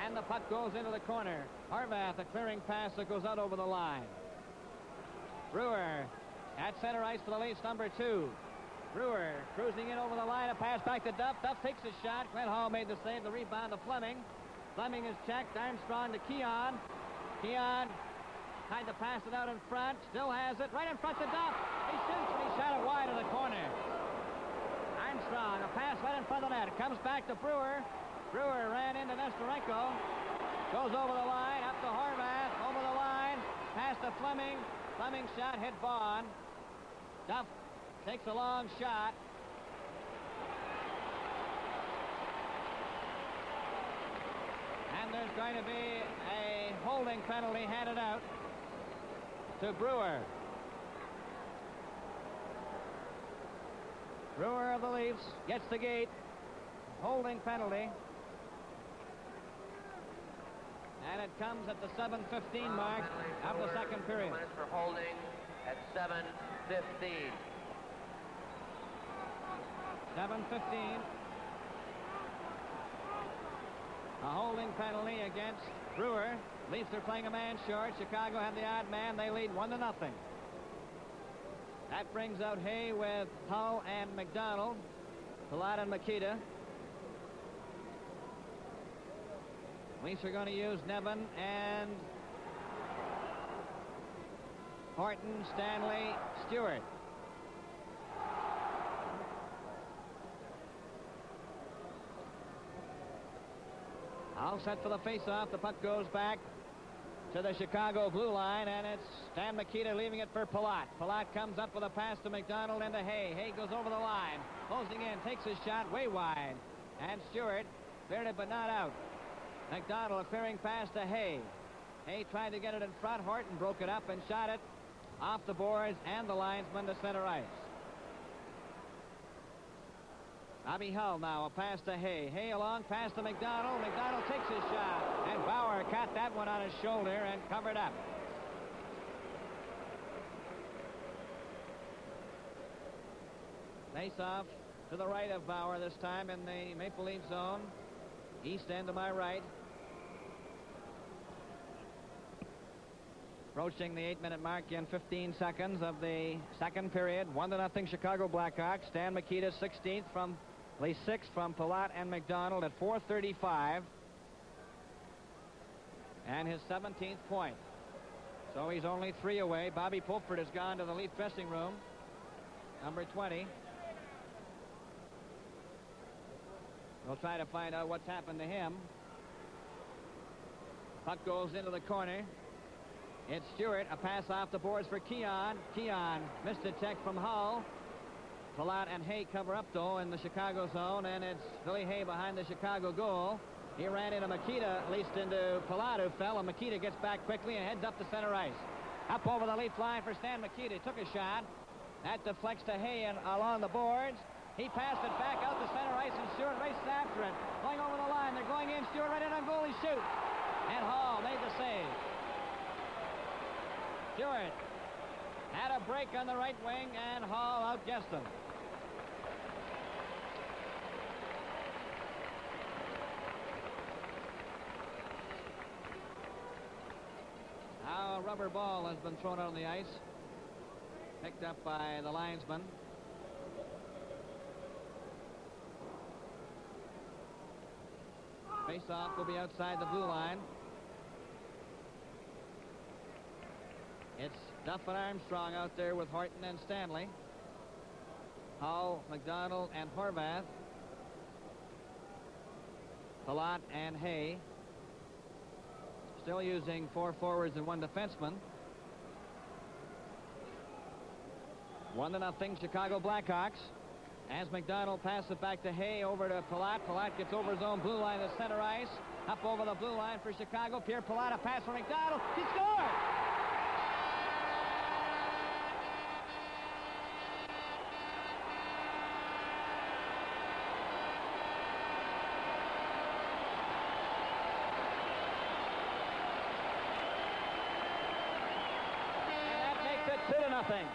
[SPEAKER 3] And the puck goes into the corner. Horvath, a clearing pass that goes out over the line. Brewer at center ice for the Leafs, number 2. Brewer cruising in over the line. A pass back to Duff. Duff takes a shot. Glenn Hall made the save. The rebound to Fleming. Fleming is checked. Armstrong to Keon. Keon tried to pass it out in front. Still has it. Right in front to Duff. He shoots, and he shot it wide of the corner. Armstrong, a pass right in front of the net. It comes back to Brewer. Brewer ran into Nestorenko. Goes over the line, up to Horvath, over the line, pass to Fleming. Fleming shot hit Vaughn. Duff takes a long shot. And there's going to be a holding penalty handed out to Brewer. Brewer of the Leafs gets the gate. Holding penalty. And it comes at the 7:15 mark of the second period.
[SPEAKER 4] Minutes for holding at 7:15.
[SPEAKER 3] 7:15. A holding penalty against Brewer. Leafs are playing a man short. Chicago have the odd man. They lead 1-0. That brings out Hay with Hull and McDonald. Palat and Mikita. Leafs are going to use Nevin and Horton, Stanley, Stewart. All set for the face-off. The puck goes back to the Chicago blue line, and it's Stan Mikita leaving it for Palat. Palat comes up with a pass to McDonald into Hay. Hay goes over the line, closing in, takes his shot way wide, and Stewart cleared it but not out. McDonald, a clearing pass to Hay. Hay tried to get it in front. Horton broke it up and shot it off the boards and the linesman to center ice. Bobby Hull now, a pass to Hay. Hay along, pass to McDonald. McDonald takes his shot, and Bauer caught that one on his shoulder and covered up. Face-off to the right of Bauer this time in the Maple Leaf zone. East end to my right. Approaching the 8-minute mark in 15 seconds of the second period. 1-0 Chicago Blackhawks. Stan Mikita 16th from the 6th from Palat and McDonald at 4:35. And his 17th point. So he's only 3 away. Bobby Pulford has gone to the Leaf dressing room. Number 20. We'll try to find out what's happened to him. Puck goes into the corner. It's Stewart, a pass off the boards for Keon. Keon missed a check from Hull. Palat and Hay cover up, though, in the Chicago zone, and it's Billy Hay behind the Chicago goal. He ran into Mikita, at least into Palat, who fell, and Mikita gets back quickly and heads up to center ice. Up over the Leaf line for Stan Mikita. He took a shot. That deflects to Hay and along the boards. He passed it back out to center ice, and Stewart races after it. Going over the line. They're going in. Stewart right in on goal. He shoots. And Hall made the save. Stewart had a break on the right wing, and Hall outguessed him. Now a rubber ball has been thrown out on the ice. Picked up by the linesman. Face-off will be outside the blue line. It's Duff and Armstrong out there with Horton and Stanley. Hull, McDonald, and Horvath. Palat and Hay. Still using 4 forwards and 1 defenseman. 1-0 Chicago Blackhawks. As McDonald passes it back to Hay, over to Palat. Palat gets over his own blue line to center ice. Up over the blue line for Chicago. Pierre Palat, a pass for McDonald. He scored! And that makes it 2-0.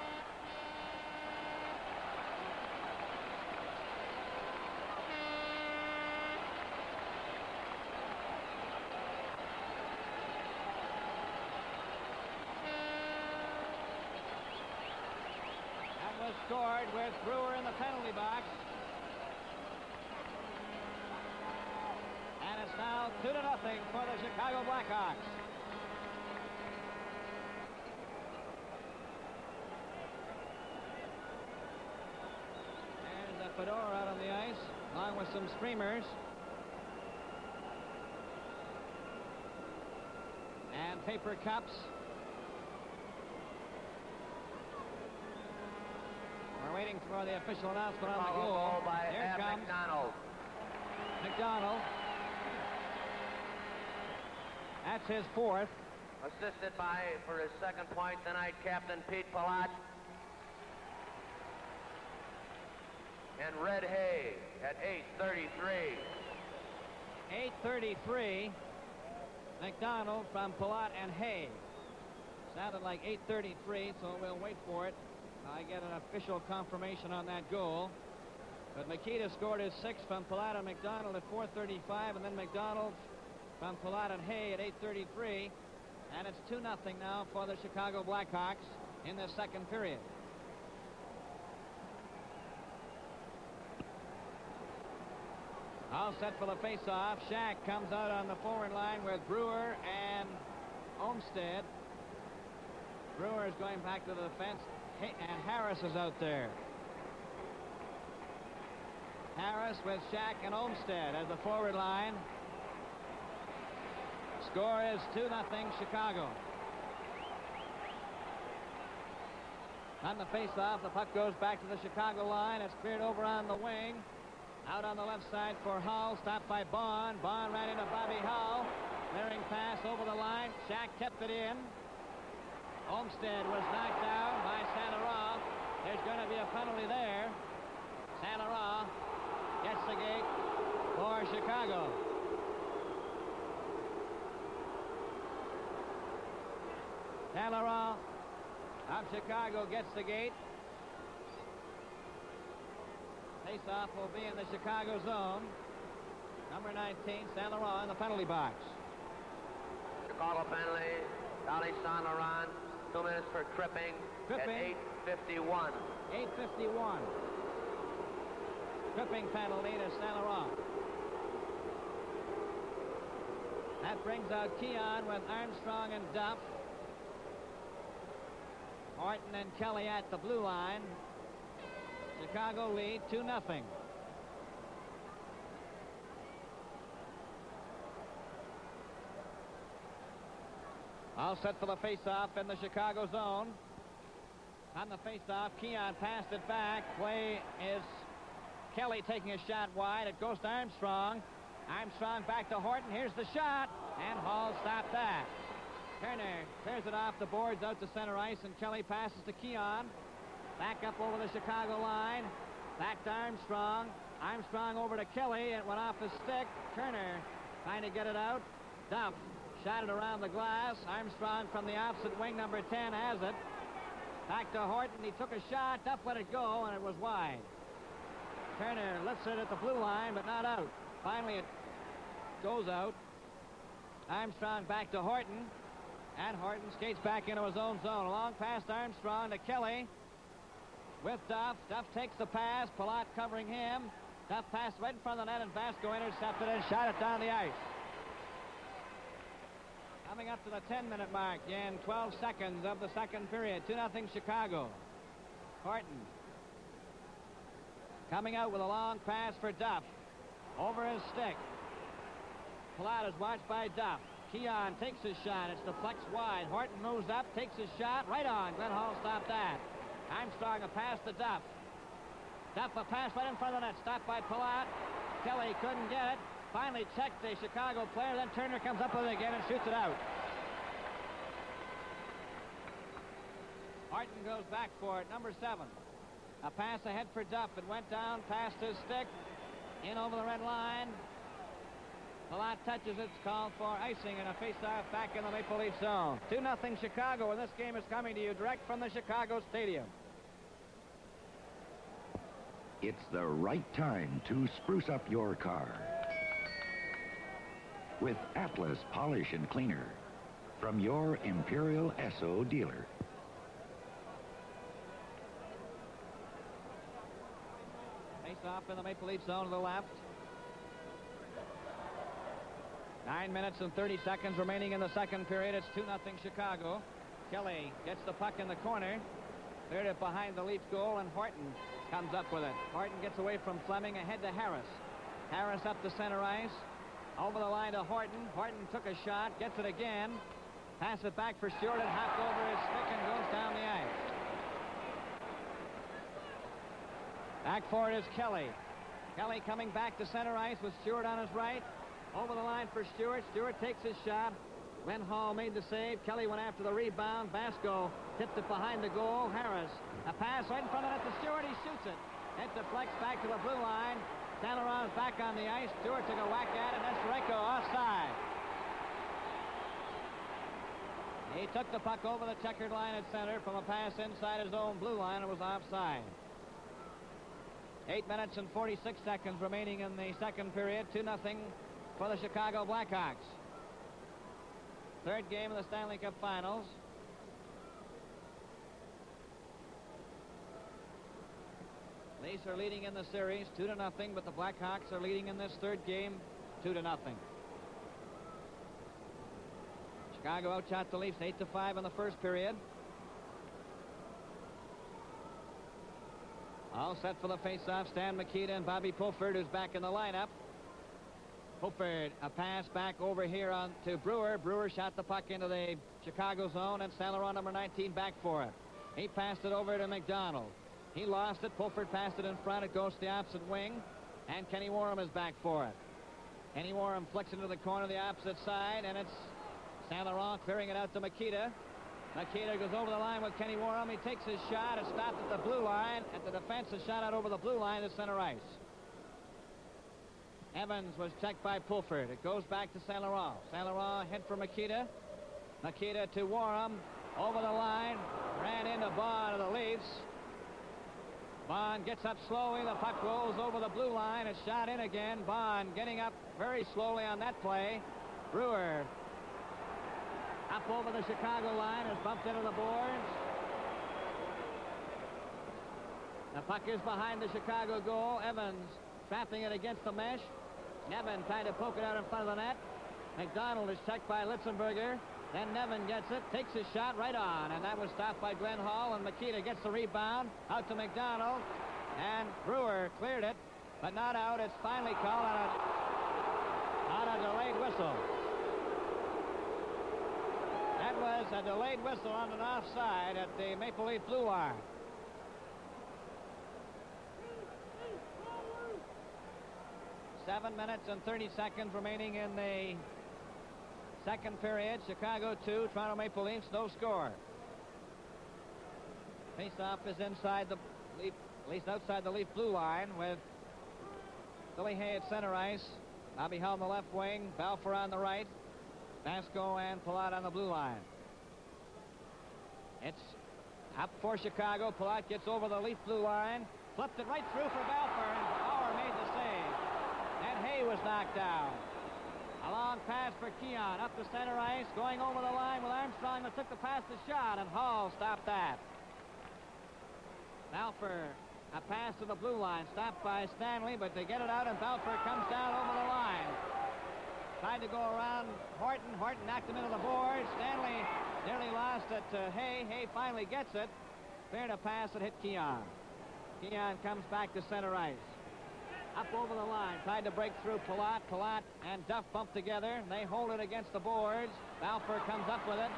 [SPEAKER 3] Scored with Brewer in the penalty box. And it's now 2-0 for the Chicago Blackhawks. There's a fedora out on the ice, along with some streamers. And paper cups. We're waiting for the official announcement on the goal.
[SPEAKER 4] By
[SPEAKER 3] Here comes
[SPEAKER 4] McDonald.
[SPEAKER 3] McDonald. That's his 4th.
[SPEAKER 4] Assisted by, for his 2nd point tonight, Captain Pete Palat. And Red Hay at 8:33.
[SPEAKER 3] 8:33. McDonald from Palat and Hay. Sounded like 8:33, so we'll wait for it. I get an official confirmation on that goal. But Mikita scored his 6th from Palat and McDonald at 4:35, and then McDonald from Palat and Hay at 8:33. And it's 2-0 now for the Chicago Blackhawks in the second period. All set for the face-off. Shack comes out on the forward line with Brewer and Olmstead. Brewer is going back to the defense. And Harris is out there. Harris with Shack and Olmstead as the forward line. Score is 2-0 Chicago. On the face-off, the puck goes back to the Chicago line. It's cleared over on the wing. Out on the left side for Hull. Stopped by Bond. Bond ran into Bobby Hull. Clearing pass over the line. Shack kept it in. Olmstead was knocked down by Santa Ra. There's going to be a penalty there. Santa Ra gets the gate for Chicago. Saint Laurent of Chicago gets the gate. Face-off will be in the Chicago zone. Number 19, Saint Laurent in the penalty box.
[SPEAKER 4] Chicago penalty, Valley Saint Laurent, 2 minutes for tripping. At 8:51.
[SPEAKER 3] 8:51. Tripping penalty to Saint Laurent. That brings out Keon with Armstrong and Duff. Horton and Kelly at the blue line. Chicago lead 2-0. All set for the face-off in the Chicago zone. On the face-off, Keon passed it back. Play is Kelly taking a shot wide. It goes to Armstrong. Armstrong back to Horton. Here's the shot, and Hall stopped that. Turner clears it off the boards out to center ice, and Kelly passes to Keon. Back up over the Chicago line. Back to Armstrong. Armstrong over to Kelly. It went off his stick. Turner trying to get it out. Duff shot it around the glass. Armstrong from the opposite wing, number 10, has it. Back to Horton. He took a shot. Duff let it go, and it was wide. Turner lifts it at the blue line, but not out. Finally, it goes out. Armstrong back to Horton. And Horton skates back into his own zone. Long past Armstrong to Kelly. With Duff. Duff takes the pass. Palat covering him. Duff passed right in front of the net, and Vasco intercepted and shot it down the ice. Coming up to the 10-minute mark in 12 seconds of the second period. 2-0 Chicago. Horton coming out with a long pass for Duff. Over his stick. Palat is watched by Duff. Keon takes his shot. It's deflects wide. Horton moves up, takes his shot. Right on. Glenn Hall stopped that. Armstrong a pass to Duff. Duff a pass right in front of the net. Stopped by Palat. Kelly couldn't get it. Finally checked the Chicago player. Then Turner comes up with it again and shoots it out. Horton goes back for it. Number 7. A pass ahead for Duff. It went down past his stick. In over the red line. Palat touches it. It's called for icing and a face-off back in the Maple Leaf zone. 2-0 Chicago, and this game is coming to you direct from the Chicago Stadium.
[SPEAKER 6] It's the right time to spruce up your car with Atlas Polish and Cleaner from your Imperial Esso dealer.
[SPEAKER 3] Face-off in the Maple Leaf zone to the left. 9 minutes and 30 seconds remaining in the second period. It's 2-0 Chicago. Kelly gets the puck in the corner. Cleared it behind the Leafs goal, and Horton comes up with it. Horton gets away from Fleming, ahead to Harris. Harris up the center ice. Over the line to Horton. Horton took a shot, gets it again. Pass it back for Stewart. It hopped over his stick and goes down the ice. Back for it is Kelly. Kelly coming back to center ice with Stewart on his right. Over the line for Stewart. Stewart takes his shot. Glenn Hall made the save. Kelly went after the rebound. Vasco tipped it behind the goal. Harris, a pass right in front of it to Stewart. He shoots it. It deflects back to the blue line. Saint Laurent's back on the ice. Stewart took a whack at it. That's Reko offside. He took the puck over the checkered line at center from a pass inside his own blue line. It was offside. 8 minutes and 46 seconds remaining in the second period. 2-0 for the Chicago Blackhawks. Third game of the Stanley Cup Finals. Leafs are leading in the series 2-0, but the Blackhawks are leading in this third game 2-0. Chicago outshot the Leafs 8-5 in the first period. All set for the face-off. Stan Mikita and Bobby Pulford, who's back in the lineup. Pulford, a pass back over here on to Brewer. Brewer shot the puck into the Chicago zone, and Saint Laurent, number 19, back for it. He passed it over to McDonald. He lost it. Pulford passed it in front. It goes to the opposite wing, and Kenny Warham is back for it. Kenny Warham flicks it to the corner, the opposite side, and it's Saint Laurent clearing it out to Mikita. Mikita goes over the line with Kenny Warham. He takes his shot. It's stopped at the blue line. At the defense, a shot out over the blue line to center ice. Evans was checked by Pulford. It goes back to Saint Laurent. Saint Laurent hit for Makita. Makita to Warham. Over the line. Ran into Bond of the Leafs. Bond gets up slowly. The puck rolls over the blue line. It's shot in again. Bond getting up very slowly on that play. Brewer up over the Chicago line. Is bumped into the boards. The puck is behind the Chicago goal. Evans trapping it against the mesh. Nevin trying to poke it out in front of the net. McDonald is checked by Litzenberger. Then Nevin gets it, takes his shot right on, and that was stopped by Glenn Hall, and Makita gets the rebound out to McDonald, and Brewer cleared it, but not out. It's finally called on a delayed whistle. That was a delayed whistle on an offside at the Maple Leaf blue line. Seven minutes and 30 seconds remaining in the second period. Chicago 2, Toronto Maple Leafs, no score. Face-off is inside the Leaf, at least outside the Leaf blue line, with Billy Hay at center ice, Bobby Hull on the left wing, Balfour on the right, Vasco and Palat on the blue line. It's up for Chicago. Palat gets over the Leaf blue line, flipped it right through for Balfour, and Bauer made the save. And Hay was knocked down. A long pass for Keon up the center ice, going over the line with Armstrong that took the pass to shot, and Hall stopped that. Balfour, a pass to the blue line, stopped by Stanley, but they get it out, and Balfour comes down over the line. Tried to go around Horton. Horton knocked him into the board. Stanley nearly lost it to Hay. Hay finally gets it. Cleared a pass that hit Keon. Keon comes back to center ice. Up over the line, tried to break through Palat. Palat and Duff bump together. They hold it against the boards. Balfour comes up with it.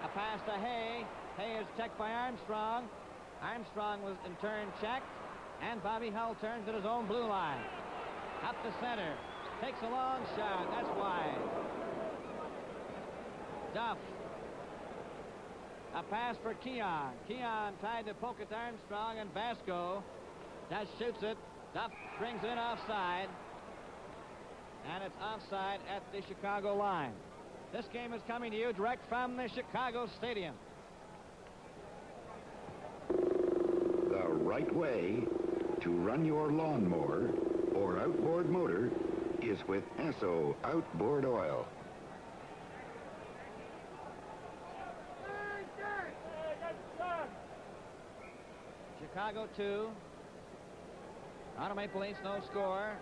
[SPEAKER 3] A pass to Hay. Hay is checked by Armstrong. Armstrong was in turn checked. And Bobby Hull turns at his own blue line. Up the center. Takes a long shot. That's wide. Duff. A pass for Keon. Keon tried to poke it to Armstrong, and Vasco just shoots it. Duff brings it offside, and it's offside at the Chicago line. This game is coming to you direct from the Chicago Stadium.
[SPEAKER 6] The right way to run your lawnmower or outboard motor is with Esso Outboard Oil.
[SPEAKER 3] Chicago 2. Toronto Maple Leafs no score.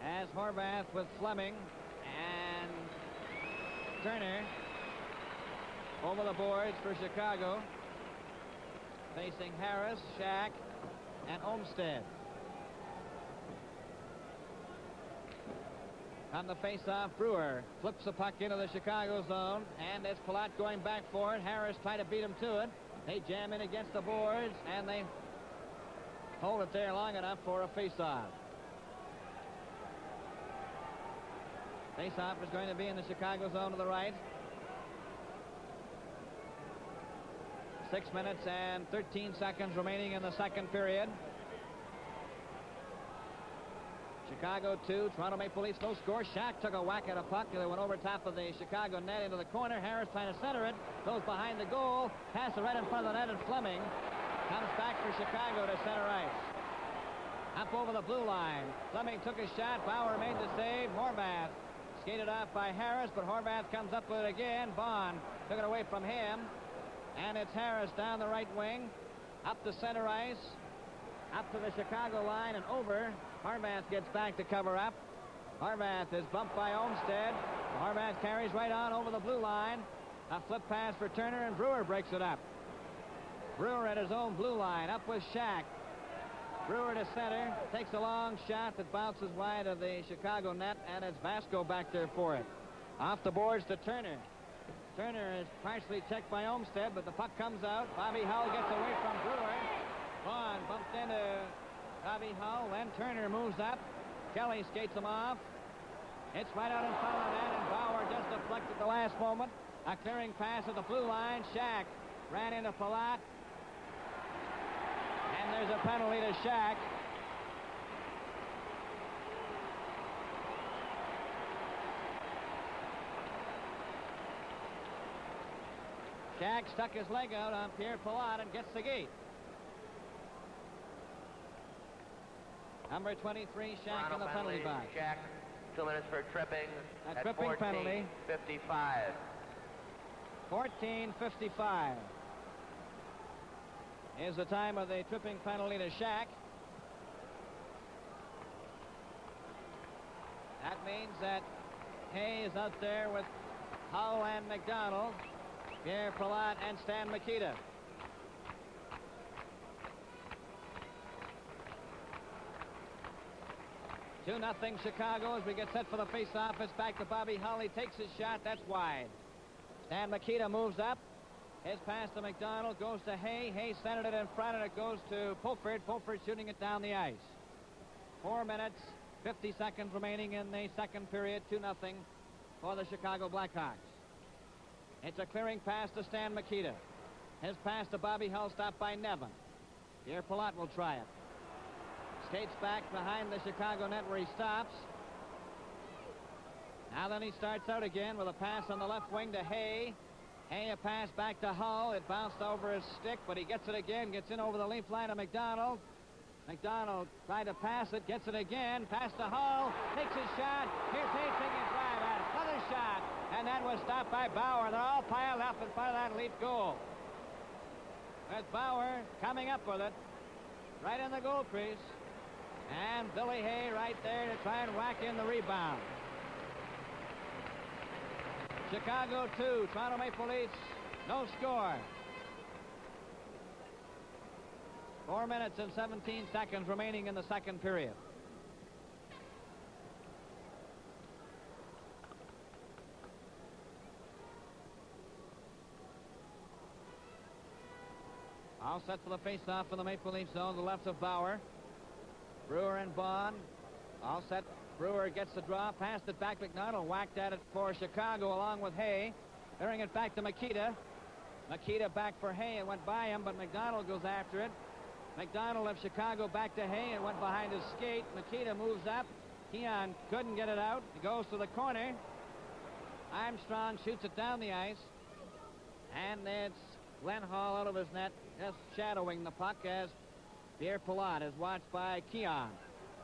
[SPEAKER 3] As Horvath with Fleming and Turner over the boards for Chicago. Facing Harris, Shack, and Olmstead. On the face-off, Brewer flips the puck into the Chicago zone, and it's Palat going back for it. Harris trying to beat him to it. They jam in against the boards, and they hold it there long enough for a face-off. Face-off is going to be in the Chicago zone to the right. 6 minutes and 13 seconds remaining in the second period. Chicago 2, Toronto Maple Leafs no score. Shack took a whack at a puck. They went over top of the Chicago net into the corner. Harris trying to center it. Goes behind the goal. Pass it right in front of the net, and Fleming comes back for Chicago to center ice. Up over the blue line. Fleming took a shot. Bauer made the save. Horvath skated off by Harris, but Horvath comes up with it again. Bond took it away from him. And it's Harris down the right wing. Up the center ice. Up to the Chicago line and over. Horvath gets back to cover up. Horvath is bumped by Olmstead. Horvath carries right on over the blue line. A flip pass for Turner, and Brewer breaks it up. Brewer at his own blue line, up with Shack. Brewer to center, takes a long shot that bounces wide of the Chicago net, and it's Vasco back there for it. Off the boards to Turner. Turner is partially checked by Olmstead, but the puck comes out. Bobby Hull gets away from Brewer. Vaughn bumped into Bobby Hull, then Turner moves up. Kelly skates him off. It's right out in front of the net, and Bauer just deflected at the last moment. A clearing pass at the blue line. Shack ran into Palat. And there's a penalty to Shack. Shack stuck his leg out on Pierre Palat and gets the gate. Number 23, Shack in the penalty box.
[SPEAKER 4] Shack, 2 minutes for tripping.
[SPEAKER 3] A
[SPEAKER 4] at
[SPEAKER 3] tripping penalty.
[SPEAKER 4] 14:55.
[SPEAKER 3] 14:55 is the time of the tripping penalty to Shack. That means that Hay is out there with Hull and McDonald, Pierre Palat and Stan Mikita. Two nothing Chicago as we get set for the face-off. It's back to Bobby Hull. He takes his shot. That's wide. Stan Mikita moves up. His pass to McDonald goes to Hay. Hay centered it in front, and it goes to Pulford. Pulford shooting it down the ice. 4 minutes, 50 seconds remaining in the second period. 2-0 for the Chicago Blackhawks. It's a clearing pass to Stan Mikita. His pass to Bobby Hull stopped by Nevin. Pierre Palat will try it. Skates back behind the Chicago net where he stops. Now then he starts out again with a pass on the left wing to Hay. Hay a pass back to Hull. It bounced over his stick, but he gets it again. Gets in over the leaf line to McDonald. McDonald tried to pass it. Gets it again. Pass to Hull. Takes his shot. Here's Hay taking a drive at it. Another shot. And that was stopped by Bauer. They're all piled up in front of that elite goal. There's Bauer coming up with it. Right in the goal crease. And Billy Hay right there to try and whack in the rebound. Chicago 2, Toronto Maple Leafs, no score. 4 minutes and 17 seconds remaining in the second period. All set for the face-off in the Maple Leaf zone, the left of Bauer. Brewer and Bond, all set. Brewer gets the draw, passed it back. McDonald whacked at it for Chicago along with Hay. Bearing it back to Mikita. Mikita back for Hay. It went by him, but McDonald goes after it. McDonald of Chicago back to Hay and went behind his skate. Mikita moves up. Keon couldn't get it out. He goes to the corner. Armstrong shoots it down the ice. And it's Glenn Hall out of his net, just shadowing the puck as Pierre Palat is watched by Keon.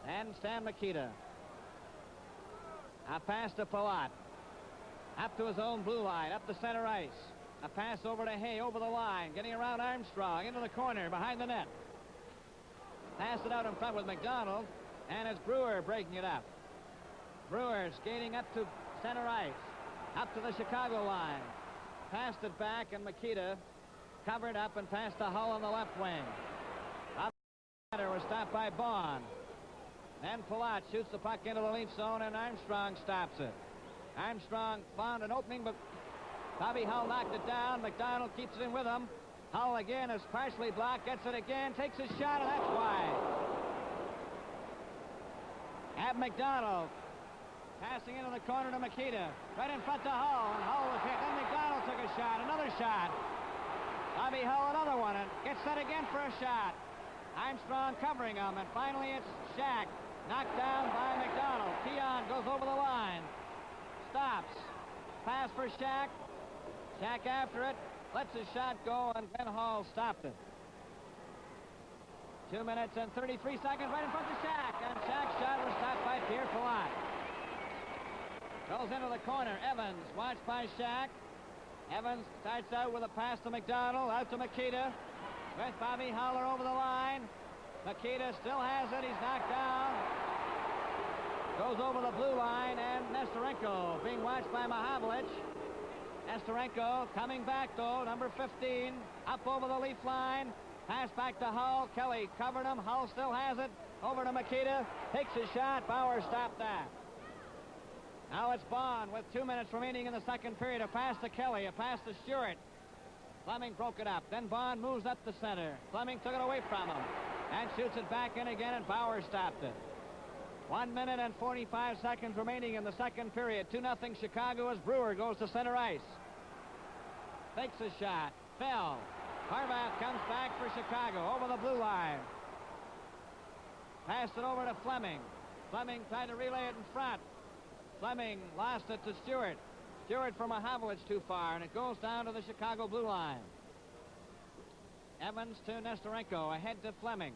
[SPEAKER 3] And Stan Mikita. A pass to Palat. Up to his own blue line, up the center ice. A pass over to Hay, over the line, getting around Armstrong, into the corner, behind the net. Pass it out in front with McDonald, and it's Brewer breaking it up. Brewer skating up to center ice, up to the Chicago line. Passed it back, and Mikita covered up and passed to Hull on the left wing. Up the center was stopped by Bond. Then Palat shoots the puck into the Leaf zone, and Armstrong stops it. Armstrong found an opening, but Bobby Hull knocked it down. McDonald keeps it in with him. Hull again is partially blocked, gets it again, takes his shot, and that's wide. At McDonald, passing into the corner to Mikita, right in front to Hull, and Hull was hit. Then McDonald took a shot, another shot. Bobby Hull another one, and gets set again for a shot. Armstrong covering him, and finally it's Shack. Knocked down by McDonald. Keon goes over the line. Stops. Pass for Shack. Shack after it. Lets his shot go, and Glenn Hall stopped it. 2 minutes and 33 seconds right in front of Shack. And Shack's shot was stopped by Pierre Palat. Goes into the corner. Evans watched by Shack. Evans starts out with a pass to McDonald. Out to Mikita. With Bobby Huller over the line. Mikita still has it. He's knocked down. Goes over the blue line, and Nestorenko being watched by Mahavlich. Nestorenko coming back, though, number 15, up over the Leaf line. Pass back to Hull. Kelly covered him. Hull still has it. Over to Mikita. Takes his shot. Bauer stopped that. Now it's Bond with 2 minutes remaining in the second period. A pass to Kelly. A pass to Stewart. Fleming broke it up. Then Bond moves up the center. Fleming took it away from him and shoots it back in again, and Bauer stopped it. 1 minute and 45 seconds remaining in the second period. 2-0 Chicago as Brewer goes to center ice. Takes a shot. Fell. Harvath comes back for Chicago over the blue line. Passed it over to Fleming. Fleming tried to relay it in front. Fleming lost it to Stewart. Stewart from Mahavlich too far, and it goes down to the Chicago blue line. Evans to Nestorenko, ahead to Fleming.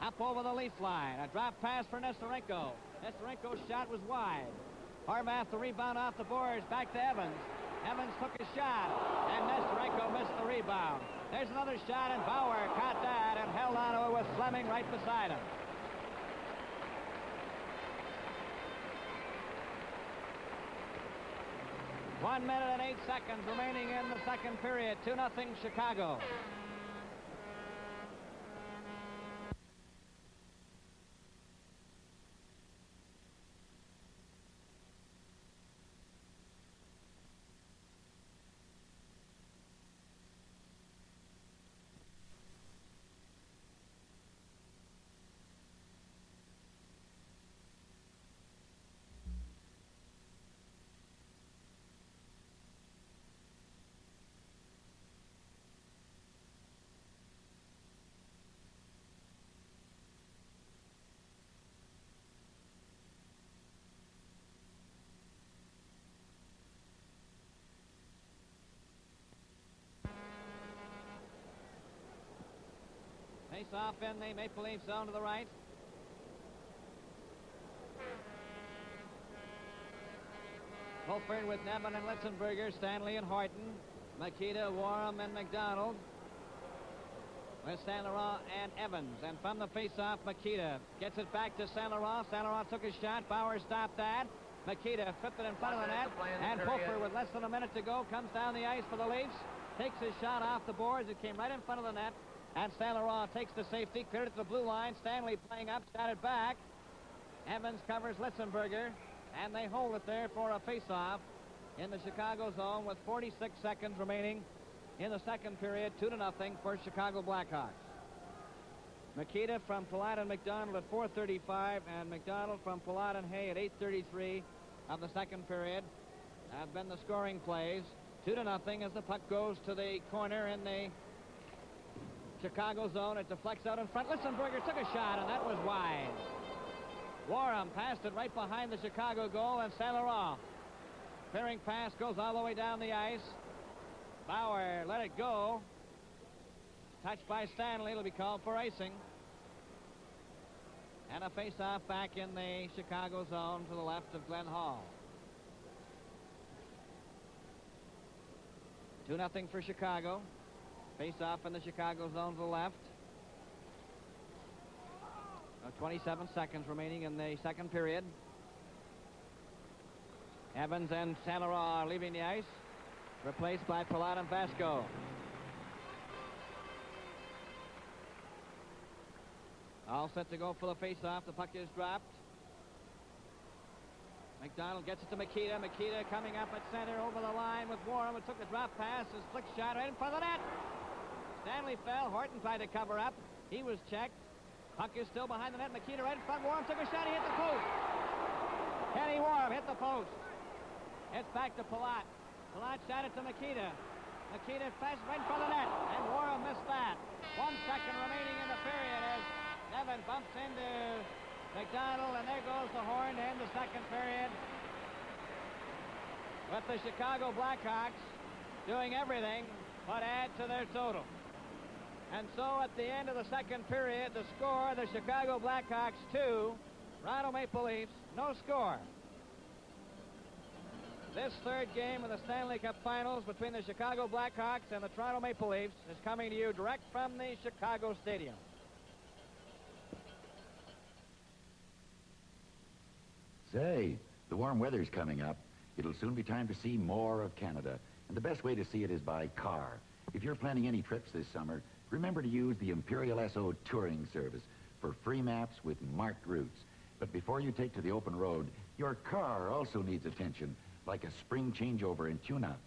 [SPEAKER 3] Up over the leaf line. A drop pass for Nestorenko. Nestorenko's shot was wide. Horvath the rebound off the boards, back to Evans. Evans took a shot, and Nestorenko missed the rebound. There's another shot, and Bauer caught that and held on to it with Fleming right beside him. One minute and 8 seconds remaining in the second period. 2-0 Chicago. Face off in the Maple Leaf zone to the right. Fulford with Nevin and Litzenberger, Stanley and Horton, Makita, Warham, and McDonald. With Saint Laurent and Evans. And from the face-off, Makita gets it back to Saint Laurent. Saint Laurent took a shot. Bauer stopped that. Makita flipped it in front of the net. And Fulford, with less than a minute to go, comes down the ice for the Leafs. Takes his shot off the boards. It came right in front of the net. And Saint Laurent takes the safety, cleared it to the blue line. Stanley playing up, shot it back. Evans covers Litzenberger, and they hold it there for a face-off in the Chicago zone with 46 seconds remaining in the second period. 2-0 for Chicago Blackhawks. Makita from Palat and McDonald at 4:35, and McDonald from Palat and Hay at 8:33 of the second period have been the scoring plays. 2-0 as the puck goes to the corner in the Chicago zone. It deflects out in front. Litzenberger took a shot, and that was wide. Warham passed it right behind the Chicago goal, and Saint Laurent. Clearing pass goes all the way down the ice. Bauer let it go. Touched by Stanley. It'll be called for icing. And a face-off back in the Chicago zone to the left of Glenn Hall. 2-0 for Chicago. Face-off in the Chicago zone to the left. 27 seconds remaining in the second period. Evans and Saint Laurent are leaving the ice, replaced by Palat and Vasco. All set to go for the face-off. The puck is dropped. McDonald gets it to Makita. Makita coming up at center over the line with Warham, who took the drop pass. His flick shot right in front of the net. Stanley fell. Horton tried to cover up. He was checked. Puck is still behind the net. Makita right in front. Warham took a shot. He hit the post. Kenny Warham hit the post. It's back to Palat. Palat shot it to Makita. Makita fast right in front of the net. And Warham missed that. 1 second remaining in the period as Nevin bumps into McDonald, and there goes the horn to end the second period. With the Chicago Blackhawks doing everything but add to their total. And so at the end of the second period, the score, the Chicago Blackhawks 2, Toronto Maple Leafs, no score. This third game of the Stanley Cup Finals between the Chicago Blackhawks and the Toronto Maple Leafs is coming to you direct from the Chicago Stadium.
[SPEAKER 6] Say, the warm weather's coming up. It'll soon be time to see more of Canada. And the best way to see it is by car. If you're planning any trips this summer, remember to use the Imperial SO touring service for free maps with marked routes. But before you take to the open road, your car also needs attention, like a spring changeover and tune-up.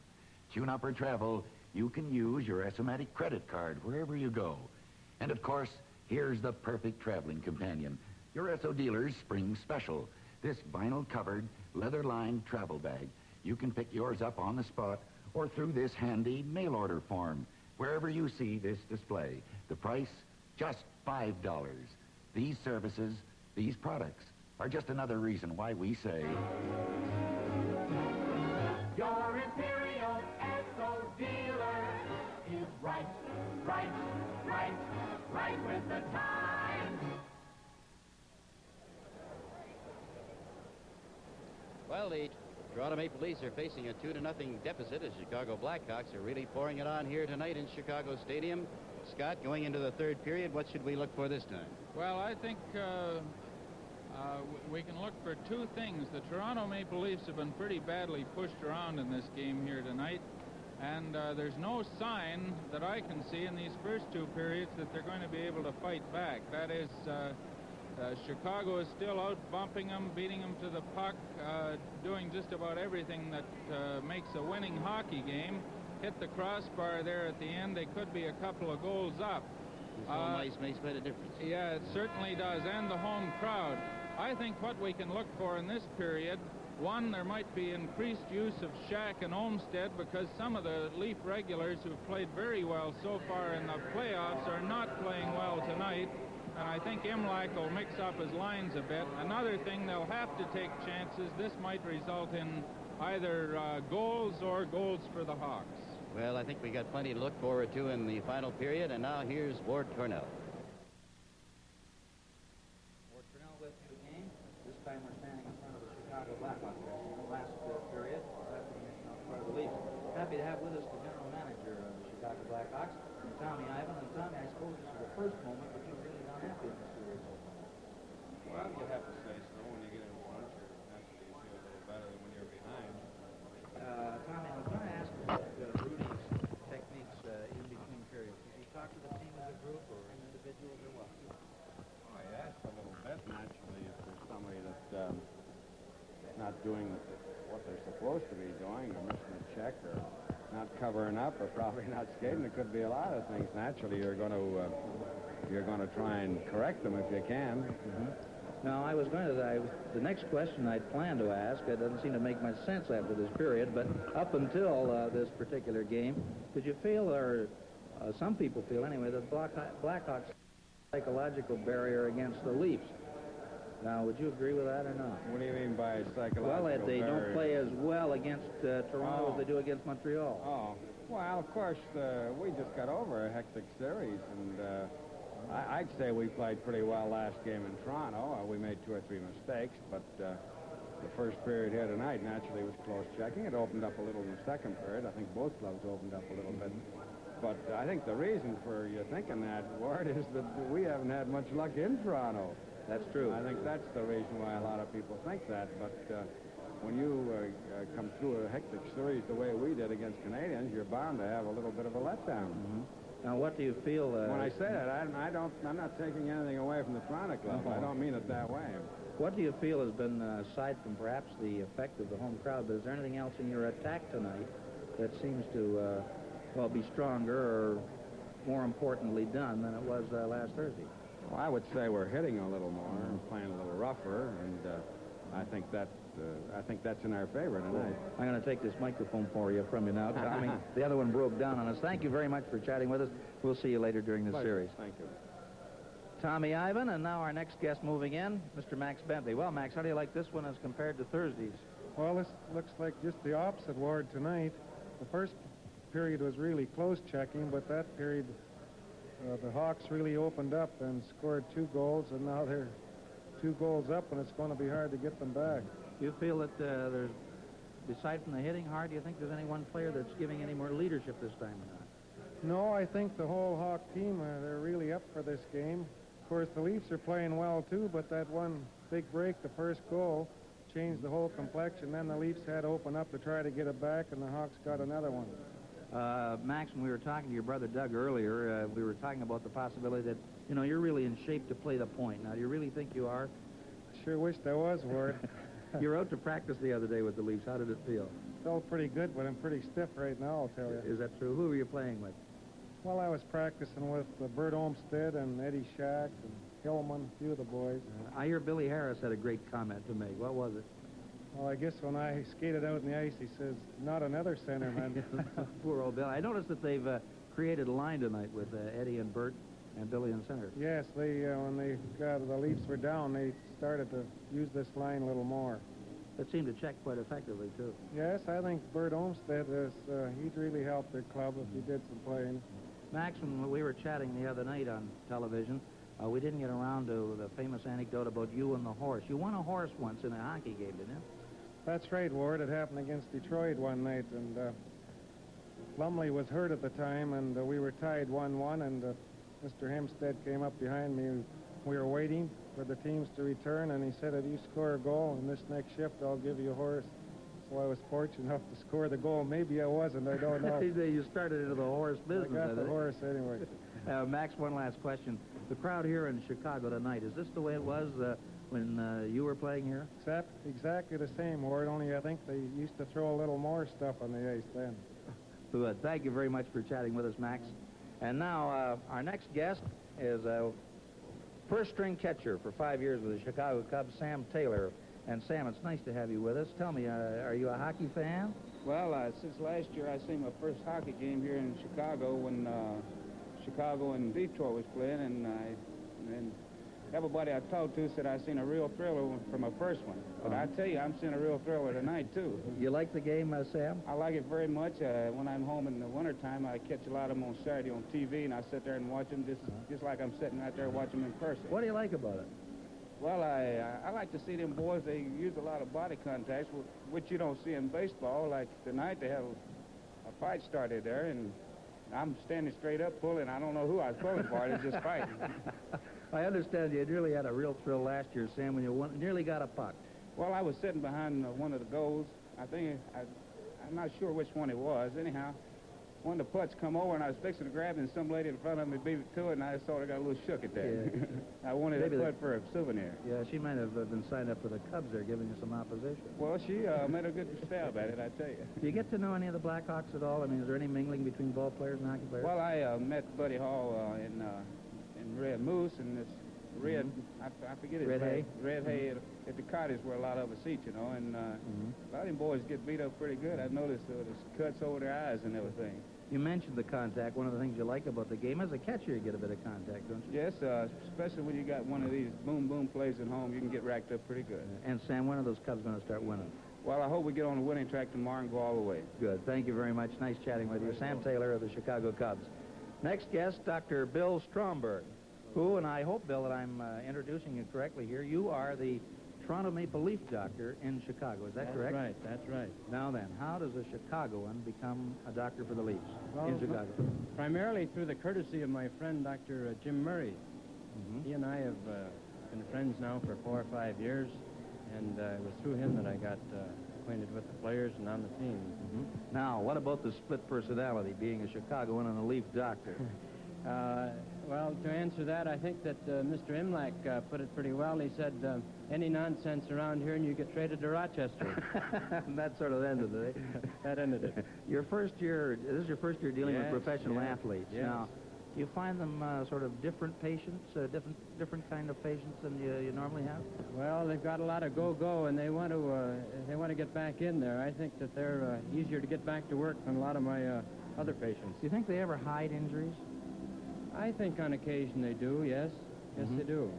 [SPEAKER 6] Tune-up or travel, you can use your SO-matic credit card wherever you go. And of course, here's the perfect traveling companion, your SO dealer's spring special. This vinyl-covered, leather-lined travel bag. You can pick yours up on the spot or through this handy mail order form, wherever you see this display. The price, just $5. These services, these products, are just another reason why we say...
[SPEAKER 2] Your Imperial Esso dealer is right, right, right, right with the times.
[SPEAKER 7] Well, the Toronto Maple Leafs are facing a 2-0 deficit as Chicago Blackhawks are really pouring it on here tonight in Chicago Stadium. Scott, going into the third period, what should we look for this time?
[SPEAKER 8] Well, I think we can look for two things. The Toronto Maple Leafs have been pretty badly pushed around in this game here tonight, and there's no sign that I can see in these first two periods that they're going to be able to fight back. That is, Chicago is still out bumping them, beating them to the puck, doing just about everything that makes a winning hockey game. Hit the crossbar there at the end. They could be a couple of goals up.
[SPEAKER 7] This home ice makes quite a difference.
[SPEAKER 8] Yeah, it certainly does, and the home crowd. I think what we can look for in this period, one, there might be increased use of Shack and Olmsted because some of the Leaf regulars who've played very well so far in the playoffs are not playing well tonight, and I think Imlach will mix up his lines a bit. Another thing, they'll have to take chances. This might result in either goals or goals for the Hawks.
[SPEAKER 7] Well, I think we got plenty to look forward to in the final period, and now here's Ward Cornell.
[SPEAKER 9] Ward Cornell with you again. This time we're standing in front of the Chicago Blackhawks in the last period. That's part of the Leafs. Happy to have with us the general manager of the Chicago Blackhawks, Tommy Ivan. And Tommy, I suppose this is the first moment that you're really not happy in this series so far.
[SPEAKER 14] Well, you have to say so. When you get in front, naturally you feel a little better than when you're behind.
[SPEAKER 9] Tommy, I was going to ask about Rudy's techniques in between periods. Did you talk to the team as a group or individuals or what?
[SPEAKER 14] Oh, I asked a little bit, naturally, if there's somebody that's not doing what they're supposed to be doing, or missing a check, or not covering up, or probably not skating. It could be a lot of things. Naturally, you're going to try and correct them if you can.
[SPEAKER 9] Now, I was going to, the next question I'd planned to ask, it doesn't seem to make much sense after this period, but up until this particular game, did you feel, or some people feel anyway, that Blackhawks psychological barrier against the Leafs? Now, would you agree with that or not?
[SPEAKER 14] What do you mean by psychological
[SPEAKER 9] Well, that they
[SPEAKER 14] barrier?
[SPEAKER 9] don't play as well against Toronto as they do against Montreal.
[SPEAKER 14] Oh, well, of course, we just got over a hectic series, and I'd say we played pretty well last game in Toronto. We made 2 or 3 mistakes, but the first period here tonight naturally was close checking. It opened up a little in the second period. I think both clubs opened up a little bit. But I think the reason for you thinking that, Ward, is that we haven't had much luck in Toronto.
[SPEAKER 9] That's true.
[SPEAKER 14] I think that's the reason why a lot of people think that. But when you come through a hectic series the way we did against Canadians, you're bound to have a little bit of a letdown.
[SPEAKER 9] Now, what do you feel?
[SPEAKER 14] When I say that, I'm not taking anything away from the Toronto club. I don't mean it that way.
[SPEAKER 9] What do you feel has been, aside from perhaps the effect of the home crowd, but is there anything else in your attack tonight that seems to, well, be stronger or more importantly done than it was last Thursday?
[SPEAKER 14] Well, I would say we're hitting a little more and playing a little rougher, and I think that's in our favor tonight.
[SPEAKER 9] I'm going to take this microphone from you now, Tommy. The other one broke down on us. Thank you very much for chatting with us. We'll see you later during the series.
[SPEAKER 14] Thank you.
[SPEAKER 9] Tommy Ivan, and now our next guest moving in, Mr. Max Bentley. Well, Max, how do you like this one as compared to Thursday's?
[SPEAKER 15] Well, this looks like just the opposite, Ward, tonight. The first period was really close checking, but that period the Hawks really opened up and scored 2 goals, and now they're 2 goals up, and it's going to be hard to get them back.
[SPEAKER 9] Do you feel that there's, aside from the hitting hard, do you think there's any one player that's giving any more leadership this time or not?
[SPEAKER 15] No, I think the whole Hawk team, they're really up for this game. Of course, the Leafs are playing well, too, but that one big break, the first goal, changed the whole complexion. Then the Leafs had to open up to try to get it back, and the Hawks got another one.
[SPEAKER 9] Max, when we were talking to your brother Doug earlier, we were talking about the possibility that, you know, you're really in shape to play the point. Now, do you really think you are?
[SPEAKER 15] Sure wished I was, Ward.
[SPEAKER 9] You were out to practice the other day with the Leafs. How did it feel?
[SPEAKER 15] Felt pretty good, but I'm pretty stiff right now, I'll tell you.
[SPEAKER 9] Is that true? Who were you playing with?
[SPEAKER 15] Well, I was practicing with Bert Olmsted and Eddie Shack and Hillman, a few of the boys.
[SPEAKER 9] I hear Billy Harris had a great comment to make. What was it?
[SPEAKER 15] Well, I guess when I skated out in the ice, he says, "Not another centerman."
[SPEAKER 9] Poor old Bill. I noticed that they've created a line tonight with Eddie and Bert and Billy in center.
[SPEAKER 15] Yes, they when the Leafs were down, they started to use this line a little more.
[SPEAKER 9] that seemed to check quite effectively, too.
[SPEAKER 15] Yes, I think Bert Olmsted he'd really help their club if he did some playing.
[SPEAKER 9] Max, when we were chatting the other night on television, we didn't get around to the famous anecdote about you and the horse. You won a horse once in a hockey game, didn't you?
[SPEAKER 15] That's right, Ward. It happened against Detroit one night, and Lumley was hurt at the time, and we were tied 1-1, and Mr. Hempstead came up behind me. We were waiting for the teams to return, and he said, if you score a goal in this next shift, I'll give you a horse. So I was fortunate enough to score the goal. Maybe I wasn't, I don't know.
[SPEAKER 9] You started into the horse business.
[SPEAKER 15] I got the horse anyway.
[SPEAKER 9] Max, one last question. The crowd here in Chicago tonight, is this the way it was when you were playing here?
[SPEAKER 15] Exactly the same, Ward, only I think they used to throw a little more stuff on the ice then.
[SPEAKER 9] Good. Thank you very much for chatting with us, Max. And now our next guest is first-string catcher for 5 years with the Chicago Cubs, Sam Taylor. And, Sam, it's nice to have you with us. Tell me, are you a hockey fan?
[SPEAKER 16] Well, since last year, I seen my first hockey game here in Chicago when Chicago and Detroit was playing, and everybody I talked to said I seen a real thriller from my first one. But I tell you, I'm seeing a real thriller tonight, too.
[SPEAKER 9] You like the game, Sam?
[SPEAKER 16] I like it very much. When I'm home in the wintertime, I catch a lot of them on Saturday on TV, and I sit there and watch them just like I'm sitting out there watching them in person.
[SPEAKER 9] What do you like about it?
[SPEAKER 16] Well, I like to see them boys. They use a lot of body contacts, which you don't see in baseball. Like tonight, they have a fight started there, and I'm standing straight up pulling. I don't know who I was pulling for. It's just fighting.
[SPEAKER 9] I understand you really had a real thrill last year, Sam, when you nearly got a puck.
[SPEAKER 16] Well, I was sitting behind one of the goals. I'm not sure which one it was. Anyhow, one of the putts come over, and I was fixing to grab it, and some lady in front of me beat it to it, and I sort of got a little shook at that.
[SPEAKER 9] Yeah.
[SPEAKER 16] I wanted a putt for a souvenir.
[SPEAKER 9] Yeah, she might have been signed up for the Cubs there, giving you some opposition.
[SPEAKER 16] Well, she made a good stab at it, I tell you.
[SPEAKER 9] Do you get to know any of the Blackhawks at all? I mean, is there any mingling between ball players and hockey players?
[SPEAKER 16] Well, I met Buddy Hall in Red Moose, and this Red, I forget his
[SPEAKER 9] Red
[SPEAKER 16] name.
[SPEAKER 9] Hay?
[SPEAKER 16] Red Hay at the cottage where a lot of us eat, you know, and a lot of them boys get beat up pretty good. I've noticed there's cuts over their eyes and everything.
[SPEAKER 9] You mentioned the contact. One of the things you like about the game, as a catcher, you get a bit of contact, don't you?
[SPEAKER 16] Yes, especially when you got one of these boom-boom plays at home, you can get racked up pretty good.
[SPEAKER 9] And, Sam, when are those Cubs going to start winning?
[SPEAKER 16] Well, I hope we get on the winning track tomorrow and go all the way.
[SPEAKER 9] Good. Thank you very much. Nice chatting with you. Sam Taylor of the Chicago Cubs. Next guest, Dr. Bill Stromberg, who, and I hope, Bill, that I'm introducing you correctly here, you are the Toronto Maple Leaf doctor in Chicago. Is that correct?
[SPEAKER 17] That's right. That's right.
[SPEAKER 9] Now then, how does a Chicagoan become a doctor for the Leafs in Chicago?
[SPEAKER 17] Primarily through the courtesy of my friend, Dr. Jim Murray. He and I have been friends now for 4 or 5 years, and it was through him that I got acquainted with the players and on the team.
[SPEAKER 9] Now, what about the split personality, being a Chicagoan and a Leaf doctor?
[SPEAKER 17] Well, to answer that, I think that Mr. Imlach put it pretty well. He said, any nonsense around here and you get traded to Rochester.
[SPEAKER 9] And that sort of ended it, eh?
[SPEAKER 17] That ended it.
[SPEAKER 9] Your first year, this is your first year dealing with
[SPEAKER 17] Yes,
[SPEAKER 9] professional
[SPEAKER 17] yes,
[SPEAKER 9] athletes.
[SPEAKER 17] yes.
[SPEAKER 9] Now, do you find them sort of different patients, different kind of patients than you normally have?
[SPEAKER 17] Well, they've got a lot of go-go, and they want to get back in there. I think that they're easier to get back to work than a lot of my other patients.
[SPEAKER 9] Do you think they ever hide injuries?
[SPEAKER 17] I think on occasion they do, yes. Yes, they do.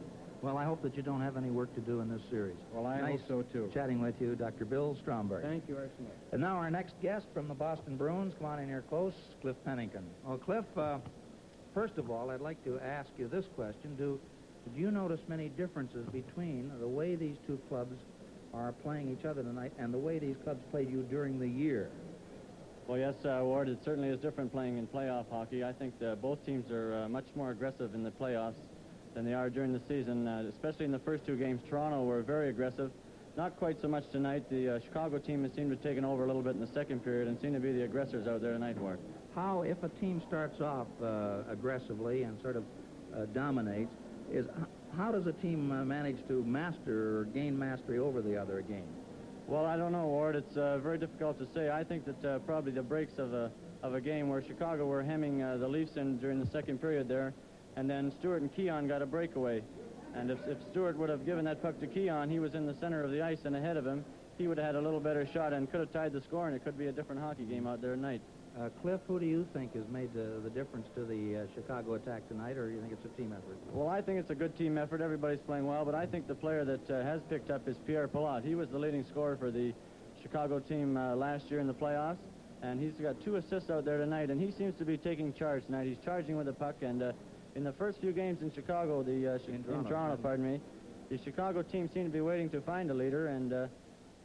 [SPEAKER 9] Well, I hope that you don't have any work to do in this series.
[SPEAKER 17] Well, I hope so, too.
[SPEAKER 9] Chatting with you, Dr. Bill Stromberg.
[SPEAKER 17] Thank you very much.
[SPEAKER 9] And now our next guest from the Boston Bruins. Come on in here close, Cliff Pennington. Well, Cliff, first of all, I'd like to ask you this question. Do you notice many differences between the way these two clubs are playing each other tonight and the way these clubs played you during the year?
[SPEAKER 18] Well, yes, Ward, it certainly is different playing in playoff hockey. I think both teams are much more aggressive in the playoffs than they are during the season, especially in the first 2 games. Toronto were very aggressive. Not quite so much tonight. The Chicago team has seemed to have taken over a little bit in the second period and seem to be the aggressors out there tonight, Ward.
[SPEAKER 9] How, if a team starts off aggressively and sort of dominates, how does a team manage to master or gain mastery over the other again?
[SPEAKER 18] Well, I don't know, Ward. It's very difficult to say. I think that probably the breaks of a game where Chicago were hemming the Leafs in during the second period there, and then Stewart and Keon got a breakaway. And if Stewart would have given that puck to Keon, he was in the center of the ice and ahead of him. He would have had a little better shot and could have tied the score, and it could be a different hockey game out there tonight.
[SPEAKER 9] Cliff, who do you think has made the difference to the Chicago attack tonight, or do you think it's a team effort?
[SPEAKER 18] Well, I think it's a good team effort. Everybody's playing well, but I think the player that has picked up is Pierre Palat. He was the leading scorer for the Chicago team last year in the playoffs, and he's got 2 assists out there tonight, and he seems to be taking charge tonight. He's charging with the puck, and in the first few games in Chicago, in Toronto, pardon me, the Chicago team seemed to be waiting to find a leader, and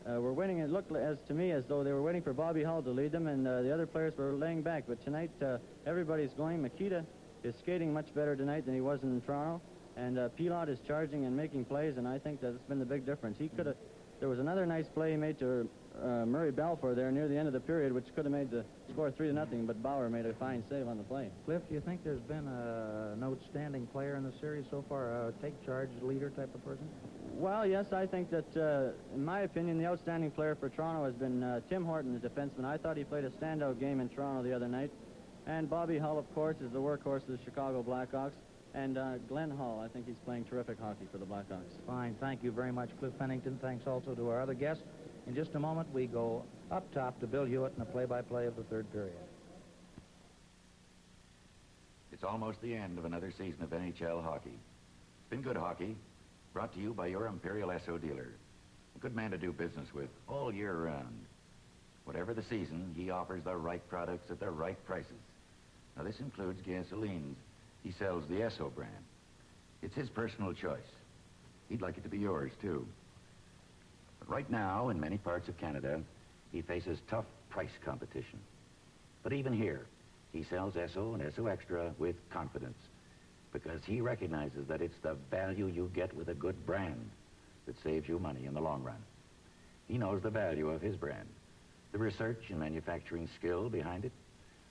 [SPEAKER 18] were waiting. It looked to me as though they were waiting for Bobby Hull to lead them, and the other players were laying back. But tonight, everybody's going. Makita is skating much better tonight than he was in Toronto, and Pilat is charging and making plays, and I think that's been the big difference. He could have. There was another nice play he made to Murray Balfour there near the end of the period, which could have made the score 3-0, but Bauer made a fine save on the play.
[SPEAKER 9] Cliff, do you think there's been an outstanding player in the series so far, a take charge leader type of person?
[SPEAKER 18] Well, yes, I think that, in my opinion, the outstanding player for Toronto has been Tim Horton, the defenseman. I thought he played a standout game in Toronto the other night. And Bobby Hull, of course, is the workhorse of the Chicago Blackhawks. And Glenn Hall, I think he's playing terrific hockey for the Blackhawks.
[SPEAKER 9] Fine. Thank you very much, Cliff Pennington. Thanks also to our other guests. In just a moment, we go up top to Bill Hewitt in a play-by-play of the third period.
[SPEAKER 6] It's almost the end of another season of NHL hockey. It's been good hockey, brought to you by your Imperial Esso dealer. A good man to do business with all year round. Whatever the season, he offers the right products at the right prices. Now, this includes gasolines. He sells the Esso brand. It's his personal choice. He'd like it to be yours, too. But right now, in many parts of Canada, he faces tough price competition. But even here, he sells Esso and Esso Extra with confidence, because he recognizes that it's the value you get with a good brand that saves you money in the long run. He knows the value of his brand, the research and manufacturing skill behind it,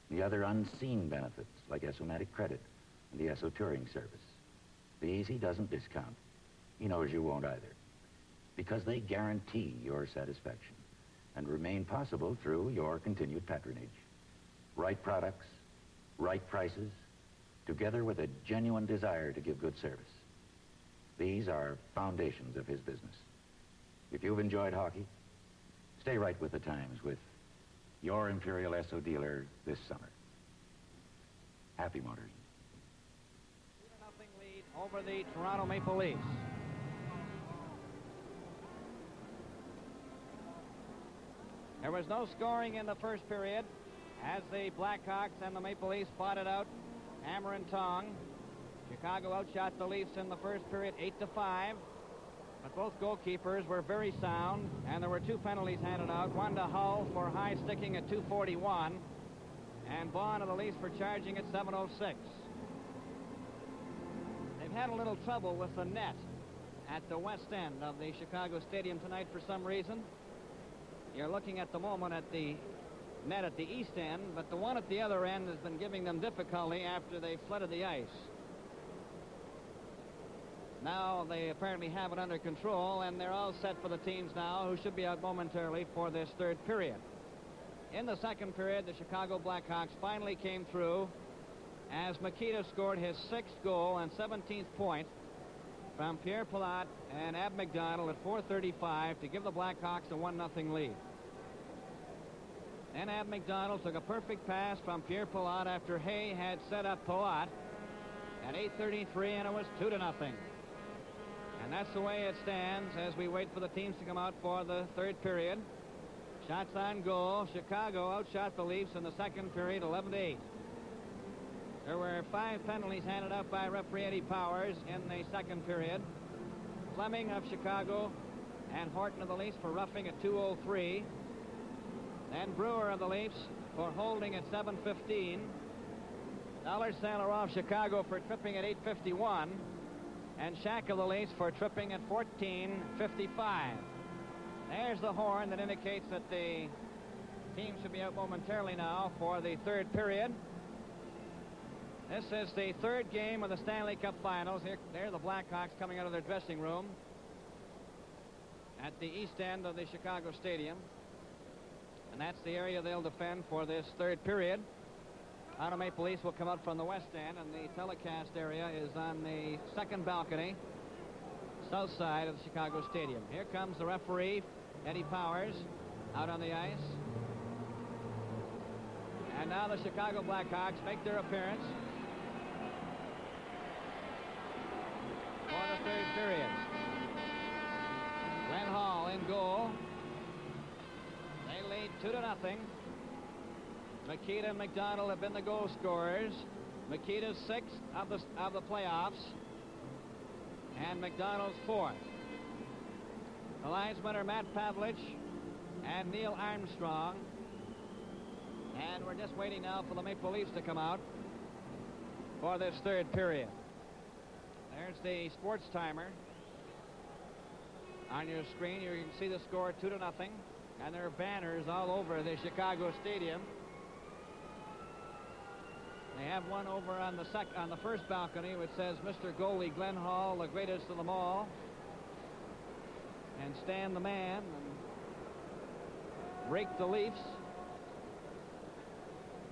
[SPEAKER 6] the other unseen benefits like Essomatic credit and the Esso touring service. These he doesn't discount. He knows you won't either, because they guarantee your satisfaction and remain possible through your continued patronage. Right products, right prices, together with a genuine desire to give good service. These are foundations of his business. If you've enjoyed hockey, stay right with the times with your Imperial Esso dealer this summer. Happy motoring.
[SPEAKER 3] 2-0 lead over the Toronto Maple Leafs. There was no scoring in the first period as the Blackhawks and the Maple Leafs fought it out, hammer and tong. Chicago outshot the Leafs in the first period 8-5, but both goalkeepers were very sound, and there were 2 penalties handed out, one to Hull for high sticking at 2:41, and Vaughn of the Leafs for charging at 7:06. They've had a little trouble with the net at the west end of the Chicago Stadium tonight for some reason. You're looking at the moment at the net at the east end, but the one at the other end has been giving them difficulty after they flooded the ice. Now they apparently have it under control, and they're all set for the teams now, who should be out momentarily for this third period. In the second period, the Chicago Blackhawks finally came through as Makita scored his 6th goal and 17th point from Pierre Palat and Ab McDonald at 4:35 to give the Blackhawks a 1-0 lead. Then Ab McDonald took a perfect pass from Pierre Palat after Hay had set up Palat at 8:33, and it was 2-0. And that's the way it stands as we wait for the teams to come out for the third period. Shots on goal. Chicago outshot the Leafs in the second period 11-8. There were 5 penalties handed out by referee Eddie Powers in the second period. Fleming of Chicago and Horton of the Leafs for roughing at 2:03. Then Brewer of the Leafs for holding at 7:15. Dollar-Sailor of Chicago for tripping at 8:51. And Shack of the Leafs for tripping at 14:55. There's the horn that indicates that the team should be out momentarily now for the third period. This is the third game of the Stanley Cup Finals. Here, there are the Blackhawks coming out of their dressing room at the east end of the Chicago Stadium. And that's the area they'll defend for this third period. Toronto Maple Leafs will come out from the west end, and the telecast area is on the second balcony, south side of the Chicago Stadium. Here comes the referee, Eddie Powers, out on the ice. And now the Chicago Blackhawks make their appearance for the third period. Glenn Hall in goal. They lead 2-0. Makita and McDonald have been the goal scorers. Makita's 6th of the playoffs, and McDonald's 4th. The linesmen are Matt Pavlich and Neil Armstrong. And we're just waiting now for the Maple Leafs to come out for this third period. There's the sports timer. On your screen, you can see the score 2-0. And there are banners all over the Chicago Stadium. They have one over on the first balcony which says Mr. Goalie Glenn Hall, the greatest of them all. And Stan the Man. And Break the Leafs.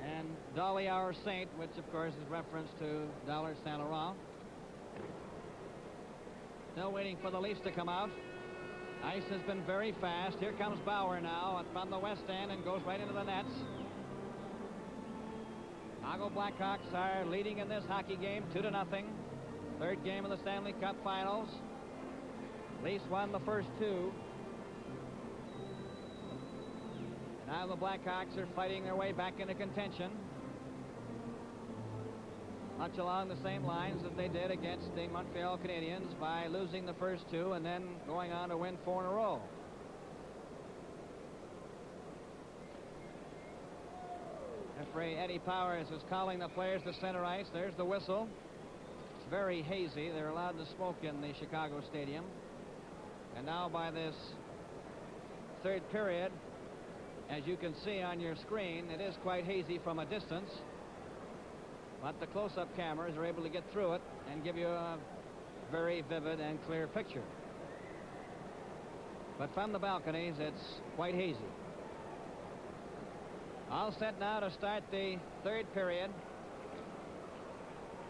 [SPEAKER 3] And Dolly Our Saint, which of course is reference to Dollar Saint Laurent. Still waiting for the Leafs to come out. Ice has been very fast. Here comes Bauer now from the west end and goes right into the nets. Chicago Blackhawks are leading in this hockey game 2-0. Third game of the Stanley Cup Finals. Leafs won the first two. Now the Blackhawks are fighting their way back into contention. Much along the same lines that they did against the Montreal Canadiens by losing the first two and then going on to win 4 in a row. Referee Eddie Powers is calling the players to center ice. There's the whistle. It's very hazy. They're allowed to smoke in the Chicago Stadium. And now by this third period, as you can see on your screen, it is quite hazy from a distance. But the close-up cameras are able to get through it and give you a very vivid and clear picture. But from the balconies, it's quite hazy. All set now to start the third period.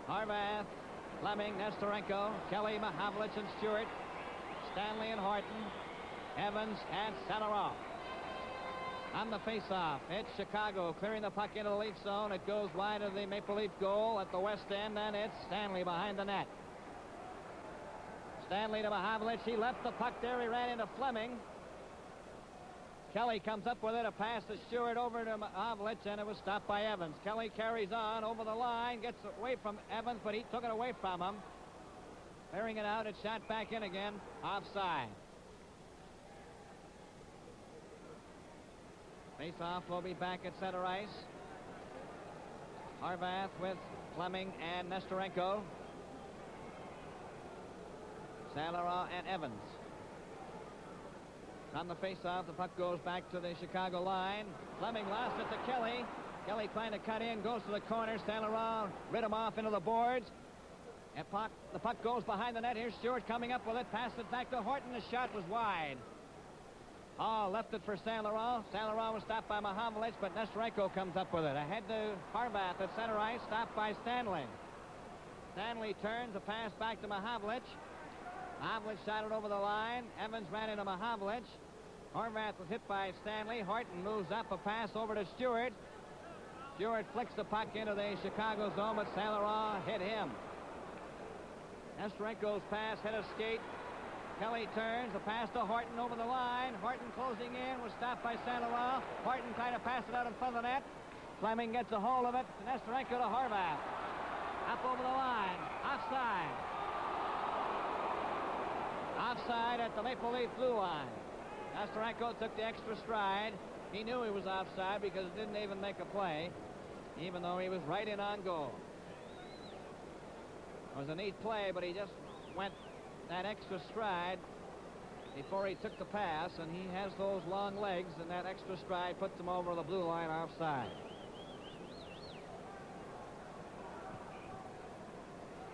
[SPEAKER 3] Harvath, Fleming, Nestorenko, Kelly, Mahavlich, and Stewart, Stanley and Horton, Evans, and Saint-Laurent. On the face-off, it's Chicago clearing the puck into the Leaf zone. It goes wide of the Maple Leaf goal at the west end, and it's Stanley behind the net. Stanley to Mahavlich. He left the puck there. He ran into Fleming. Kelly comes up with it. A pass to Stewart over to Mahavlich, and it was stopped by Evans. Kelly carries on over the line, gets away from Evans, but he took it away from him. Clearing it out, it's shot back in again. Offside. Face-off will be back at center ice. Harvath with Fleming and Nestorenko. Saint-Laurent and Evans. On the face-off, the puck goes back to the Chicago line. Fleming lost it to Kelly. Kelly trying to cut in, goes to the corner. Saint-Laurent rid him off into the boards. And the puck goes behind the net. Here's Stewart coming up with it. Passed it back to Horton. The shot was wide. Oh, left it for Saint-Laurent. Saint-Laurent was stopped by Mahavlich, but Nestorenko comes up with it. Ahead to Harvath at center ice, stopped by Stanley. Stanley turns, a pass back to Mahavlich. Mahavlich shot it over the line. Evans ran into Mahavlich. Harvath was hit by Stanley. Horton moves up, a pass over to Stewart. Stewart flicks the puck into the Chicago zone, but Saint-Laurent hit him. Nestorenko's pass hit a skate. Kelly turns, a pass to Horton over the line. Horton closing in, was stopped by Saint-Laurent. Horton trying to pass it out in front of the net. Fleming gets a hold of it. Nestorenko to Harvath. Up over the line. Offside. Offside at the Maple Leaf blue line. Nestorenko took the extra stride. He knew he was offside because it didn't even make a play, even though he was right in on goal. It was a neat play, but he just went that extra stride before he took the pass, and he has those long legs, and that extra stride puts him over the blue line offside.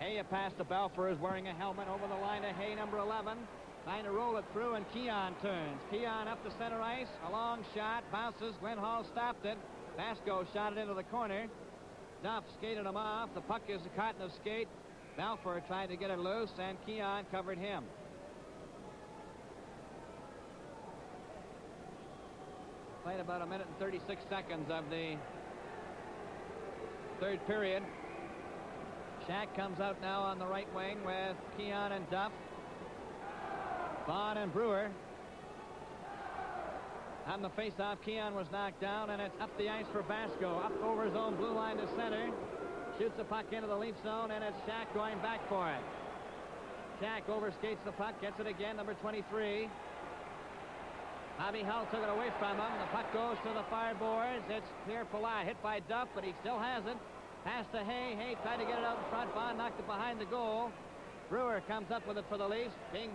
[SPEAKER 3] Hay, a pass to Balfour, is wearing a helmet over the line to Hay, number 11. Trying to roll it through, and Keon turns. Keon up the center ice. A long shot, bounces. Glenn Hall stopped it. Vasco shot it into the corner. Duff skated him off. The puck is caught in a skate. Balfour tried to get it loose, and Keon covered him. Played about a minute and 36 seconds of the third period. Shack comes out now on the right wing with Keon and Duff. Vaughn and Brewer. On the face-off, Keon was knocked down, and it's up the ice for Basco. Up over his own blue line to center. Shoots the puck into the Leaf zone, and it's Shack going back for it. Shack overskates the puck, gets it again, number 23. Bobby Hull took it away from him. The puck goes to the far boards. It's Pierre Palat, hit by Duff, but he still has it. Pass to Hay. Hay tried to get it out in front. Bond knocked it behind the goal. Brewer comes up with it for the Leafs. Being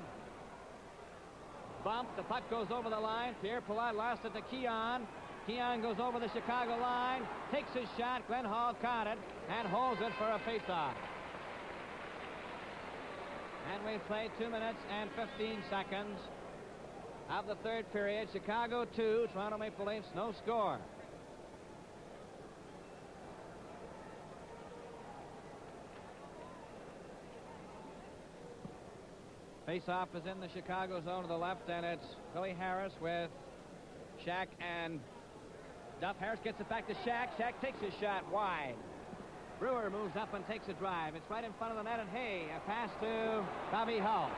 [SPEAKER 3] bumped. The puck goes over the line. Pierre Palat lost it to Keon. Keon goes over the Chicago line. Takes his shot. Glenn Hall caught it and holds it for a faceoff. And we've played 2 minutes and 15 seconds of the third period. Chicago 2, Toronto Maple Leafs no score. Face-off is in the Chicago zone to the left, and it's Billy Harris with Shack and Duff. Harris gets it back to Shack. Shack takes his shot wide. Brewer moves up and takes a drive. It's right in front of the net, and Hay, a pass to Bobby Hull.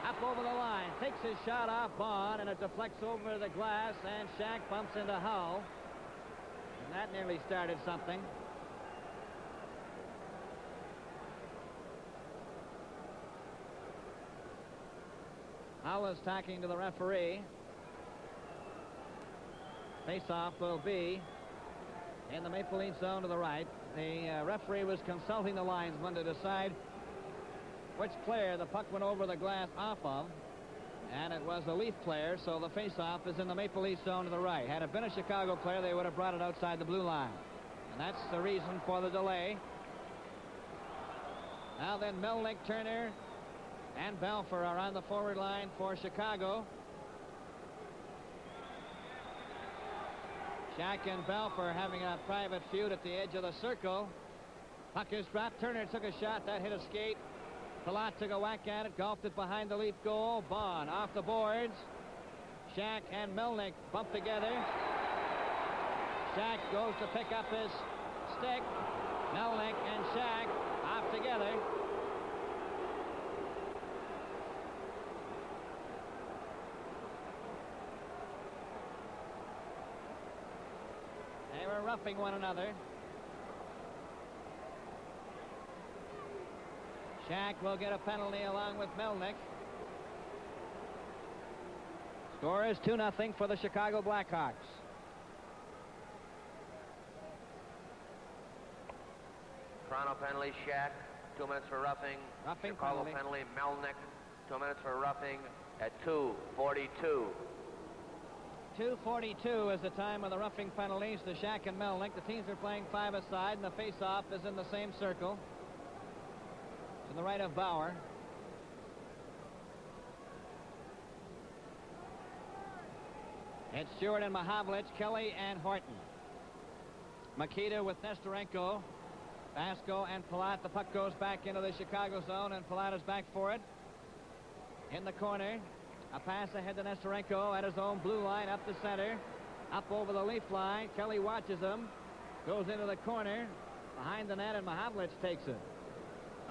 [SPEAKER 3] Up over the line, takes his shot off Bond, and it deflects over the glass, and Shack bumps into Hull. And that nearly started something. Hull is talking to the referee. Face-off will be in the Maple Leaf zone to the right. The referee was consulting the linesman to decide which player the puck went over the glass off of, and it was a Leaf player, so the face-off is in the Maple Leaf zone to the right. Had it been a Chicago player, they would have brought it outside the blue line, and that's the reason for the delay. Now then, Melnick, Turner, and Balfour are on the forward line for Chicago. Shack and Balfour having a private feud at the edge of the circle. Puck is dropped. Turner took a shot. That hit a skate. Palat took a whack at it. Golfed it behind the Leaf goal. Bond off the boards. Shack and Melnick bump together. Shack goes to pick up his stick. Melnick and Shack off together. They were roughing one another. Shack will get a penalty along with Melnick. Score is 2-0 for the Chicago Blackhawks.
[SPEAKER 4] Toronto penalty, Shack. 2 minutes for roughing. Chicago penalty, Melnick. 2 minutes for roughing at 2:42.
[SPEAKER 3] 2:42 is the time of the roughing penalties to Shack and Melnick. The teams are playing five-a-side, and the face-off is in the same circle to the right of Bauer. It's Stewart and Mahavlich, Kelly and Horton. Makita with Nestorenko, Basco and Palat. The puck goes back into the Chicago zone, and Palat is back for it. In the corner, a pass ahead to Nestorenko at his own blue line, up the center, up over the Leaf line. Kelly watches him, goes into the corner, behind the net, and Mahavlich takes it.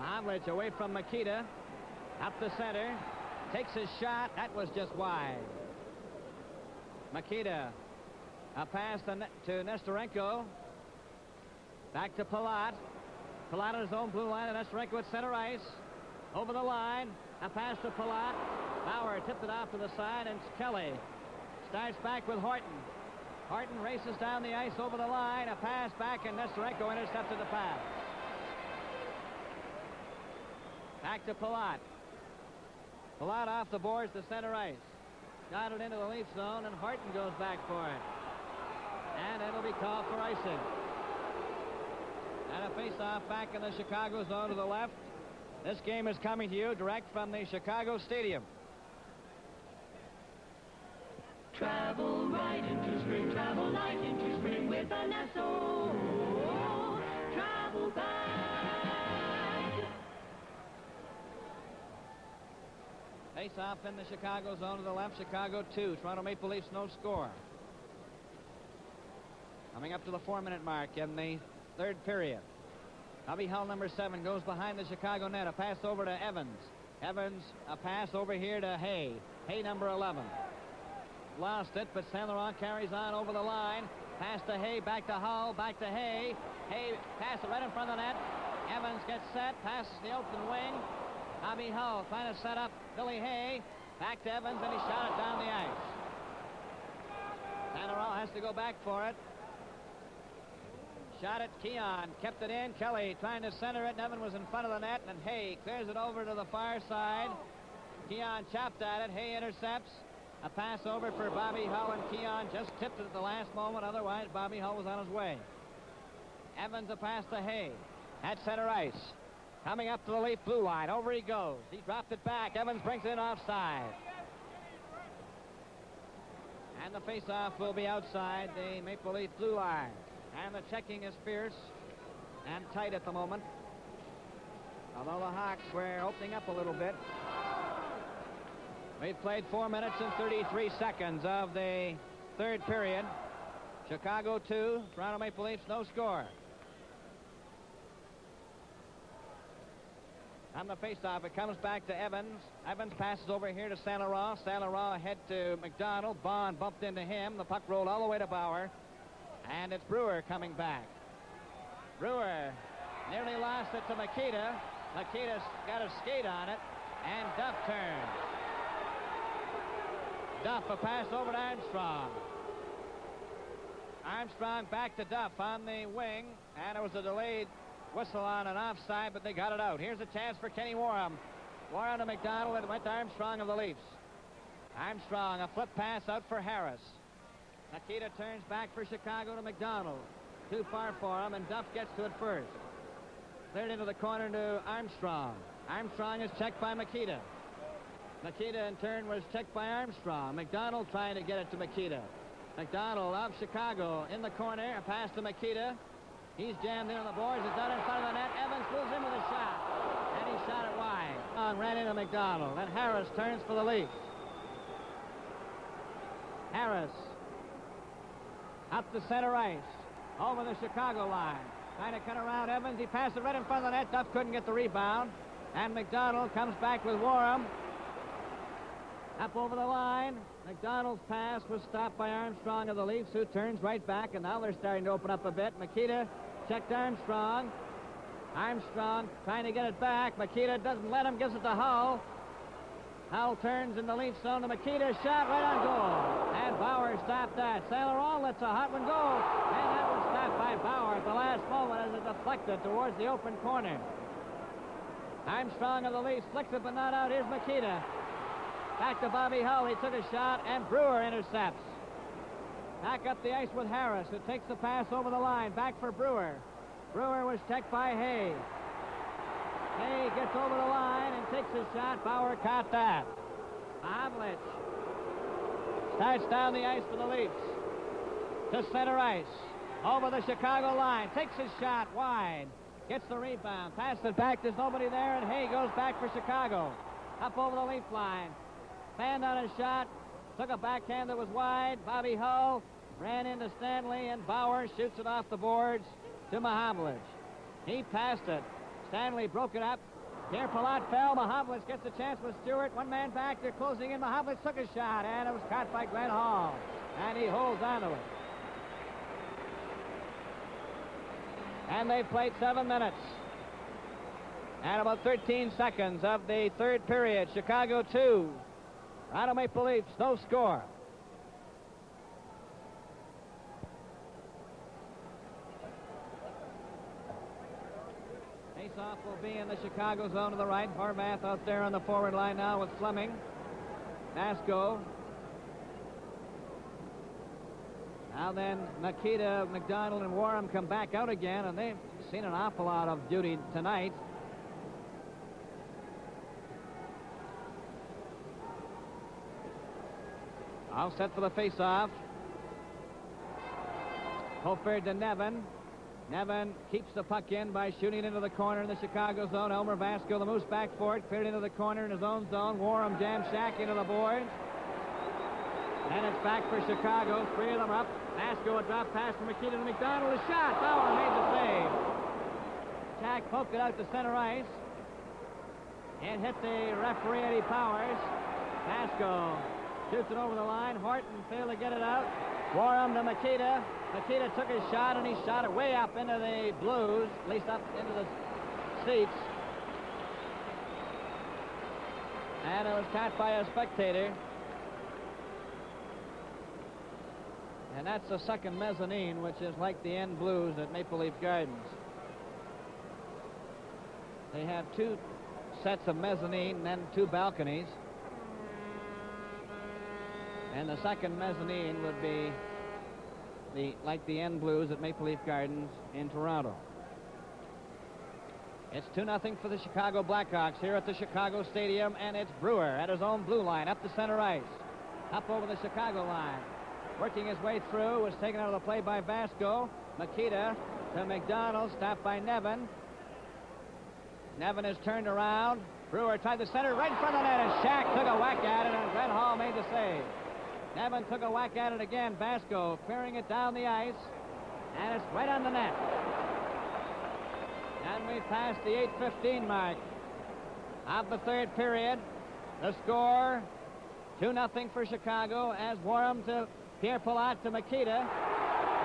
[SPEAKER 3] Mahavlich away from Makita, up the center, takes his shot. That was just wide. Makita, a pass to Nestorenko, back to Palat. Palat on his own blue line, and Nestorenko at center ice, over the line, a pass to Palat. Bauer tipped it off to the side, and Kelly starts back with Horton. Horton races down the ice over the line, a pass back, and Nestorenko intercepted the pass. Back to Palat. Palat off the boards to center ice. Got it into the Leaf zone, and Horton goes back for it. And it'll be called for icing. And a face-off back in the Chicago zone to the left. This game is coming to you direct from the Chicago Stadium.
[SPEAKER 2] Travel right into spring, travel light into spring with an SO. Travel bag.
[SPEAKER 3] Face-off in the Chicago zone to the left. Chicago 2. Toronto Maple Leafs no score. Coming up to the 4-minute mark in the third period. Bobby Hull, number 7, goes behind the Chicago net. A pass over to Evans. Evans, a pass over here to Hay. Hay, number 11. Lost it, but Saint Laurent carries on over the line. Pass to Hay, back to Hull, back to Hay. Hay, pass it right in front of the net. Evans gets set, passes the open wing. Bobby Hull trying to set up Billy Hay. Back to Evans, and he shot it down the ice. Saint Laurent has to go back for it. Shot it, Keon kept it in. Kelly trying to center it. Nevin was in front of the net, and Hay clears it over to the far side. Keon chopped at it. Hay intercepts. A pass over for Bobby Hull, and Keon just tipped it at the last moment. Otherwise, Bobby Hull was on his way. Evans a pass to Hay at center ice. Coming up to the Leaf blue line. Over he goes. He dropped it back. Evans brings it in offside. And the face-off will be outside the Maple Leaf blue line. And the checking is fierce and tight at the moment. Although the Hawks were opening up a little bit. We've played 4 minutes and 33 seconds of the third period. Chicago 2, Toronto Maple Leafs no score. On the faceoff, it comes back to Evans. Evans passes over here to Saint Laurent. Saint Laurent ahead to McDonald. Bond bumped into him. The puck rolled all the way to Bauer. And it's Brewer coming back. Brewer nearly lost it to Makita. Makita's got a skate on it. And Duff turns. Duff, a pass over to Armstrong. Armstrong back to Duff on the wing. And it was a delayed whistle on an offside, but they got it out. Here's a chance for Kenny Warham. Warham to McDonald, and it went to Armstrong of the Leafs. Armstrong, a flip pass out for Harris. Makita turns back for Chicago to McDonald. Too far for him, and Duff gets to it first. Cleared into the corner to Armstrong. Armstrong is checked by Makita. Makita, in turn, was checked by Armstrong. McDonald trying to get it to Makita. McDonald of Chicago in the corner. A pass to Makita. He's jammed in on the boards. It's out in front of the net. Evans moves in with a shot. And he shot it wide. Ran into McDonald. And Harris turns for the Leafs. Harris up the center ice. Over the Chicago line. Trying to cut around Evans. He passed it right in front of the net. Duff couldn't get the rebound. And McDonald comes back with Warham. Up over the line. McDonald's pass was stopped by Armstrong of the Leafs, who turns right back, and now they're starting to open up a bit. Makita checked Armstrong. Armstrong trying to get it back. Makita doesn't let him, gives it to Hull. Hull turns in the Leaf zone to Makita, shot right on goal. And Bauer stopped that. Saint Laurent lets a hot one go. And that was stopped by Bauer at the last moment as it deflected towards the open corner. Armstrong of the Leafs flicks it, but not out. Here's Makita. Back to Bobby Hull. He took a shot, and Brewer intercepts. Back up the ice with Harris, who takes the pass over the line. Back for Brewer. Brewer was checked by Hay. Hay gets over the line and takes a shot. Bauer caught that. Mahavlich starts down the ice for the Leafs. To center ice. Over the Chicago line. Takes a shot wide. Gets the rebound. Passed it back. There's nobody there, and Hay goes back for Chicago. Up over the Leaf line. Fanned on his shot. Took a backhand that was wide. Bobby Hull ran into Stanley, and Bauer shoots it off the boards to Mahavlich. He passed it. Stanley broke it up. Pierre Palat fell. Mahavlich gets a chance with Stewart. One man back. They're closing in. Mahavlich took a shot, and it was caught by Glenn Hall. And he holds on to it. And they've played 7 minutes. And about 13 seconds of the third period. Chicago 2. Toronto Maple Leafs, no score. Face-off will be in the Chicago zone to the right. Horvath out there on the forward line now with Fleming. Vasco. Now then, Makita, McDonald, and Warham come back out again, and they've seen an awful lot of duty tonight. All set for the face-off. Hoferd to Nevin. Nevin keeps the puck in by shooting into the corner in the Chicago zone. Elmer Vasco, the moose back for it. Cleared into the corner in his own zone. Warham jams Shack into the boards. And it's back for Chicago. 3 of them up. Vasco a drop pass from McKeeda to McDonald. A shot. Bauer made the save. Jack poked it out to center ice. It hit the referee Eddie Powers. Vasco shoots it over the line. Horton failed to get it out. Warham to Makita. Makita took his shot, and he shot it way up into the Blues, at least up into the seats. And it was caught by a spectator. And that's the second mezzanine, which is like the end Blues at Maple Leaf Gardens. They have 2 sets of mezzanine and then 2 balconies. And the second mezzanine would be like the end Blues at Maple Leaf Gardens in Toronto. It's 2-0 for the Chicago Blackhawks here at the Chicago Stadium, and it's Brewer at his own blue line, up the center ice. Up over the Chicago line. Working his way through, was taken out of the play by Vasco. Makita to McDonald, stopped by Nevin. Nevin is turned around. Brewer tried the center right in front of the net, and Shack took a whack at it, and Glenn Hall made the save. Nevin took a whack at it again. Vasco clearing it down the ice, and it's right on the net. And we passed the 8:15 mark of the third period. The score, 2-0 for Chicago, as Warham to Pierre Palat to Makita.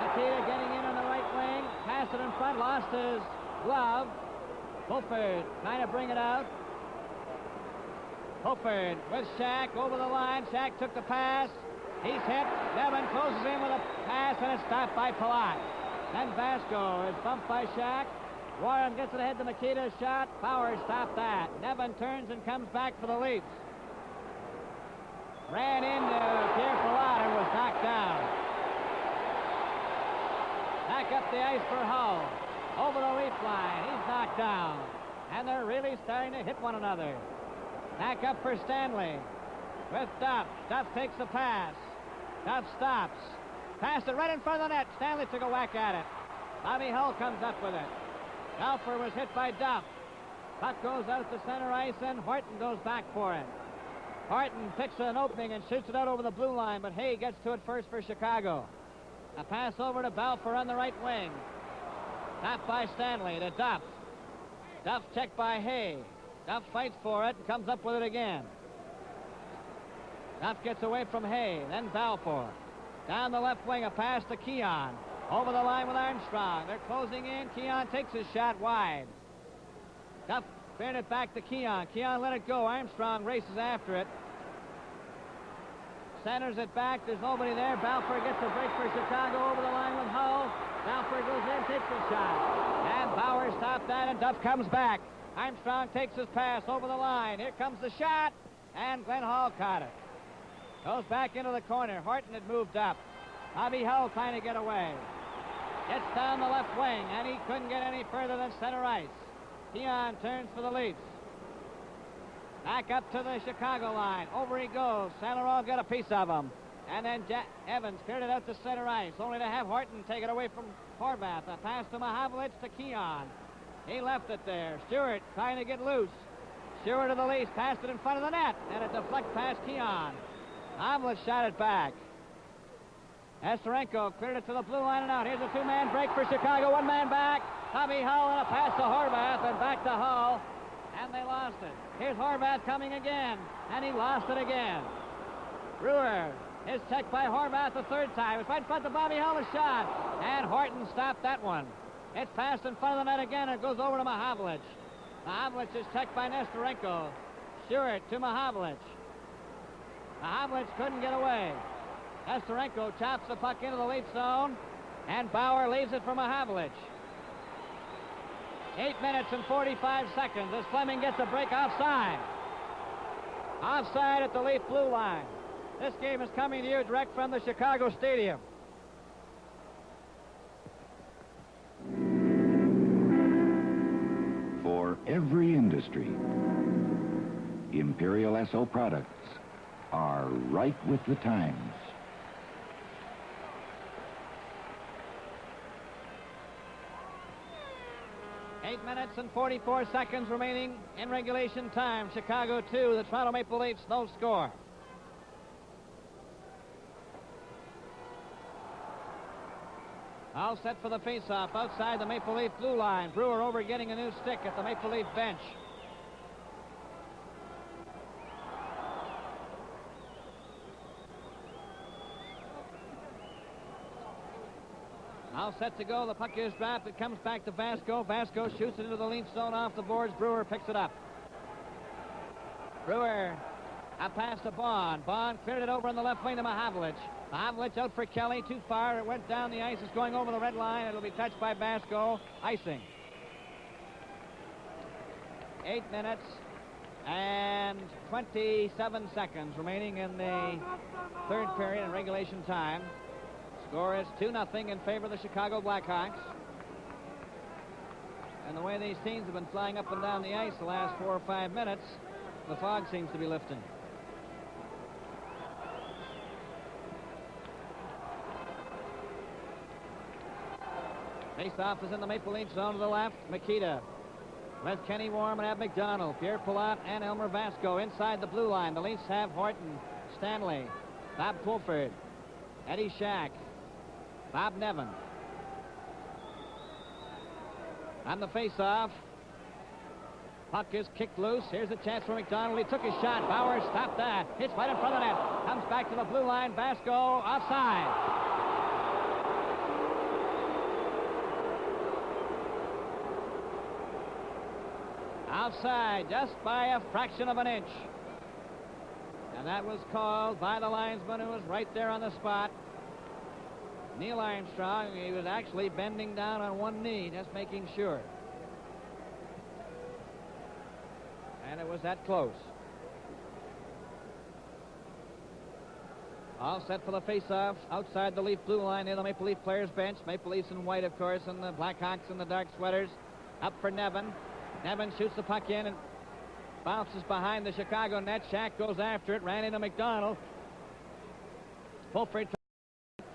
[SPEAKER 3] Makita getting in on the right wing, passed it in front, lost his glove. Fulford trying to bring it out. Fulford with Shack over the line. Shack took the pass. He's hit. Nevin closes in with a pass, and it's stopped by Palat. Then Vasco is bumped by Shack. Warren gets it ahead to Makita's shot. Powers stopped that. Nevin turns and comes back for the Leafs. Ran into Pierre Palat and was knocked down. Back up the ice for Hull. Over the Leaf line. He's knocked down. And they're really starting to hit one another. Back up for Stanley. With Duff. Duff takes the pass. Duff stops. Passed it right in front of the net. Stanley took a whack at it. Bobby Hull comes up with it. Alfer was hit by Duff. Puck goes out to center ice, and Horton goes back for it. Horton picks an opening and shoots it out over the blue line, but Hay gets to it first for Chicago. A pass over to Balfour on the right wing. Tapped by Stanley to Duff. Duff checked by Hay. Duff fights for it and comes up with it again. Duff gets away from Hay, then Balfour. Down the left wing, a pass to Keon. Over the line with Armstrong. They're closing in. Keon takes his shot wide. Duff cleared it back to Keon. Keon let it go. Armstrong races after it. Centers it back. There's nobody there. Balfour gets a break for Chicago over the line with Hull. Balfour goes in, takes his shot. And Bauer stopped that, and Duff comes back. Armstrong takes his pass over the line. Here comes the shot, and Glenn Hall caught it. Goes back into the corner. Horton had moved up. Bobby Hull trying to get away. Gets down the left wing, and he couldn't get any further than center ice. Keon turns for the Leafs. Back up to the Chicago line. Over he goes. St. Laurent got a piece of him. And then Evans cleared it out to center ice, only to have Horton take it away from Horvath. A pass to Mahavlich to Keon. He left it there. Stewart trying to get loose. Stewart to the Leafs, passed it in front of the net, and it deflects past Keon. Mahavlich shot it back. Esterenko cleared it to the blue line and out. Here's a 2-man break for Chicago. 1 man back. Bobby Hull and a pass to Horvath and back to Hull. And they lost it. Here's Horvath coming again. And he lost it again. Brewer is checked by Horvath the third time. It's right in front of Bobby Hull, a shot. And Horton stopped that one. It's passed in front of the net again. And it goes over to Mahavlich. Mahavlich is checked by Nesterenko. Stewart to Mahavlich. Mahavlich couldn't get away. Nesterenko chops the puck into the Leaf zone, and Bauer leaves it for Mahavlich. 8 minutes and 45 seconds as Fleming gets a break offside. Offside at the Leaf blue line. This game is coming to you direct from the Chicago Stadium.
[SPEAKER 19] For every industry, Imperial SO products are right with the times.
[SPEAKER 3] Minutes and 44 seconds remaining in regulation time. Chicago 2, the Toronto Maple Leafs no score. All set for the face-off outside the Maple Leaf blue line. Brewer over getting a new stick at the Maple Leaf bench. All set to go. The puck is dropped. It comes back to Vasco. Vasco shoots it into the Leaf zone off the boards. Brewer picks it up. Brewer, a pass to Bond. Bond cleared it over on the left wing to Mahavlich. Mahavlich out for Kelly. Too far. It went down the ice. It's going over the red line. It'll be touched by Vasco. Icing. 8 minutes and 27 seconds remaining in the third period in regulation time. Score is 2-0 in favor of the Chicago Blackhawks. And the way these teams have been flying up and down the ice the last 4 or 5 minutes, the fog seems to be lifting. Face-off is in the Maple Leaf zone to the left. Makita with Kenny Warm and Ab McDonald, Pierre Palat and Elmer Vasco inside the blue line. The Leafs have Horton, Stanley, Bob Pulford, Eddie Shack, Bob Nevin. On the face-off, puck is kicked loose. Here's a chance for McDonald. He took his shot. Bauer stopped that. Hits right in front of the net. Comes back to the blue line. Vasco offside. Outside, just by a fraction of an inch. And that was called by the linesman who was right there on the spot. Neil Armstrong, he was actually bending down on one knee, just making sure. And it was that close. All set for the face-offs outside the Leaf blue line near the Maple Leaf players' bench. Maple Leafs in white, of course, and the Blackhawks in the dark sweaters. Up for Nevin. Nevin shoots the puck in and bounces behind the Chicago net. Shack goes after it, ran into McDonald. Pulford.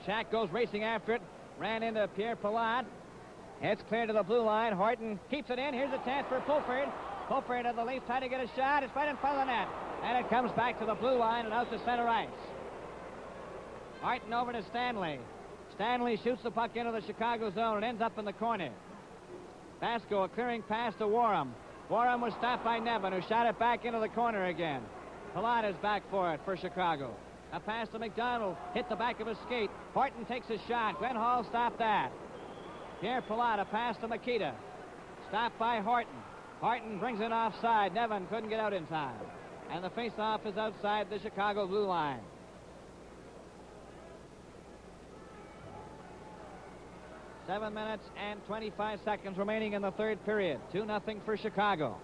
[SPEAKER 3] Shack goes racing after it, ran into Pierre Palat. It's clear to the blue line. Horton keeps it in. Here's a chance for Pulford. Pulford of the Leafs trying to get a shot. It's right in front of the net. And it comes back to the blue line and out to center ice. Horton over to Stanley. Stanley shoots the puck into the Chicago zone and ends up in the corner. Vasco, a clearing pass to Warham. Warham was stopped by Nevin, who shot it back into the corner again. Palat is back for it for Chicago. A pass to McDonald, hit the back of his skate. Horton takes a shot. Glenn Hall stopped that. Pierre Palat, a pass to Makita. Stopped by Horton. Horton brings it offside. Nevin couldn't get out in time. And the face-off is outside the Chicago blue line. Seven minutes and 25 seconds remaining in the third period. 2-0 for Chicago.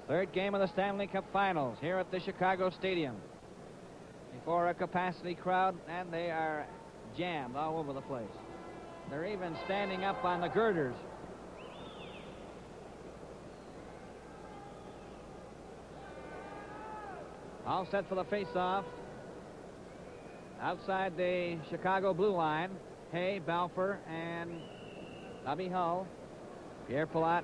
[SPEAKER 3] Third game of the Stanley Cup Finals here at the Chicago Stadium. Before a capacity crowd, and they are jammed all over the place. They're even standing up on the girders. All set for the face-off. Outside the Chicago blue line, Hay, Balfour, and Bobby Hull. Pierre Palat,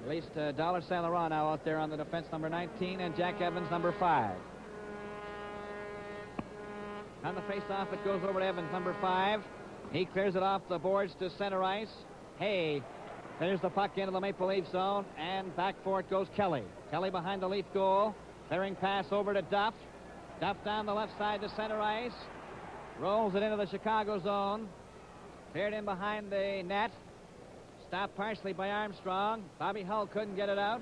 [SPEAKER 3] at least Dollar Saint Laurent now out there on the defense, number 19, and Jack Evans, number 5. On the face-off, it goes over to Evans, number 5. He clears it off the boards to center ice. Hay clears the puck into the Maple Leaf zone, and back for it goes Kelly. Kelly behind the Leaf goal. Clearing pass over to Duff. Duff down the left side to center ice. Rolls it into the Chicago zone. Cleared in behind the net. Stopped partially by Armstrong. Bobby Hull couldn't get it out.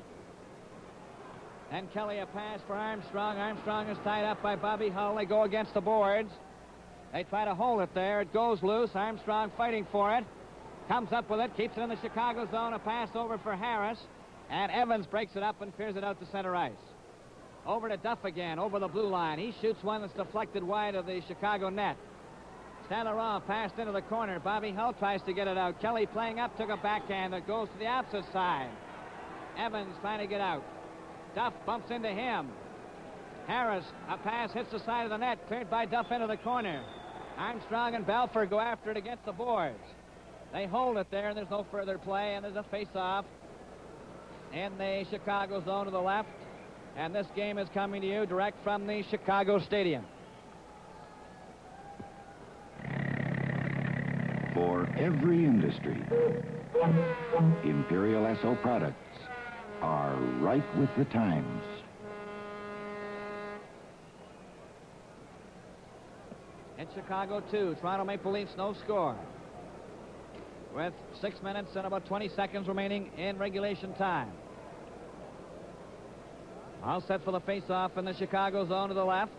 [SPEAKER 3] And Kelly, a pass for Armstrong. Armstrong is tied up by Bobby Hull. They go against the boards. They try to hold it there. It goes loose. Armstrong fighting for it. Comes up with it. Keeps it in the Chicago zone. A pass over for Harris. And Evans breaks it up and clears it out to center ice. Over to Duff again, over the blue line. He shoots one that's deflected wide of the Chicago net. Saint Laurent passed into the corner. Bobby Hull tries to get it out. Kelly playing up, took a backhand that goes to the opposite side. Evans trying to get out. Duff bumps into him. Harris, a pass hits the side of the net, cleared by Duff into the corner. Armstrong and Balfour go after it against the boards. They hold it there, and there's no further play, and there's a face-off in the Chicago zone to the left. And this game is coming to you direct from the Chicago Stadium.
[SPEAKER 19] every industry. Imperial Esso products are right with the times.
[SPEAKER 3] In Chicago, 2. Toronto Maple Leafs, no score. With 6 minutes and about 20 seconds remaining in regulation time. All set for the face-off in the Chicago zone to the left.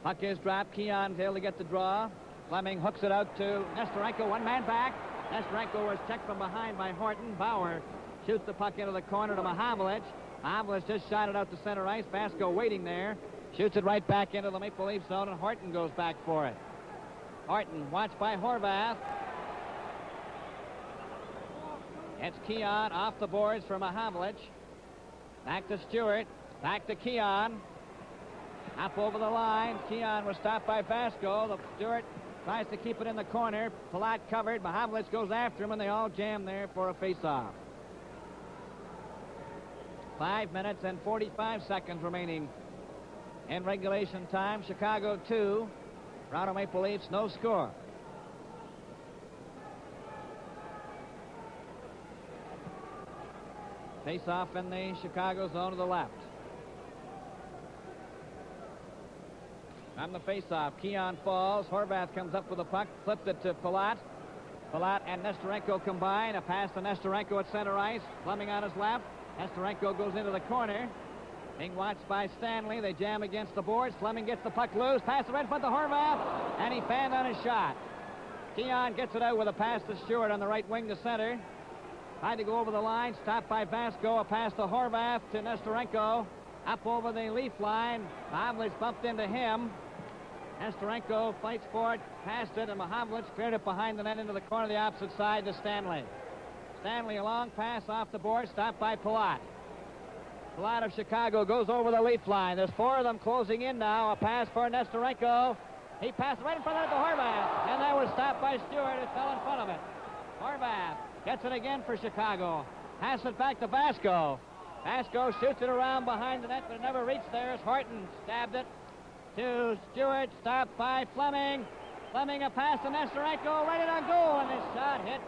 [SPEAKER 3] Puck is dropped. Keon's able to get the draw. Fleming hooks it out to Nesterenko. One man back. Nesterenko was checked from behind by Horton. Bauer shoots the puck into the corner to Mahavlich. Mahavlich just shot it out to center ice. Vasco waiting there. Shoots it right back into the Maple Leaf zone, and Horton goes back for it. Horton watched by Horvath. It's Keon off the boards for Mahavlich. Back to Stewart. Back to Keon. Up over the line. Keon was stopped by Vasco. Stewart tries to keep it in the corner. Palat covered. Mahavlich goes after him, and they all jam there for a face-off. 5 minutes and 45 seconds remaining in regulation time. Chicago 2. Toronto Maple Leafs, no score. Face-off in the Chicago zone to the left. On the face-off, Keon falls. Horvath comes up with the puck, flipped it to Palat. Palat and Nesterenko combine. A pass to Nesterenko at center ice. Fleming on his left. Nesterenko goes into the corner. Being watched by Stanley. They jam against the boards. Fleming gets the puck loose. Pass the red foot to Horvath. And he fanned on his shot. Keon gets it out with a pass to Stewart on the right wing to center. Tried to go over the line. Stopped by Vasco. A pass to Horvath to Nesterenko. Up over the Leaf line. Mahavlich bumped into him. Nesterenko fights for it, passed it, and Mahavlich cleared it behind the net into the corner of the opposite side to Stanley. Stanley, a long pass off the board, stopped by Palat. Palat of Chicago goes over the Leaf line. There's 4 of them closing in now. A pass for Nesterenko. He passed right in front of it to Horvath, and that was stopped by Stewart. It fell in front of it. Horvath gets it again for Chicago. Pass it back to Vasco. Vasco shoots it around behind the net, but it never reached there as Horton stabbed it to Stewart, stopped by Fleming. Fleming, a pass to Nesterenko, right in on goal, and his shot hit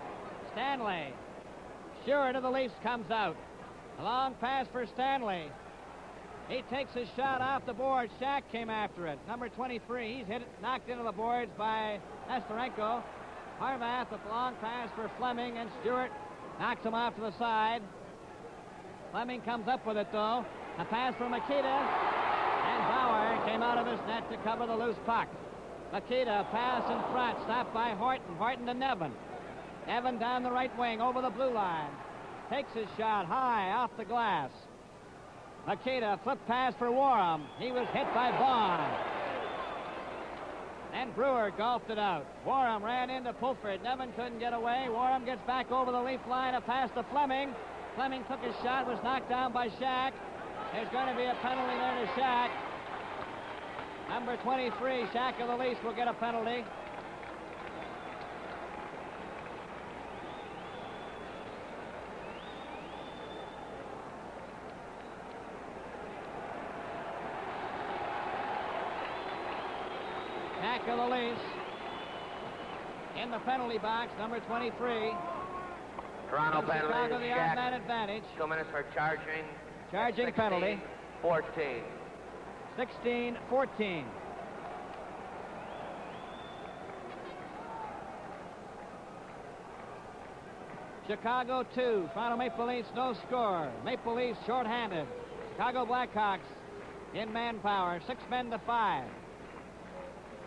[SPEAKER 3] Stanley. Stewart of the Leafs comes out. A long pass for Stanley. He takes his shot off the board. Shack came after it. Number 23, he's hit it, knocked into the boards by Nesterenko. Horvath, a long pass for Fleming, and Stewart knocks him off to the side. Fleming comes up with it, though. A pass for Makita. And Bauer came out of his net to cover the loose puck. Makita, pass in front, stopped by Horton. Horton to Nevin. Nevin down the right wing, over the blue line. Takes his shot high off the glass. Makita, flip pass for Warham. He was hit by Vaughn. And Brewer golfed it out. Warham ran into Pulford. Nevin couldn't get away. Warham gets back over the Leaf line. A pass to Fleming. Fleming took his shot, was knocked down by Shack. There's going to be a penalty there to Shack. Number 23, Shack of the Leafs, will get a penalty. Shack of the Leafs in the penalty box, number 23.
[SPEAKER 4] Toronto penalty.
[SPEAKER 3] Chicago, the odd-man advantage.
[SPEAKER 4] 2 minutes for charging.
[SPEAKER 3] Charging
[SPEAKER 4] 16,
[SPEAKER 3] penalty.
[SPEAKER 4] 14.
[SPEAKER 3] 16-14. Chicago 2. Toronto Maple Leafs no score. Maple Leafs shorthanded. Chicago Blackhawks in manpower. 6 men to 5.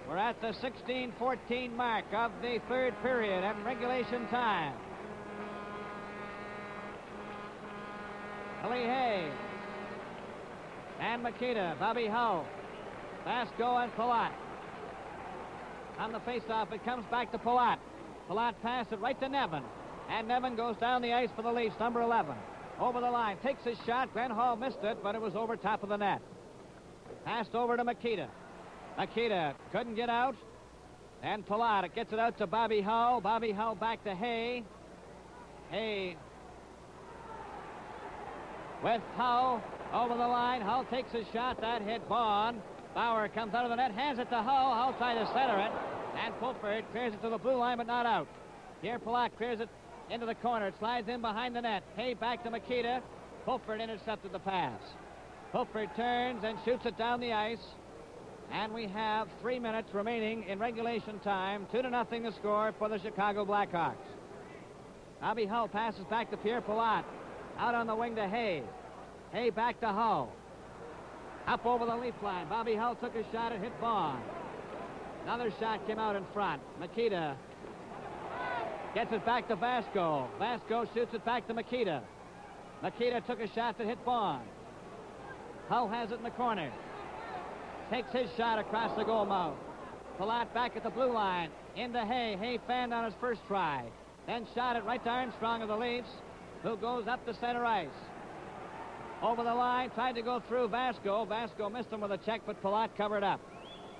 [SPEAKER 3] We're at the 16-14 mark of the third period and regulation time. Lee Hay and Makita, Bobby Hull, Vasco, and Palat. On the faceoff, it comes back to Palat. Palat passed it right to Nevin, and Nevin goes down the ice for the Leafs, number 11. Over the line, takes his shot. Glenn Hall missed it, but it was over top of the net. Passed over to Makita. Makita couldn't get out, and Palat, it gets it out to Bobby Hull. Bobby Hull back to Hay. Hay with Hull over the line. Hull takes his shot. That hit Vaughn. Bauer comes out of the net, hands it to Hull. Hull tried to center it, And Pulford clears it to the blue line, but not out. Pierre Palat clears it into the corner. It slides in behind the net. Hay back to Makita. Pulford intercepted the pass. Pulford turns and shoots it down the ice. And we have 3 minutes remaining in regulation time. 2-0 the score for the Chicago Blackhawks. Bobby Hull passes back to Pierre Palat. Out on the wing to Hay. Hay back to Hull. Up over the leaf line. Bobby Hull took a shot and hit Vaughn. Another shot came out in front. Makita gets it back to Vasco. Vasco shoots it back to Makita. Makita took a shot that hit Vaughn. Hull has it in the corner. Takes his shot across the goal mouth. Palat back at the blue line. Into Hay. Hay fanned on his first try. Then shot it right to Armstrong of the Leafs, who goes up to center ice. Over the line, tried to go through Vasco. Vasco missed him with a check, but Palat covered up.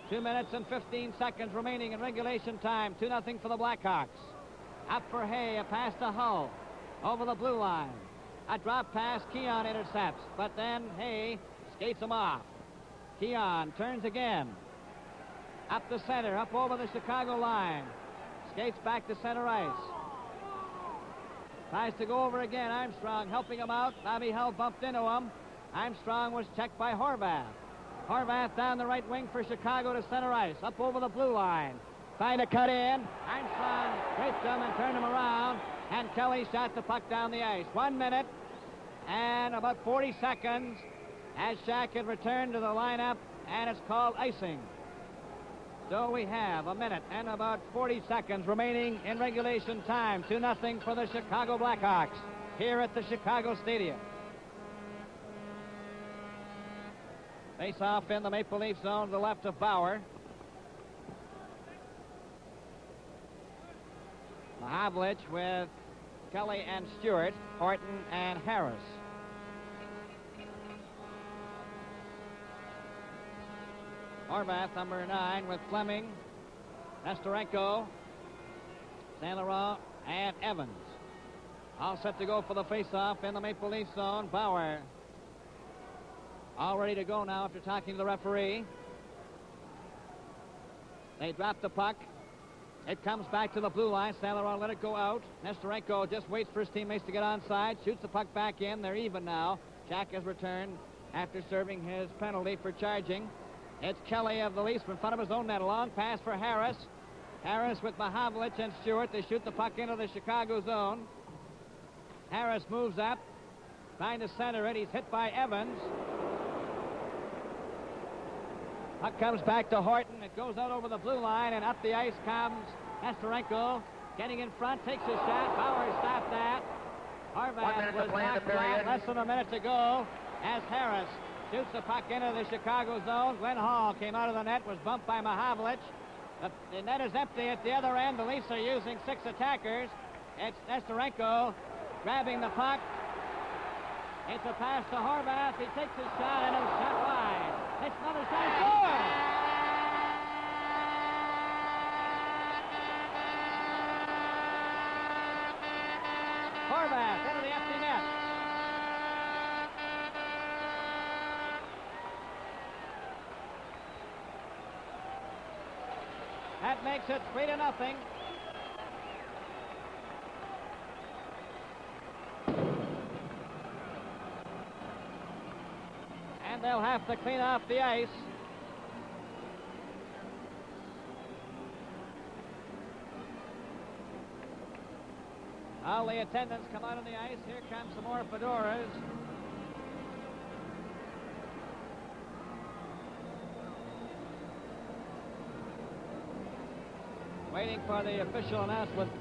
[SPEAKER 3] 2 minutes and 15 seconds remaining in regulation time. 2-0 for the Blackhawks. Up for Hay, a pass to Hull. Over the blue line. A drop pass, Keon intercepts, but then Hay skates him off. Keon turns again. Up the center, up over the Chicago line. Skates back to center ice. Tries to go over again. Armstrong helping him out. Bobby Hull bumped into him. Armstrong was checked by Horvath. Horvath down the right wing for Chicago to center ice. Up over the blue line. Trying to cut in. Armstrong scraped him and turned him around. And Kelly shot the puck down the ice. 1 minute and about 40 seconds as Shack had returned to the lineup, and it's called icing. So we have 1 minute and about 40 seconds remaining in regulation time. 2-0 for the Chicago Blackhawks here at the Chicago Stadium. Face off in the Maple Leaf zone to the left of Bauer. Mahavlich with Kelly and Stewart, Horton and Harris. Horvath, number 9, with Fleming, Nestorenko, St. Laurent, and Evans. All set to go for the face-off in the Maple Leaf zone. Bauer all ready to go now after talking to the referee. They drop the puck. It comes back to the blue line. St. Laurent let it go out. Nestorenko just waits for his teammates to get onside. Shoots the puck back in. They're even now. Jack has returned after serving his penalty for charging. It's Kelly of the Leafs in front of his own net. A long pass for Harris. Harris with Mahavlich and Stewart. They shoot the puck into the Chicago zone. Harris moves up, trying to center it. He's hit by Evans. Puck comes back to Horton. It goes out over the blue line, and up the ice comes Nestorenko. Getting in front, takes a shot. Bauer stopped that. Horvath was knocked out. Less than a minute to go as Harris shoots the puck into the Chicago zone. Glenn Hall came out of the net, was bumped by Mahavlich. The net is empty at the other end. The Leafs are using 6 attackers. It's Nestorenko grabbing the puck. It's a pass to Horvath. He takes his shot, and it's shot wide. It's another shot. Score! Horvath into the empty net. That makes it 3-0. And they'll have to clean off the ice. All the attendants come out on the ice. Here comes some more fedoras. Waiting for the official announcement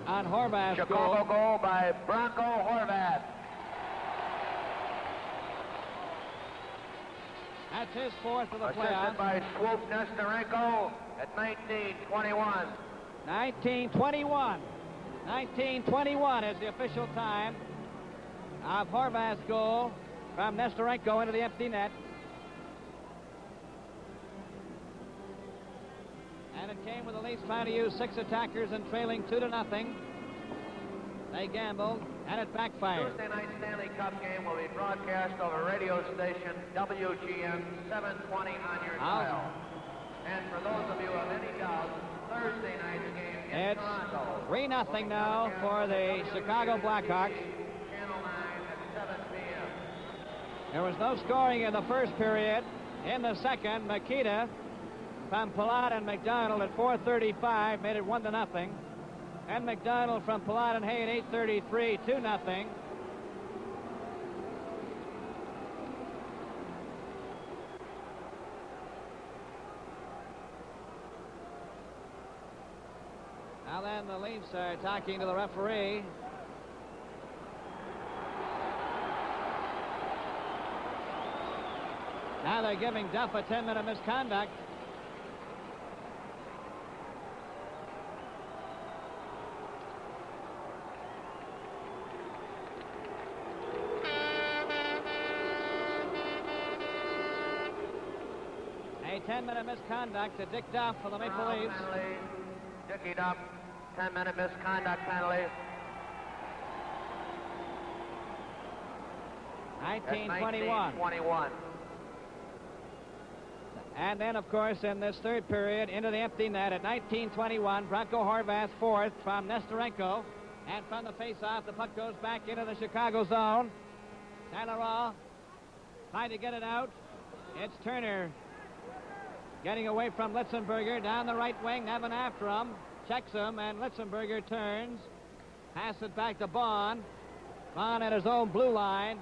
[SPEAKER 3] on Horvath's
[SPEAKER 4] Chicago goal by Bronco Horvath.
[SPEAKER 3] That's his 4th of the playoffs.
[SPEAKER 4] Assisted by Swoop Nestorenko at 19:21.
[SPEAKER 3] 19:21. 19:21 is the official time of Horvath's goal from Nestorenko into the empty net. And it came with the Leafs trying to use 6 attackers and trailing 2-0. They gambled, and it backfired.
[SPEAKER 4] Tuesday night Stanley Cup game will be broadcast over radio station WGN 720 on your dial. And for those of you who have any doubts, Thursday night's game in
[SPEAKER 3] It's
[SPEAKER 4] Toronto.
[SPEAKER 3] 3-0 now for the Chicago Blackhawks.
[SPEAKER 4] Channel 9 at 7 p.m.
[SPEAKER 3] There was no scoring in the first period. In the second, Makita from Palat and McDonald at 4:35 made it 1-0. And McDonald from Palat and Hay at 8:33, 2-0. Now then, the Leafs are talking to the referee. Now they're giving Duff a 10-minute misconduct. A 10-minute misconduct to Dick Duff for the Maple Leafs.
[SPEAKER 4] Penalty. Dickie Duff, 10-minute misconduct penalty.
[SPEAKER 3] 1921.
[SPEAKER 4] 1921.
[SPEAKER 3] And then, of course, in this third period, into the empty net at 19:21, Bronco Horvath fourth from Nesterenko. And from the face-off, the puck goes back into the Chicago zone. Saint-Laurent trying to get it out. It's Turner getting away from Litzenberger down the right wing. Nevin after him, checks him, and Litzenberger turns. Pass it back to Bond. Bond at his own blue line.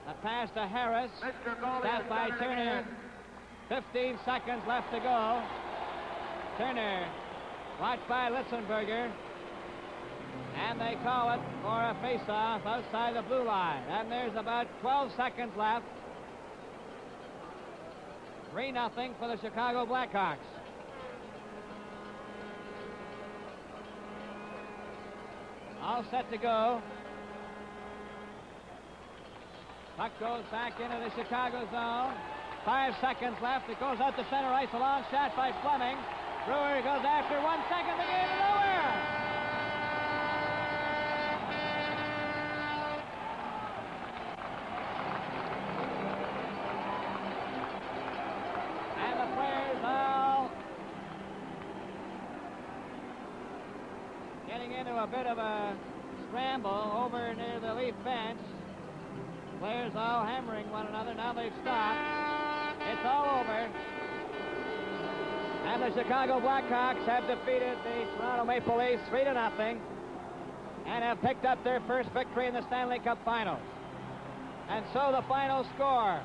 [SPEAKER 3] A pass to Harris. Stopped by Turner. 15 seconds left to go. Turner watched by Litzenberger. And they call it for a face-off outside the blue line. And there's about 12 seconds left. 3-0 for the Chicago Blackhawks. All set to go. Puck goes back into the Chicago zone. 5 seconds left. It goes out to center ice. A long shot by Fleming. Brewer goes after 1 second. The game is over. And the players all getting into a bit of a scramble over near the Leaf bench. Players all hammering one another. Now they've stopped. It's all over. And the Chicago Blackhawks have defeated the Toronto Maple Leafs 3-0 and have picked up their first victory in the Stanley Cup Finals. And so the final score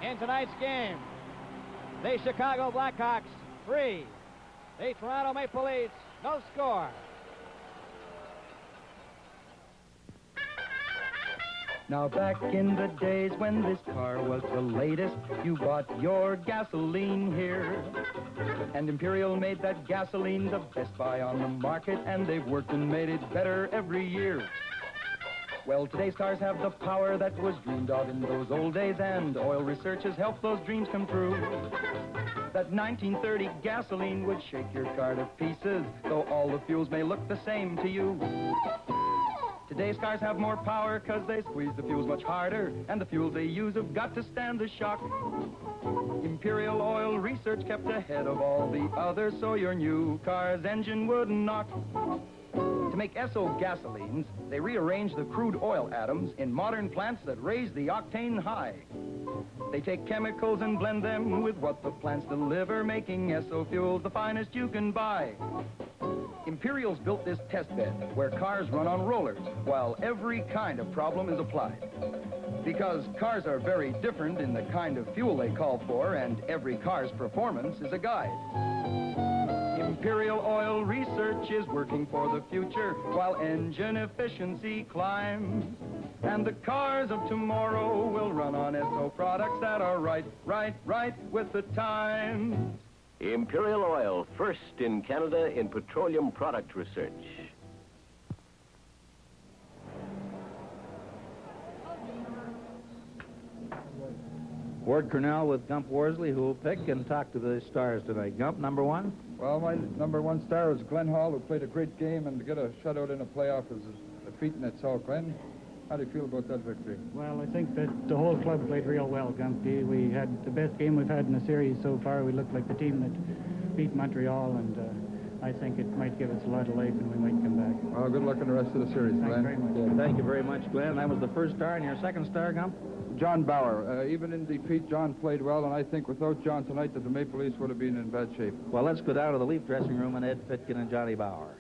[SPEAKER 3] in tonight's game, the Chicago Blackhawks 3, the Toronto Maple Leafs no score.
[SPEAKER 20] Now back in the days when this car was the latest, you bought your gasoline here. And Imperial made that gasoline the best buy on the market, and they've worked and made it better every year. Well, today's cars have the power that was dreamed of in those old days, and oil research has helped those dreams come true. That 1930 gasoline would shake your car to pieces, though all the fuels may look the same to you. Today's cars have more power because they squeeze the fuels much harder, and the fuels they use have got to stand the shock. Imperial Oil Research kept ahead of all the others, so your new car's engine wouldn't knock. To make SO gasolines, they rearrange the crude oil atoms in modern plants that raise the octane high. They take chemicals and blend them with what the plants deliver, making SO fuels the finest you can buy. Imperial's built this test bed where cars run on rollers while every kind of problem is applied. Because cars are very different in the kind of fuel they call for, and every car's performance is a guide. Imperial Oil Research is working for the future while engine efficiency climbs. And the cars of tomorrow will run on SO products that are right with the times.
[SPEAKER 21] Imperial Oil, first in Canada in petroleum product research.
[SPEAKER 9] Ward Cornell with Gump Worsley, who will pick and talk to the Stars tonight. Gump, number one?
[SPEAKER 13] Well, my number one star is Glenn Hall, who played a great game, and to get a shutout in a playoff is a feat in itself. Glenn, how do you feel about that victory?
[SPEAKER 22] Well, I think that the whole club played real well, Gumpy. We had the best game we've had in the series so far. We looked like the team that beat Montreal, and I think it might give us a lot of life and we might come back.
[SPEAKER 13] Well, good luck in the rest of the series,
[SPEAKER 22] Thanks
[SPEAKER 13] Glenn.
[SPEAKER 22] very much.
[SPEAKER 9] Yeah, thank you very much, Glenn. That was the first star, and your second star, Gump?
[SPEAKER 13] John Bauer. Even in defeat, John played well, and I think without John tonight that the Maple Leafs would have been in bad shape.
[SPEAKER 9] Well, let's go down to the Leaf dressing room and Ed Pitkin and Johnny Bauer.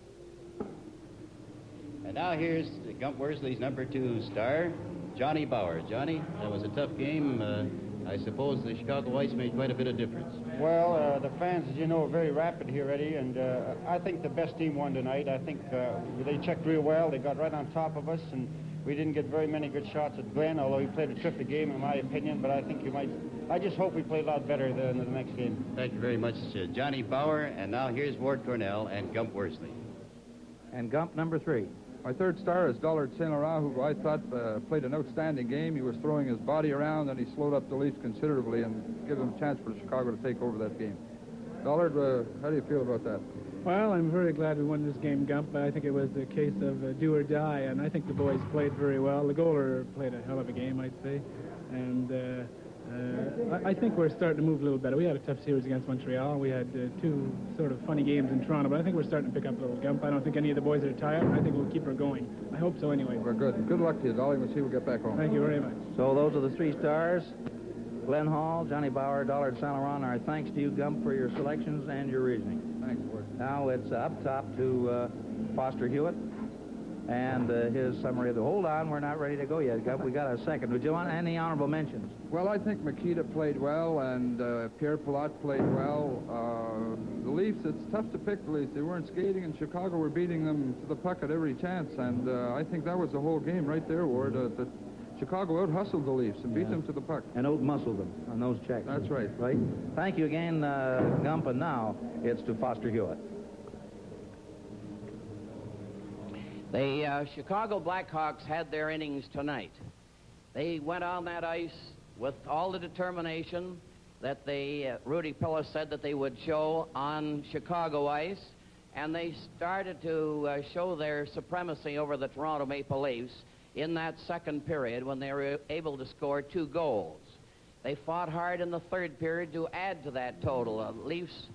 [SPEAKER 9] And now here's Gump Worsley's number 2 star, Johnny Bauer. Johnny, that was a tough game. I suppose the Chicago Ice made quite a bit of difference.
[SPEAKER 1] Well, the fans, as you know, are very rapid here, Eddie, and I think the best team won tonight. I think they checked real well. They got right on top of us, and we didn't get very many good shots at Glenn, although he played a terrific game, in my opinion, but I think I just hope we play a lot better than the next game.
[SPEAKER 7] Thank you very much, Johnny Bauer. And now here's Ward Cornell and Gump Worsley.
[SPEAKER 9] And Gump, number 3.
[SPEAKER 13] My third star is Dollard St. Laurent, who I thought played an outstanding game. He was throwing his body around, and he slowed up the Leafs considerably and gave them a chance for Chicago to take over that game. Dollard, how do you feel about that?
[SPEAKER 5] Well, I'm very glad we won this game, Gump. I think it was a case of do or die, and I think the boys played very well. The goaler played a hell of a game, I'd say. And I think we're starting to move a little better. We had a tough series against Montreal. We had 2 sort of funny games in Toronto, but I think we're starting to pick up a little, Gump. I don't think any of the boys are tired, and I think we'll keep her going. I hope so anyway.
[SPEAKER 13] We're good. Good luck to you, Dolly. We'll see you get back home.
[SPEAKER 5] Thank you very much.
[SPEAKER 9] So those are the 3 stars. Glenn Hall, Johnny Bauer, Dollard St. Laurent. Our thanks to you, Gump, for your selections and your reasoning.
[SPEAKER 13] Thanks, Ward.
[SPEAKER 9] Now it's up top to Foster Hewitt and his summary of the... Hold on, we're not ready to go yet, Gump. We got a second. Would you want any honorable mentions?
[SPEAKER 13] Well, I think Makita played well, and Pierre Pilote played well. The Leafs, it's tough to pick the Leafs. They weren't skating, and Chicago were beating them to the puck at every chance, and I think that was the whole game right there, Ward. That Chicago out-hustled the Leafs and beat them to the puck.
[SPEAKER 9] And out-muscled them on those checks.
[SPEAKER 13] That's right.
[SPEAKER 9] Right? Thank you again, Gump, and now it's to Foster Hewitt.
[SPEAKER 23] The Chicago Blackhawks had their innings tonight. They went on that ice with all the determination that Rudy Pillis said that they would show on Chicago ice, and they started to show their supremacy over the Toronto Maple Leafs in that second period when they were able to score 2 goals. They fought hard in the third period to add to that total. The Leafs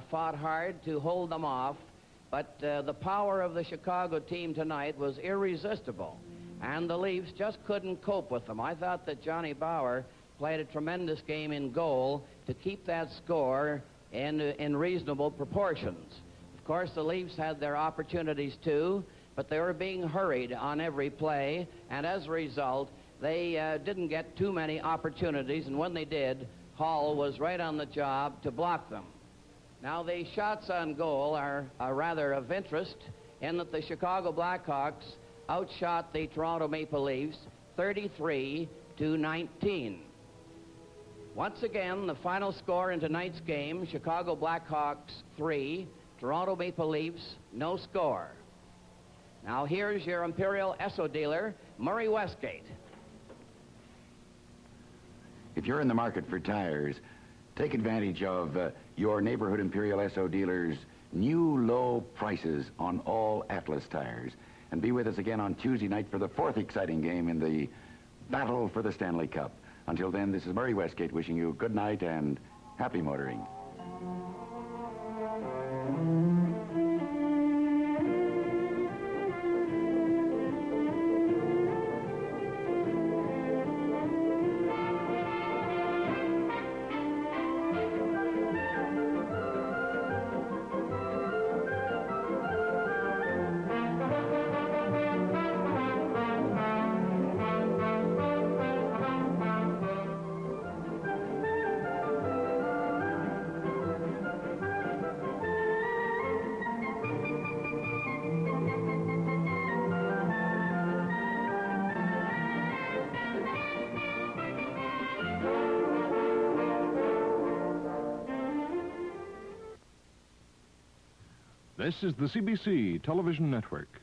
[SPEAKER 23] fought hard to hold them off, but the power of the Chicago team tonight was irresistible, and the Leafs just couldn't cope with them. I thought that Johnny Bauer played a tremendous game in goal to keep that score in reasonable proportions. Of course, the Leafs had their opportunities too, but they were being hurried on every play, and as a result, they didn't get too many opportunities, and when they did, Hall was right on the job to block them. Now, the shots on goal are rather of interest in that the Chicago Blackhawks outshot the Toronto Maple Leafs 33-19. Once again, the final score in tonight's game, Chicago Blackhawks 3, Toronto Maple Leafs no score. Now here's your Imperial Esso dealer, Murray Westgate.
[SPEAKER 6] If you're in the market for tires, take advantage of your neighborhood Imperial Esso dealer's new low prices on all Atlas tires. And be with us again on Tuesday night for the 4th exciting game in the battle for the Stanley Cup. Until then, this is Murray Westgate wishing you good night and happy motoring.
[SPEAKER 24] This is the CBC Television Network.